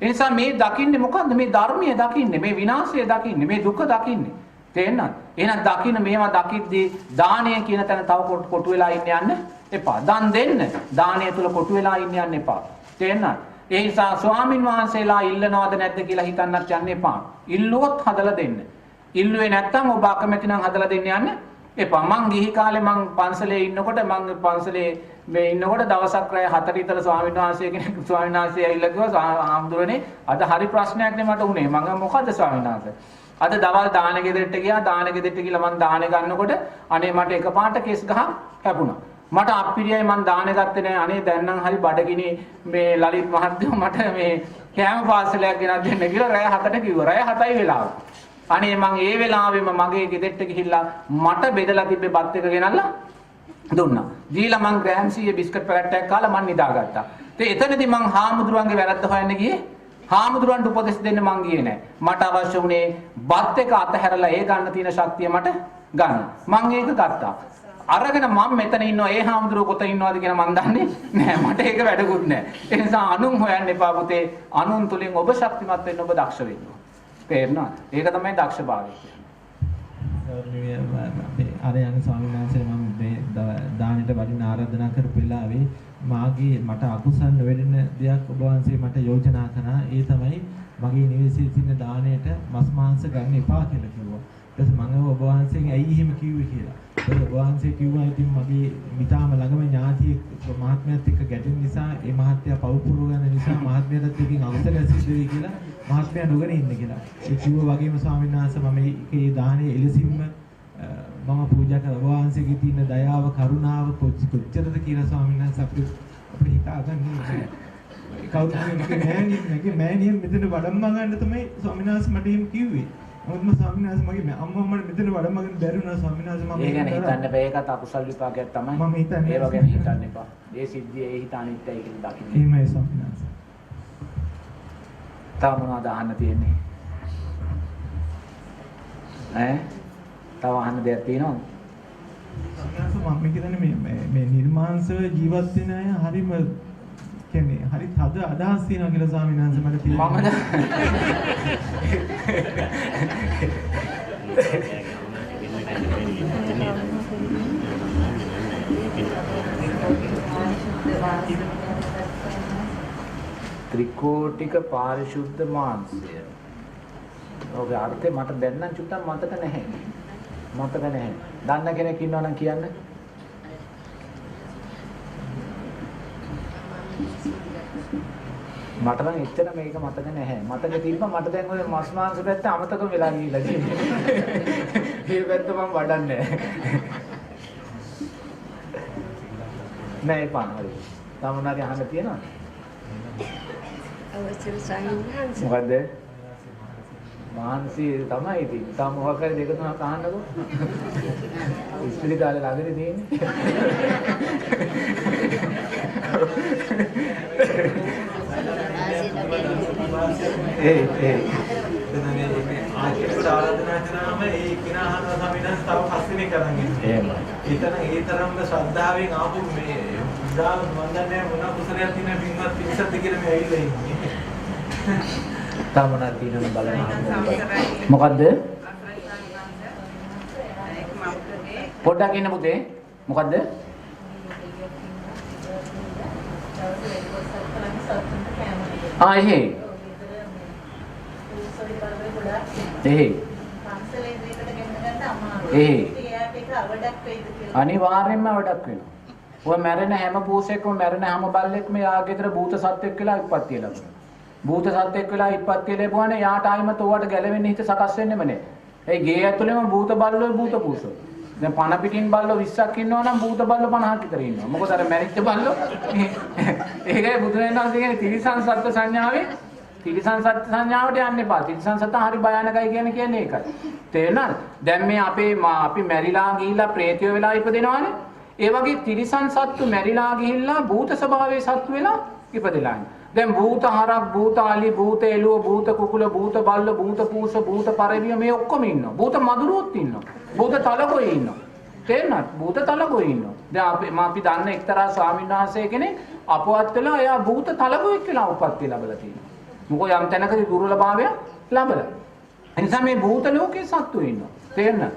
ඒ නිසා මේ දකින්නේ මොකද්ද? මේ ධර්මයේ දකින්නේ, මේ විනාශය දකින්නේ, මේ දුක දකින්නේ. තේරෙනවද? එහෙනම් දකින්න මේවා දකිද්දී දානය කියන තැන තව කොටු වෙලා යන්න එපා. දන් දෙන්න. දානය තුල කොටු වෙලා යන්න එපා. තේරෙනවද? ඒ නිසා ස්වාමින් වහන්සේලා ඉල්ලනවද නැද්ද කියලා හිතන්නත් යන්න එපා. ඉල්ලුවොත් හදලා දෙන්න. ඉල්ලුවේ නැත්තම් ඔබ අකමැති නම් හදලා දෙන්න යන්න එපා. මං ගිහි කාලේ මං පන්සලේ ඉන්නකොට මං පන්සලේ මේ ඉන්නකොට දවසක් රැය 4 විතර ස්වාමීන් වහන්සේ කෙනෙක් ස්වාමීන් වහන්සේ ඇවිල්ලා කිව්වා ආම්දුරනේ අද හරි ප්‍රශ්නයක් නේ මට උනේ. මම මොකද්ද ස්වාමීන් වහන්සේ? අද දවල් දාන ගෙදරට ගියා. දාන ගෙදරට ගිහලා මං දාන ගන්නකොට අනේ මට එකපාරට කෙස් ගහක් හැපුණා. මට අප්පිරියයි මං දාන ගත්තේ නෑ. අනේ දැන් නම් හරි බඩගිනි මේ ලලිත් මහත්තයෝ මට මේ කෑම පාර්සලයක් ගෙනත් දෙන්න කියලා රැය 7ට කිව්වා. රැය 7යි වෙලාව. අනේ මං ඒ වෙලාවෙම මගේ ගෙදරට ගිහිල්ලා මට බෙදලා තිබ්බේ බත් එක ගෙනල්ලා දුන්නා. දීලා මං ග්‍රෑම් 100 බිස්කට් පැකට් එකක් කාලා මං නිදාගත්තා. එතනදී මං හාමුදුරුවන්ගේ වැරද්ද හොයන්න ගියේ. හාමුදුරුවන්ට උපදෙස් දෙන්න මං ගියේ නෑ. මට අවශ්‍ය වුණේ බත් එක අතහැරලා ඒ ගන්න තියෙන ශක්තිය මට ගන්න. මං ඒක ගත්තා. අරගෙන මම මෙතන ඉන්නවා ඒ හාමුදුරුවෝ කොතන ඉන්නවද කියලා මං දන්නේ නෑ. මට ඒක වැඩකුත් නෑ. ඒ නිසා අනුන් හොයන්න එපා පුතේ. අනුන් තුලින් ඔබ ශක්තිමත් වෙන්න ඔබ දක්ෂ වෙන්න. තේරෙනවද? ඒක තමයි දක්ෂභාවය කියන්නේ. අර යන ස්වාමීන් වහන්සේ මම මේ දානෙට වඩින ආරාධනා කරපු වෙලාවේ මාගේ මට අකුසල් නොවෙන්න දෙයක් ඔබ වහන්සේ මට යෝජනා කරා. ඒ තමයි මගේ නිවසේ තියෙන දාණයට මස් මාංශ ගන්න එපා කියලා කිව්වා. ඊට පස්සේ මම ඔබ වහන්සේගෙන් ඇයි එහෙම කිව්වේ කියලා. ඊට ඔබ වහන්සේ කිව්වා ඉතින් මගේ මිතාම ළඟම ඥාතියෙක් මහත්මයාත් එක්ක ගැටෙන නිසා ඒ මහත්මයා පව් පුරු ගන්න නිසා මහත්මයාට එකකින් අවසර සිද්ධ වෙයි කියලා මහත්මයා නොගෙන ඉන්න කියලා. ඒ කිව්වා වගේම ස්වාමීන් වහන්සේ මම මේකේ දාණය එලෙසින්ම මම පූජා කරලා ඔබ වහන්සේගේ තියෙන දයාව කරුණාව කොච්චරද කියලා ස්වාමීන් වහන්සේ අපිට හිතාගන්නේ. කවුරුත් මෑණියන් මෙතන වඩම්මා ගන්න තමයි ස්වාමීන් වහන්සේ මට එහෙම කිව්වේ. මොකද ස්වාමීන් වහන්සේ මගේ අම්මා මට මෙතන වඩමගෙන බැරි වුණා ස්වාමීන් වහන්සේ මම ඒ ගැන හිතන්න බෑ. ඒකත් අකුසල් විපාකයක් තමයි. මම හිතන්නේ ඒව ගැන හිතන්න එපා. ඒ සිද්ධිය ඒ හිත අනිත්‍යයි කියලා දකින්න. එහෙමයි ස්වාමීන් වහන්සේ. තව මොනවද අහන්න තියෙන්නේ? තව අහන්න දෙයක් තියෙනවද? මම කියන්නේ මේ නිර්මාංශව ජීවත් වෙන අය හරිම කියන්නේ හරි තද අදහස් තියෙනවා කියලා ස්වාමීන් වහන්සේ මට තියෙනවා. ත්‍රිකෝටික පාරිශුද්ධ මාංශය. ඔගේ අර්ථය මට දැන් නම් චුට්ටක් මතක නැහැ. දන්න කෙනෙක් ඉන්නවා නම් කියන්න. මට නම් එච්චර මේක මතක නැහැ. මතක තිබ්බා මට දැන් ඔය මස් මාංශ පැත්ත අමතක වෙලා ගිහිල්ලා තියෙනවා. මේ පැත්ත මම වඩන්නේ නැහැ. නෑ පාන හරි. තමනාරි අහන්න තියෙනවද? අවශ්‍ය ස්වාමීන් වහන්සේ. මොකද්ද? මානසී තමයි ඉතින්. තම මොකක් හරි දෙක තුනක් අහන්නකෝ. ඉස්පිරිතාලේ ළඟදී තියෙන්නේ. ඒ එතනනේ ආර්ථික ආරාධනා කරාම ඒ කිනා අහනවා ස්වාමීන් වහන්සේ තව පස්සේ කරන් ඉන්නේ. එහෙමයි. එතන ඒ තරම්ම ශ්‍රද්ධාවෙන් ආපු මේ උදාන වන්දනය මොන කුසලයක් තියෙන පින්වත් පිරිසක්ද කියලා මේ ඇවිල්ලා ඉන්නේ. තමනාරි තියෙනවද බලන්න. මොකද්ද? පොඩ්ඩක් ඉන්න පුතේ. මොකද්ද? එහෙයි. අනිවාර්යෙන්ම අවඩක් වෙනවා. ඔය මැරෙන හැම පූසෙක්ම මැරෙන හැම බල්ලෙක්ම යාගෙදර භූත සත්වෙක් වෙලා ඉපත්තිය ලැබුණා. භූත සත්වෙක් වෙලා ඉපත්තිය ලැබුවානේ යාට ආයිමත් ඔයාට ගැලවෙන්න හිත සකස් වෙන්නෙම නෑ. ඒ ගේ ඇතුළේම භූත බල්ලෝ භූත පූසෝ. දැන් පණ පිටින් බල්ලෝ 20ක් ඉන්නවා නම් භූත බල්ලෝ 50ක් විතර ඉන්නවා. මොකද අර මැරිච්ච බල්ලෝ ඒකයි බුදුරජාණන් වහන්සේ කියන්නේ තිරිසන් සත්ත්ව සංඥාවේ තිරිසන් සත්ත්ව සංඥාවට යන්න එපා. තිරිසන් සත්ත්ව හරි භයානකයි කියන්නේ ඒකයි. තේරෙනවද? දැන් මේ අපි මැරිලා ගිහිල්ලා ප්‍රේතය වෙලා ඉපදෙනවානේ. ඒ වගේ තිරිසන් සත්තු මැරිලා ගිහිල්ලා භූත ස්වභාවයේ සත්තු වෙලා ඉපදෙලා ඉන්නේ. දැන් භූත හරක්, භූත අලි, භූත එළුව, භූත කුකුල, භූත බල්ල, භූත පූස, භූත පරවිය මේ ඔක්කොම ඉන්නවා. භූත මදුරුවොත් ඉන්නවා. භූත තලගොයි ඉන්නවා. තේරෙනවද? භූත තලගොයි ඉන්නවා. දැන් අපි දන්න එක්තරා ස්වාමීන් වහන්සේ කෙනෙක් අපවත් වෙලා එයා භූත තලගොයෙක් කියලා උපත්ති ලැබලා තියෙනවා. මොකෝ යම් තැනකදී දුර්වලභාවය ලැබලා. එනිසා මේ භූත ලෝකේ සත්තු ඉන්නවා. තේරෙනවද?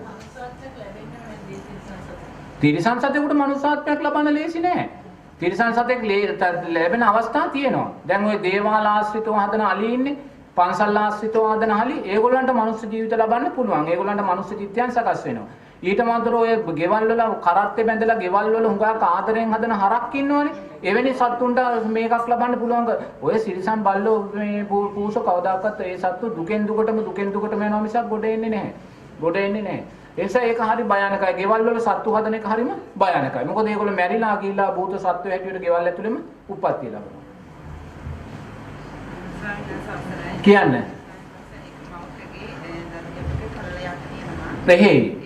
තිරිසන් සතෙකුට මනුස්සාත්මයක් ලබන්න ලේසි නෑ. තිරිසන් සතෙක් ලැබෙන අවස්ථා තියෙනවා. දැන් ওই දේවාල ආශ්‍රිතව හදන අලි ඉන්නේ, පන්සල් ආශ්‍රිතව හදන අලි, ඒගොල්ලන්ට මනුස්ස ජීවිත ලබන්න පුළුවන්. ඒගොල්ලන්ට මනුස්ස චිත්තයන් සකස් වෙනවා. ඊට මාතර ඔය ගෙවල් වල කරත්තේ බැඳලා ගෙවල් වල හුඟක් ආදරෙන් හදන හරක් ඉන්නවනේ. එවැනි සත්තුන්ට මේකක් ලබන්න පුළුවන්. ඔය සිරිසන් බල්ලෝ මේ පූස කවදාකවත් ඒ සත්තු දුකෙන් දුකටම යනවා මිසක් ගොඩ එන්නේ නැහැ. එනිසා ඒක හරි භයානකයි. ගෙවල් වල සත්තු හදන එක හරිම භයානකයි. මොකද ඒගොල්ලෝ මැරිලා ගිහිල්ලා භූත සත්තු හැටියට ගෙවල් ඇතුළෙම උප්පත්තිය ලබනවා. කියන්නේ එහෙයි.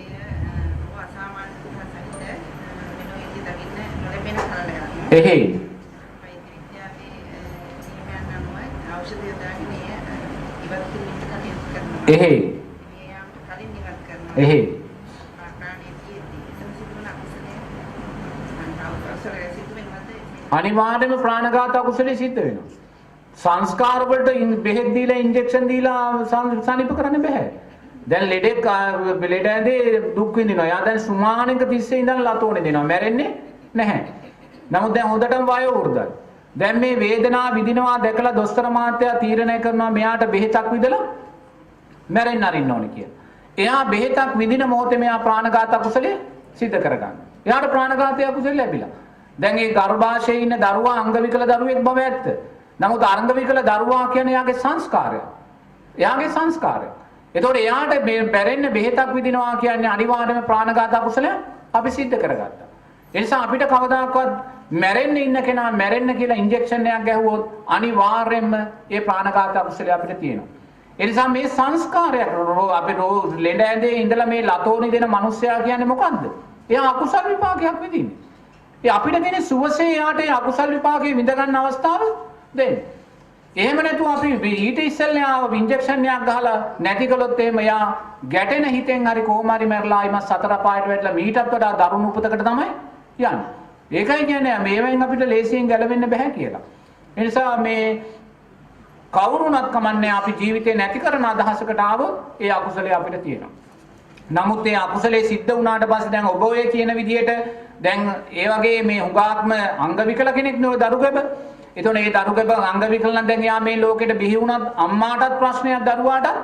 එහෙයි. එහෙයි. එහෙයි. අනිවාර්යයෙන්ම ප්‍රාණඝාත අකුසලයේ සිද්ධ වෙනවා. සංස්කාර වලට බෙහෙත් දීලා ඉන්ජෙක්ෂන් දීලා සනීප කරන්න බෑ. දැන් ලෙඩ ඇඳේ දුක් විඳිනවා. යා දැන් සුමානික තිස්සේ ඉඳන් ලතෝනේ දෙනවා. මැරෙන්නේ නැහැ. නමුත් දැන් හොඳටම වයෝ වෘද්ධයි. දැන් මේ වේදනාව විඳිනවා දැකලා දොස්තර මහත්තයා තීරණය කරනවා මෙයාට බෙහෙතක් විදලා මැරෙන්න අරින්න ඕනේ කියලා. එයා බෙහෙතක් විඳින මොහොතේ මෙයා ප්‍රාණඝාත අකුසලයේ සිද්ධ කරගන්නවා. එයාට ප්‍රාණඝාතය අකුසල ලැබිලා. දැන් මේ ගර්භාෂයේ ඉන්න දරුවා අංග විකල දරුවෙක් බව ඇත්ත. නමුත් අංග විකල දරුවා කියන්නේ එයාගේ සංස්කාරය. එතකොට එයාට බැරෙන්න බෙහෙතක් විදිනවා කියන්නේ අනිවාර්යයෙන්ම ප්‍රාණඝාත අකුසලය අපි සිද්ධ කරගත්තා. ඒ නිසා අපිට කවදාකවත් මැරෙන්න ඉන්න කෙනා මැරෙන්න කියලා ඉන්ජෙක්ෂන් එකක් ගැහුවොත් අනිවාර්යයෙන්ම ඒ ප්‍රාණඝාත අකුසලය අපිට තියෙනවා. ඒ නිසා මේ සංස්කාරයක් අපි ලෙඩ ඇඳේ ඉඳලා මේ ලතෝනි දෙන මිනිස්සයා කියන්නේ මොකද්ද? එයා අකුසල් විපාකයක් විඳින්නේ. ඒ අපිට දෙන සුවසේ යාට ඒ අකුසල් විපාකේ විඳ ගන්න අවස්ථාව දෙන්න. එහෙම නැතුව අපි ඊට ඉස්සෙල්ලා ඉන්ජෙක්ෂන් එකක් ගහලා නැති කළොත් එහෙම යා ගැටෙන හිතෙන් හරි කොහොම හරි මැරලා ආයිමත් සතර පායට වැටලා මීටත් වඩා දරුණු උපතකට තමයි යන්නේ. ඒකයි කියන්නේ මේවෙන් අපිට ලේසියෙන් ගැලවෙන්න බෑ කියලා. ඒ නිසා මේ කවුරුණත් කමන්නේ අපි ජීවිතේ නැති කරන අදහසකට ආවොත් ඒ අකුසලයේ අපිට තියෙනවා. නමුත් ඒ අකුසලයේ සිද්ධ වුණාට පස්සේ දැන් ඔබ ඔය කියන විදිහට දැන් ඒ වගේ මේ හුඟාත්ම අංග විකල කෙනෙක් නේ ඔය දරුගැබ. එතකොට ඒ දරුගැබ අංග විකල නම් දැන් යා මේ ලෝකෙට බිහි වුණත් අම්මාටත් ප්‍රශ්නයක් දරුවාටත්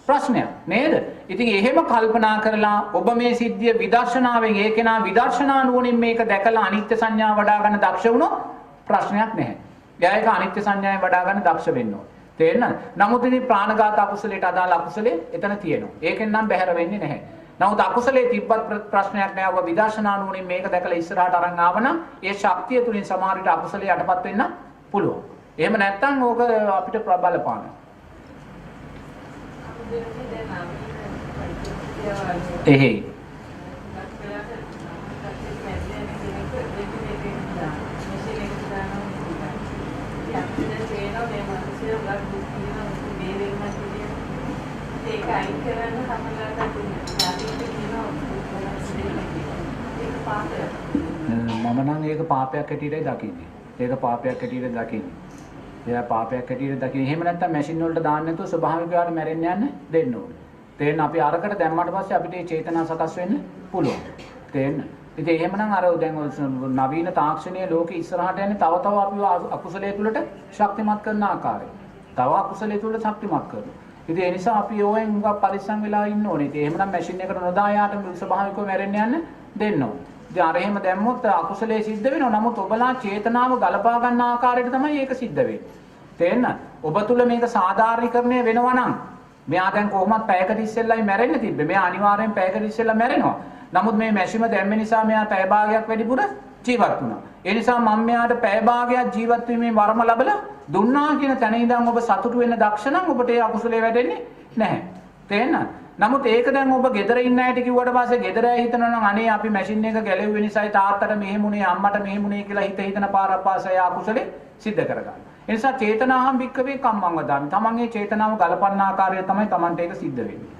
ප්‍රශ්නයක් නේද? ඉතින් එහෙම කල්පනා කරලා ඔබ මේ සිද්ධිය විදර්ශනාවෙන් ඒ කෙනා විදර්ශනා නුවණින් මේක දැකලා අනිත්‍ය සංඥාව වඩා ගන්න දක්ෂ වුණොත් ප්‍රශ්නයක් නැහැ. එයා ඒක අනිත්‍ය සංඥාවෙන් වඩා ගන්න දක්ෂ වෙන්න ඕනේ. තේරෙනවද? නමුත් ඉතින් ප්‍රාණඝාත අකුසලයට අදාළ අකුසලයේ එතන තියෙනවා. ඒකෙන් නම් බැහැර වෙන්නේ නැහැ. නමුත් අකුසලයේ තිබ්බත් ප්‍රශ්නයක් නෑ. ඔබ විදර්ශනා නුවණින් මේක දැකලා ඉස්සරහට අරන් ආවනම් ඒ ශක්තිය තුලින් සමහර විට අකුසලයේ යටපත් වෙන්න පුළුවන්. එහෙම නැත්නම් ඕක අපිට බලපානවා. එහෙයි. මම නම් ඒක පාපයක් හැටියටයි දකින්නේ. ඒක පාපයක් හැටියට දකින්නේ. එයා පාපයක් හැටියට දකින්නේ. එහෙම නැත්නම් මැෂින් වලට දාන්න නැතුව ස්වභාවිකව යාට මැරෙන්න යන්න දෙන්න ඕනේ. තේරෙන්න අපි අරකට දැම්මට පස්සේ අපිට මේ චේතනා සකස් වෙන්න පුළුවන්. තේරෙන්න. ඉතින් එහෙමනම් අර දැන් නවීන තාක්ෂණයේ ලෝකෙ ඉස්සරහට යන්නේ තව අපි අකුසලයේ තුලට ශක්තිමත් කරන ආකාරය. තව අකුසලයේ තුලට ශක්තිමත් කරනවා. ඉතින් ඒ නිසා අපි ඕවෙන් හුඟක් පරිස්සම් වෙලා ඉන්න ඕනේ. ඉතින් එහෙමනම් මැෂින් එකට නොදා යාට ස්වභාවිකව මැරෙන්න යන්න දෙන්න ඕනේ. ඉතින් අර එහෙම දැම්මොත් අකුසලයේ සිද්ධ වෙනවා. නමුත් ඔබලා චේතනාව ගලපා ගන්න ආකාරයට තමයි ඒක සිද්ධ වෙන්නේ. තේන්න? ඔබ තුල මේක සාධාරණීකරණය වෙනවා නම් මෙයා දැන් කොහොමත් පැයකට ඉස්සෙල්ලයි මැරෙන්න තිබ්බේ. මෙයා අනිවාර්යෙන් පැයකට ඉස්සෙල්ලා මැරෙනවා. නමුත් මේ මැෂිම දැම්ම නිසා මෙයා පැය භාගයක් වැඩිපුර ජීවත් වුණා. ඒ නිසා මම මෙයාට පැය භාගයක් ජීවත් වීමේ වරම ලැබලා දුන්නා කියන තැන ඉඳන් ඔබ සතුටු වෙන්න දක්ෂ නම් ඔබට ඒ අකුසලයේ වැටෙන්නේ නැහැ. තේරෙනවද? නමුත් ඒක දැන් ඔබ ගෙදර ඉන්න අයට කිව්වට පස්සේ ගෙදර අය හිතනවා නම් අනේ අපි මැෂින් එක ගැලෙව්වේ නිසායි තාත්තට මෙහෙමුනේ අම්මට මෙහෙමුනේ කියලා හිතන පාරක් පාසය අකුසලේ සිද්ධ කරගන්න. ඒ නිසා චේතනාහම් වික්කවේ කම්මං වදාමි. තමන්ගේ චේතනාව ගලපන්න ආකාරය තමයි තමන්ට ඒක සිද්ධ වෙන්නේ.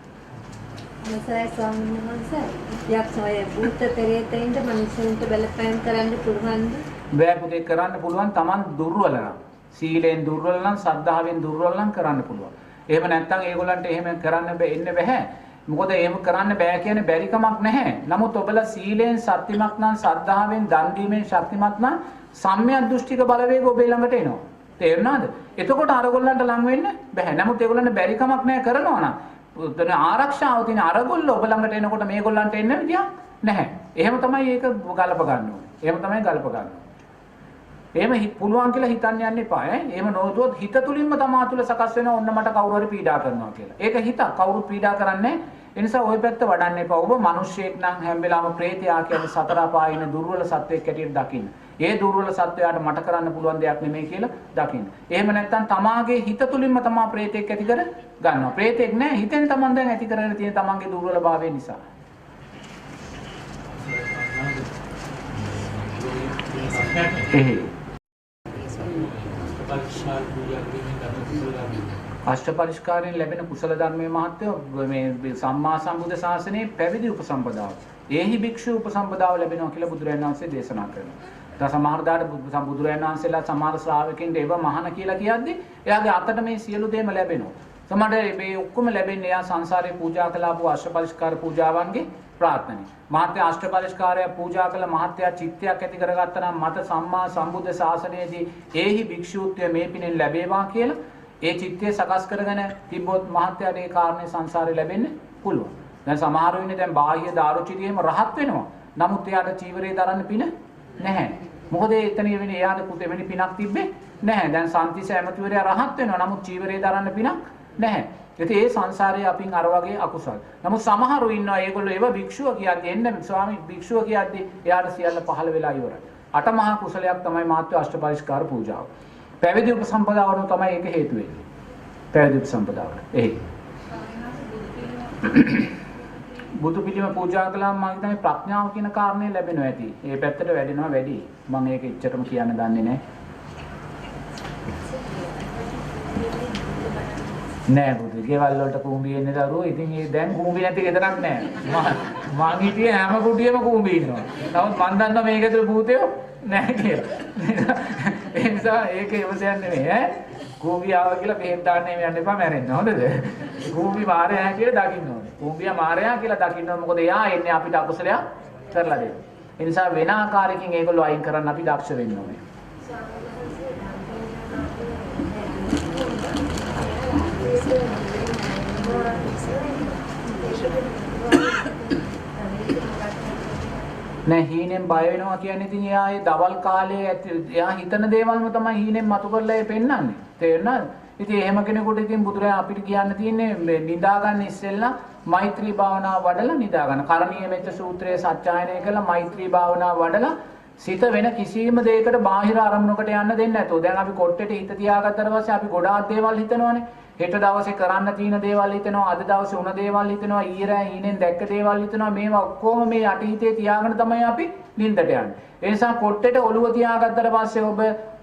මෙසයි ස්වාමීන් වහන්සේ යක්ෂය භූත පෙරේතයින්ද මනුස්සයන්ට බලපෑම් කරන්න පුළුවන්ද? බෑ පුතේ කරන්න පුළුවන්. තමන් දුර්වල නම් සීලෙන් දුර්වල නම් ශ්‍රද්ධාවෙන් දුර්වල නම් කරන්න පුළුවන්. එහෙම නැත්නම් ඒගොල්ලන්ට එහෙම කරන්න එන්න බෑ. මොකද එහෙම කරන්න බෑ කියන්නේ බැරි කමක් නැහැ. නමුත් ඔබලා සීලෙන් ශක්තිමත් නම් ශ්‍රද්ධාවෙන් දන් දීමෙන් ශක්තිමත් නම් සම්‍යක් දෘෂ්ටික බලවේග ඔබේ ළඟට එනවා. තේරුණාද? එතකොට අරගොල්ලන්ට ලං වෙන්න බෑ. නමුත් ඒගොල්ලන්ට බැරි කමක් නැහැ කරනවා නම් උතන ආරක්ෂාව තියෙන අරගොල්ල ඔබ ළඟට එනකොට මේගොල්ලන්ට එන්න විදියක් නැහැ. එහෙම තමයි ඒක ගලප ගන්න ඕනේ. එහෙම තමයි ගලප ගන්න ඕනේ. එහෙම පුළුවන් කියලා හිතන්න යන්න එපා ඈ. එහෙම නොවුවොත් හිත තුලින්ම තමා තුල සකස් වෙනවා ඔන්න මට කවුරු හරි පීඩා කරනවා කියලා. ඒක හිත කවුරුත් පීඩා කරන්නේ නැහැ. ඒ නිසා ওই පැත්ත වඩන්න එපා. ඔබ මිනිස්සෙක් නම් හැම වෙලාවම ප්‍රේතයා කියන්නේ සතර අපායේ ඉන්න දුර්වල සත්වෙක් හැටියට දකින්න. ඒ දුර්වල සත්වයාට මට කරන්න පුළුවන් දෙයක් නෙමෙයි කියලා දකින්න. එහෙම නැත්නම් තමාගේ හිත තුලින්ම තමා ප්‍රේතෙක් ඇති කර ගන්නවා. ප්‍රේතෙක් නෑ හිතෙන් තමන් දැන් ඇති කරගෙන තියෙන තමන්ගේ දුර්වලභාවය නිසා. අෂ්ටපරිස්කාරයෙන් ලැබෙන කුසල ධර්මයේ මහත්ය මේ සම්මා සම්බුද්ධ ශාසනයේ පැවිදි උපසම්පදාව. ඒහි භික්ෂු උපසම්පදාව ලැබෙනවා කියලා බුදුරජාණන් වහන්සේ දේශනා කරනවා. සමහර දාට බුදුරජාණන් වහන්සේලා සමහර ශ්‍රාවකින්ට ඒව මහාන කියලා කියද්දි එයාගේ අතට මේ සියලු දේම ලැබෙනවා. සමහර මේ ඔක්කොම ලැබෙන්නේ එයා සංසාරේ පූජා කළාපු අෂ්ටපරිස්කාර පූජාවන්ගේ ප්‍රාර්ථනාවයි. මහත්ය අෂ්ටපරිස්කාරය පූජා කළ මහත්ය චිත්තයක් ඇති කරගත්තා නම් මත සම්මා සම්බුද්ධ ශාසනයේදී ඒහි භික්ෂුත්වය මේ පිනෙන් ලැබේවා කියලා ඒ චිත්තය සකස් කරගෙන තිබ්බොත් මහත්යට ඒ කාරණේ සංසාරේ ලැබෙන්න පුළුවන්. දැන් සමහර වෙන්නේ දැන් බාහ්‍ය දාරුචිරියෙම රහත් වෙනවා. නමුත් එයාට චීවරේ දරන්න පින නැහැ. මොකද එතන වෙන්නේ එයාට පුතෙවෙනි පිනක් තිබ්බේ නැහැ. දැන් සම්තිස ඇමතිවරයා රහත් වෙනවා. නමුත් චීවරේ දරන්න පිනක් නැහැ. ඉතින් ඒ සංසාරයේ අපින් අර වගේ අකුසල්. නමුත් සමහරු ඉන්නවා ඒගොල්ලෝ ඒව භික්ෂුව කියද්දී එන්න ස්වාමී භික්ෂුව කියද්දී එයාට සියල්ල පහළ වෙලා ඉවරයි. අටමහා කුසලයක් තමයි මාත්‍ය අෂ්ටපරිස්කාර පූජාව. පැවිදි උපසම්පදාවන තමයි ඒක හේතු වෙන්නේ. පැවිදි සම්පදාවට. බුදු පිළිම පූජා කළාම මම හිතන්නේ ප්‍රඥාව කියන කාරණේ ලැබෙනවා ඇති. ඒ පැත්තට වැඩෙනවා වැඩි. මම ඒක එච්චරම කියන්න දන්නේ නැහැ. නෑ බුදු ගෙවල් වලට කූඹි එන්නේ දරුවෝ. ඉතින් ඒ දැන් කූඹි නැති ගෙදරක් නෑ. මං හිටියේ හැම කුටියෙම කූඹි ඉන්නවා. නමුත් මං දන්නවා මේක ඇතුලේ භූතයෝ නෑ කියලා. ඒ නිසා ඒක ඉවසයක් නෙමෙයි ඈ. කූඹි ආවා කියලා බෙහෙත් දාන්න යන්න එපා මැරෙන්න. හොඳද? කූඹි මාරයා කියලා දකින්න ඕනේ. කූඹියා මාරයා කියලා දකින්න ඕනේ. මොකද එයා එන්නේ අපිට අකුසලයක් කරලා දෙන්න. ඒ නිසා වෙන ආකාරයකින් ඒගොල්ලෝ අයින් කරන්න අපි දක්ෂ වෙන්න ඕනේ. නෑ හීනෙන් බය වෙනවා කියන්නේ ඉතින් එයා ඒ දවල් කාලේ එයා හිතන දේවල්ම තමයි හීනෙන් මතු කරලා ඒ පෙන්නන්නේ. තේරුණාද? ඉතින් එහෙම කෙනෙකුට ඉතින් බුදුරජාණන් අපිට කියන්න තියෙන්නේ මේ නිදා ගන්න ඉස්සෙල්ලා මෛත්‍රී භාවනාව වඩලා නිදා ගන්න. කරණීය මෙත්ත සූත්‍රයේ සත්‍යයනය කළා මෛත්‍රී භාවනාව වඩලා සිත වෙන කිසිම දෙයකට බාහිර අරමුණකට යන්න දෙන්නේ නැතුව. දැන් අපි කොට්ටේට හිත තියාගත්තට පස්සේ අපි ගොඩාක් දේවල් හිතනවානේ. හෙට දවසේ කරන්න තියෙන දේවල් හිතනවා, අද දවසේ වුණ දේවල් හිතනවා, ඊරෑ හීනෙන් දැක්ක දේවල් හිතනවා. මේවා ඔක්කොම මේ යටිහිතේ තියාගෙන තමයි අපි නිින්දට යන්නේ. ඒ නිසා කොට්ටේට ඔළුව තියාගත්තට පස්සේ ඔබ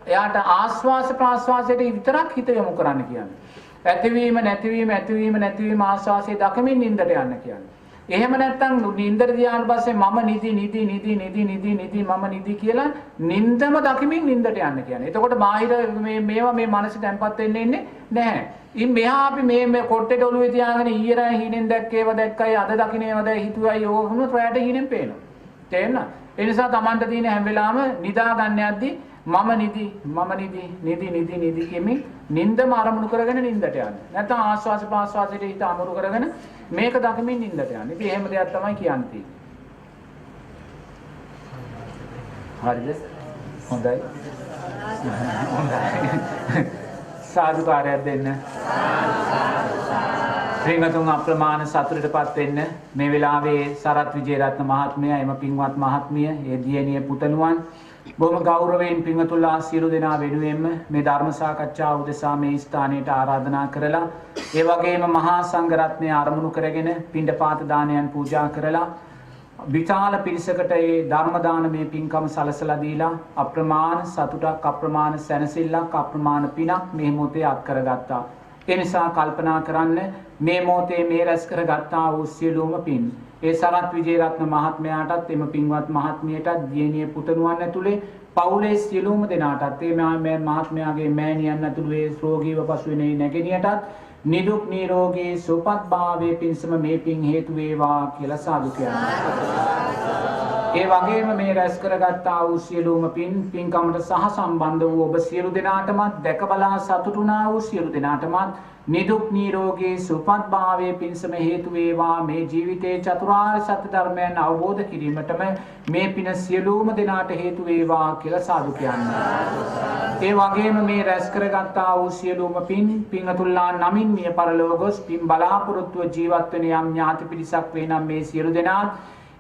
එයාට ආස්වාස ප්‍රාස්වාසයට විතරක් හිත යොමු කරන්න කියන්නේ. ඇතිවීම නැතිවීම ඇතිවීම නැතිවීම ආස්වාසයේ දකමින් නිින්දට යන්න කියන්නේ. එහෙම නැත්නම් නිින්දට ගියාට පස්සේ මම නිදි මම නිදි කියලා නිින්දම දකිමින් නිින්දට යන්න කියන්නේ. එතකොට බාහිර මේවා මේ මනස තැම්පත් වෙන්න ඉන්නේ නැහැ. ඉන් මෙහා අපි මේ කොට්ටේට ඔළුවේ තියාගෙන ඊයරා හීනෙන් දැක්කේව දැක්කයි අද දකින්නේව දැයි හිතුවයි ඕක වුණොත් රැට හීනෙන් පේනවා. තේරෙනවද? ඒ නිසා Tamanට තියෙන හැම වෙලාවෙම නිදා ගන්න යද්දි මම නිදි කියමින් නිින්දම අරමුණු කරගෙන නිින්දට යන්න. නැත්නම් ආස්වාස ප්‍රාස්වාසයට හිත අමුරු කරගෙන මේක දකිමින් නිින්දට යන්න. ඉතින් එහෙම දෙයක් තමයි කියන්නේ. හරිද? හොඳයි. සාදුකාරයක් දෙන්න. ශ්‍රීමතුන් අප්‍රමාණ සතුටටපත් වෙන්න. මේ වෙලාවේ සරත් විජේරත්න මහත්මයා එම පින්වත් මහත්මිය ඒ දියණිය පුතණුවන් බොහොම ගෞරවයෙන් පින්වතුන්ලා සියලු දෙනා වෙනුවෙන්ම මේ ධර්ම සාකච්ඡාව උදෙසා මේ ස්ථානයට ආරාධනා කරලා ඒ වගේම මහා සංඝ රත්නය අරමුණු කරගෙන පිණ්ඩපාත දානයන් පූජා කරලා විශාල පිරිසකට ඒ ධර්ම දානමය පින්කම සලසලා දීලා අප්‍රමාණ සතුටක් අප්‍රමාණ සැනසෙල්ලක් අප්‍රමාණ පිනක් මේ මොහොතේ අත් කරගත්තා. ඒ නිසා කල්පනා කරන්න මේ මොහොතේ මේ රැස් කරගත්තා වූ සියලුම පින් ඒ සරත් විජේරත්න මහත්මයාටත් එම පින්වත් මහත්මියටත් දියණිය පුතණුවන් ඇතුලේ පවුලේ සියලුම දෙනාටත් මේ මහත්මයාගේ මෑණියන් ඇතුළු ඒ රෝගීව පසුවෙන නැගෙනියටත් නිදුක් නිරෝගී සුවපත් භාවයේ පිණසම මේ පින් හේතු වේවා කියලා සාදු කියනවා. ඒ වගේම මේ රැස් කරගත්තා වූ සියලුම පින්කමට සහ සම්බන්ධ වූ ඔබ සියලු දෙනාටමත් දැක බලා සතුටුනා වූ සියලු දෙනාටමත් නිදුක් නිරෝගී සුවපත් භාවයේ පිණසම හේතු වේවා. මේ ජීවිතයේ චතුරාර්ය සත්‍ය ධර්මයන් අවබෝධ කිරීමටම මේ පින සියලුම දෙනාට හේතු වේවා කියලා සාදු කියනවා. ඒ වගේම මේ රැස් කරගත්තා වූ සියලුම පින්තුල්ලා නමින් මිය පරලෝකස් පින් බලාපොරොත්තුව ජීවත් වෙන යම් ඥාති පිරිසක් වේ නම් මේ සියලු දෙනාත්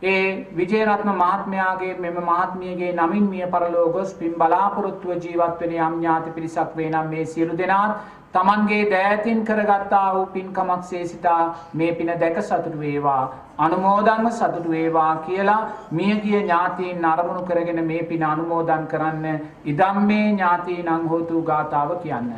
ඒ විජේරත්න මහත්මයාගේ මෙම මහත්මියගේ නමින් මිය පරලෝකස් පින් බලාපොරොත්තුව ජීවත් වෙන යම් ඥාති පිරිසක් වේ නම් මේ සියලු දෙනාත් තමන්ගේ දෑතින් කරගත්තා වූ පින්කමක් සේසිතා මේ පින දැක සතුටු වේවා අනුමෝදන්ව සතුටු වේවා කියලා මියගිය ඥාතීන් අරමුණු කරගෙන මේ පින අනුමෝදන් කරන්න ඉදම්මේ ඥාතීනං හෝතු ගාතාව කියන්න.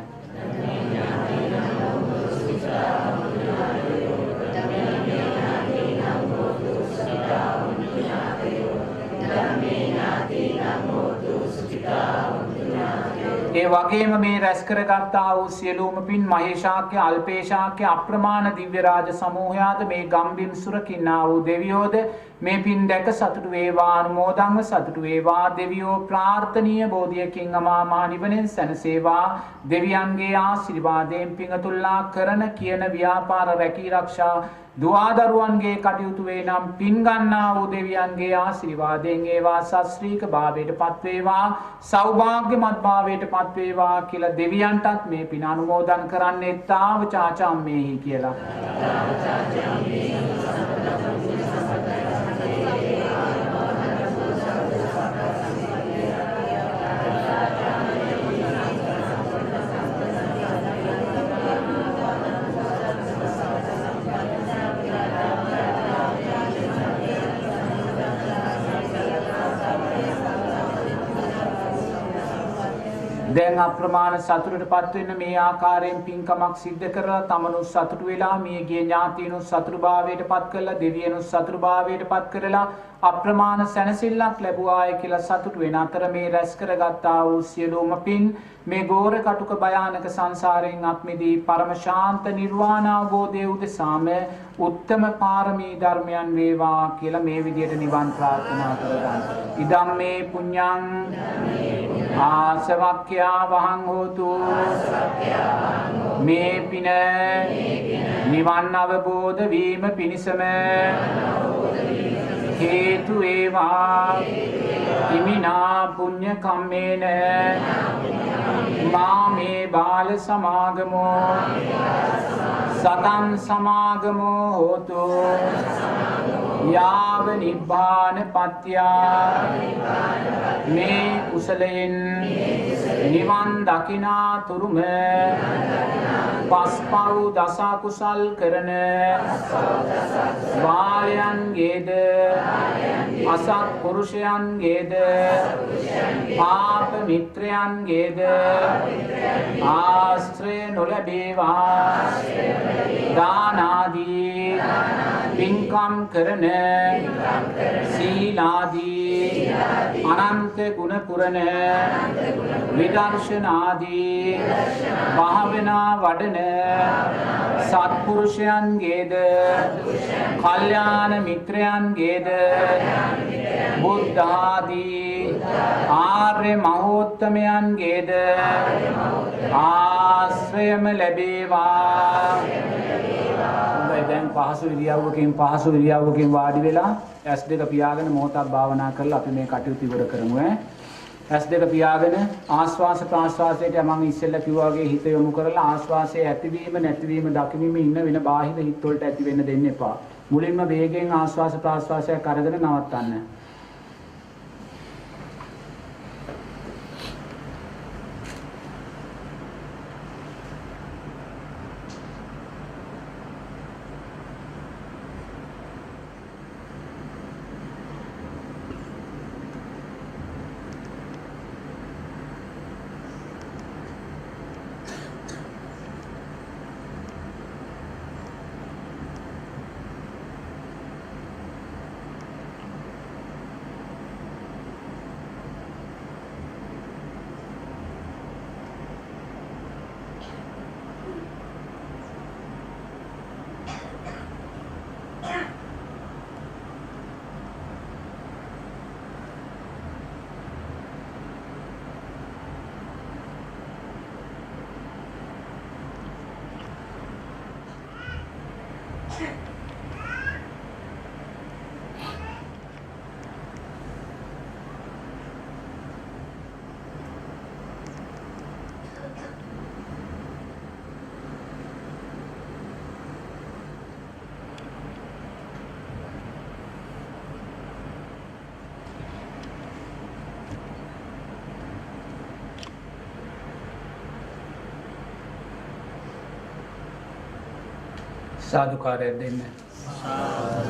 ඒ වගේම මේ රැස් කරගත්තා වූ සියලුම පින් මහේශාක්‍ය අල්පේශාක්‍ය අප්‍රමාණ දිව්‍ය රාජ සමූහයාද මේ ගම්බිම් සුරකින්නා වූ දෙවියෝද මේ පින් දැක සතුටු වේවා අනුමෝදන්ව සතුටු වේවා. දෙවියෝ ප්‍රාර්ථනීය බෝධියකින් අමා මහ නිවනෙන් සැනසේවා. දෙවියන්ගේ ආශිර්වාදයෙන් පිංතුල්ලා කරන කියන ව්‍යාපාර රැකී ආරක්ෂා දුවදරුවන්ගේ කටයුතු වේ නම් පින් ගන්නා වූ දෙවියන්ගේ ආශිර්වාදයෙන් ඒවා ශාස්ත්‍රීක භාවයට පත් වේවා සෞභාග්‍යමත් භාවයට පත් වේවා කියලා දෙවියන්ටත් මේ පින අනුමෝදන් කරන්නේ තාව චාචම්මේහි කියලා. දැන් අප්‍රමාණ සතුටටපත් වෙන්න මේ ආකාරයෙන් පින්කමක් සිද්ධ කරලා තමනුත් සතුටු වෙලා මියගිය ඥාතීනුත් සතුටුභාවයටපත් කරලා දෙවියනුත් සතුටුභාවයටපත් කරලා අප්‍රමාණ සැනසෙල්ලක් ලැබුවාය කියලා සතුටු වෙන අතර මේ රැස් කරගත්තා වූ සියලුම පින් මේ ගෝර කටුක භයානක සංසාරයෙන් අත්මිදී පරම ශාන්ත නිර්වාණ අවබෝධය උදෙසාම උත්තම පාරමී ධර්මයන් වේවා කියලා මේ විදියට නිවන් ප්‍රාර්ථනා කරගන්න. ඉදම් මේ පුඤ්ඤං ආසවක්ඛ්‍යා වහං හෝතු. මේ පින නිවන් අවබෝධ වීම පිණිසම හේතු වේවා. ඉමිනා පුඤ්ඤ කම්මේන මාමේ බාල සමාගමෝ සතං සමාගමෝ හෝතු. යාව නිබ්බාන පත්‍යා. මේ කුසලයෙන් නිවන් දකිනා තුරුම පස්පව් දස කුසල් කරන වාලයන්ගේද අසත් පුරුෂයන්ගේද පාප මිත්‍රයන්ගේද ආශ්‍රය නොලැබේවා. දානාදී පින්කම් කරන සීලාදී අනන්ත ගුණ පුරන විදර්ශනාදී භාවනා වඩන සත්පුරුෂයන්ගේද කල්යාණ මිත්‍රයන්ගේද බුද්ධාදී ආර්ය මහෝත්තමයන්ගේද ආශ්‍රයම ලැබේවා. දැන් පහසු ඉරියව්වකින් වාඩි වෙලා ඇස් දෙක පියාගෙන මොහොතක් භාවනා කරලා අපි මේ කටයුතු ඉවර කරමු. ඇස් දෙක පියාගෙන ආස්වාස ප්‍රාස්වාසයට මම ඉස්සෙල්ලා කිව්වා වගේ හිත යොමු කරලා ආස්වාසයේ ඇතිවීම නැතිවීම දකිමින් ඉන්න වෙන බාහිර හිත වලට ඇති වෙන්න දෙන්න එපා. මුලින්ම වේගෙන් ආස්වාස ප්‍රාස්වාසයක් අරගෙන නවත්තන්න. साधुकार्य दिन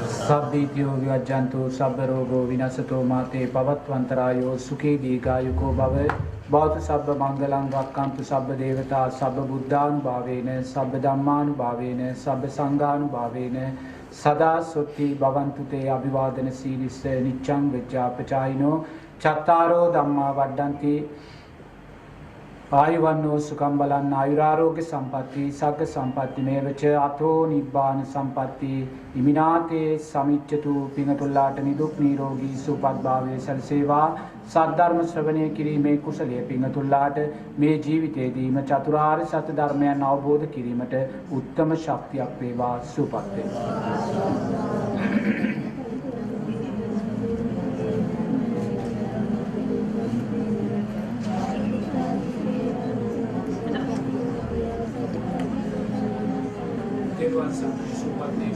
सब्दीत्यो विज्जंतो सब रोगो विनशतो माते पवत्वंतरायो सुखे दीर्घायुको भव भवतु सब मंगलं रक्षन्तु सब देवता सब बुद्धानुभावेन सब धम्मानुभावेन सब संघानुभावेन सदा सुखी भवन्तु ते अभिवादन सीरिस नित्यं विद्यापचायिनो चत्तारो धम्मा वड्डन्ति आयुवन्नो सुखं बलं आयुरारोग्य संपत्ति सग संपत्ति मेवच अतो निब्बान संपत्ति इमिनाते समिච්ඡතු පිංගතුල්ලාට නිදුක් නිරෝගී සුවපත් භාවයේ සැලසේවා. සද්ධර්ම ශ්‍රවණය කිරීමේ කුසලයේ පිංගතුල්ලාට මේ ජීවිතයේදීම චතුරාර්ය සත්‍ය ධර්මයන් අවබෝධ කිරීමට උත්තම ශක්තියක් වේවා. සුවපත් වේවා. सुपत्नी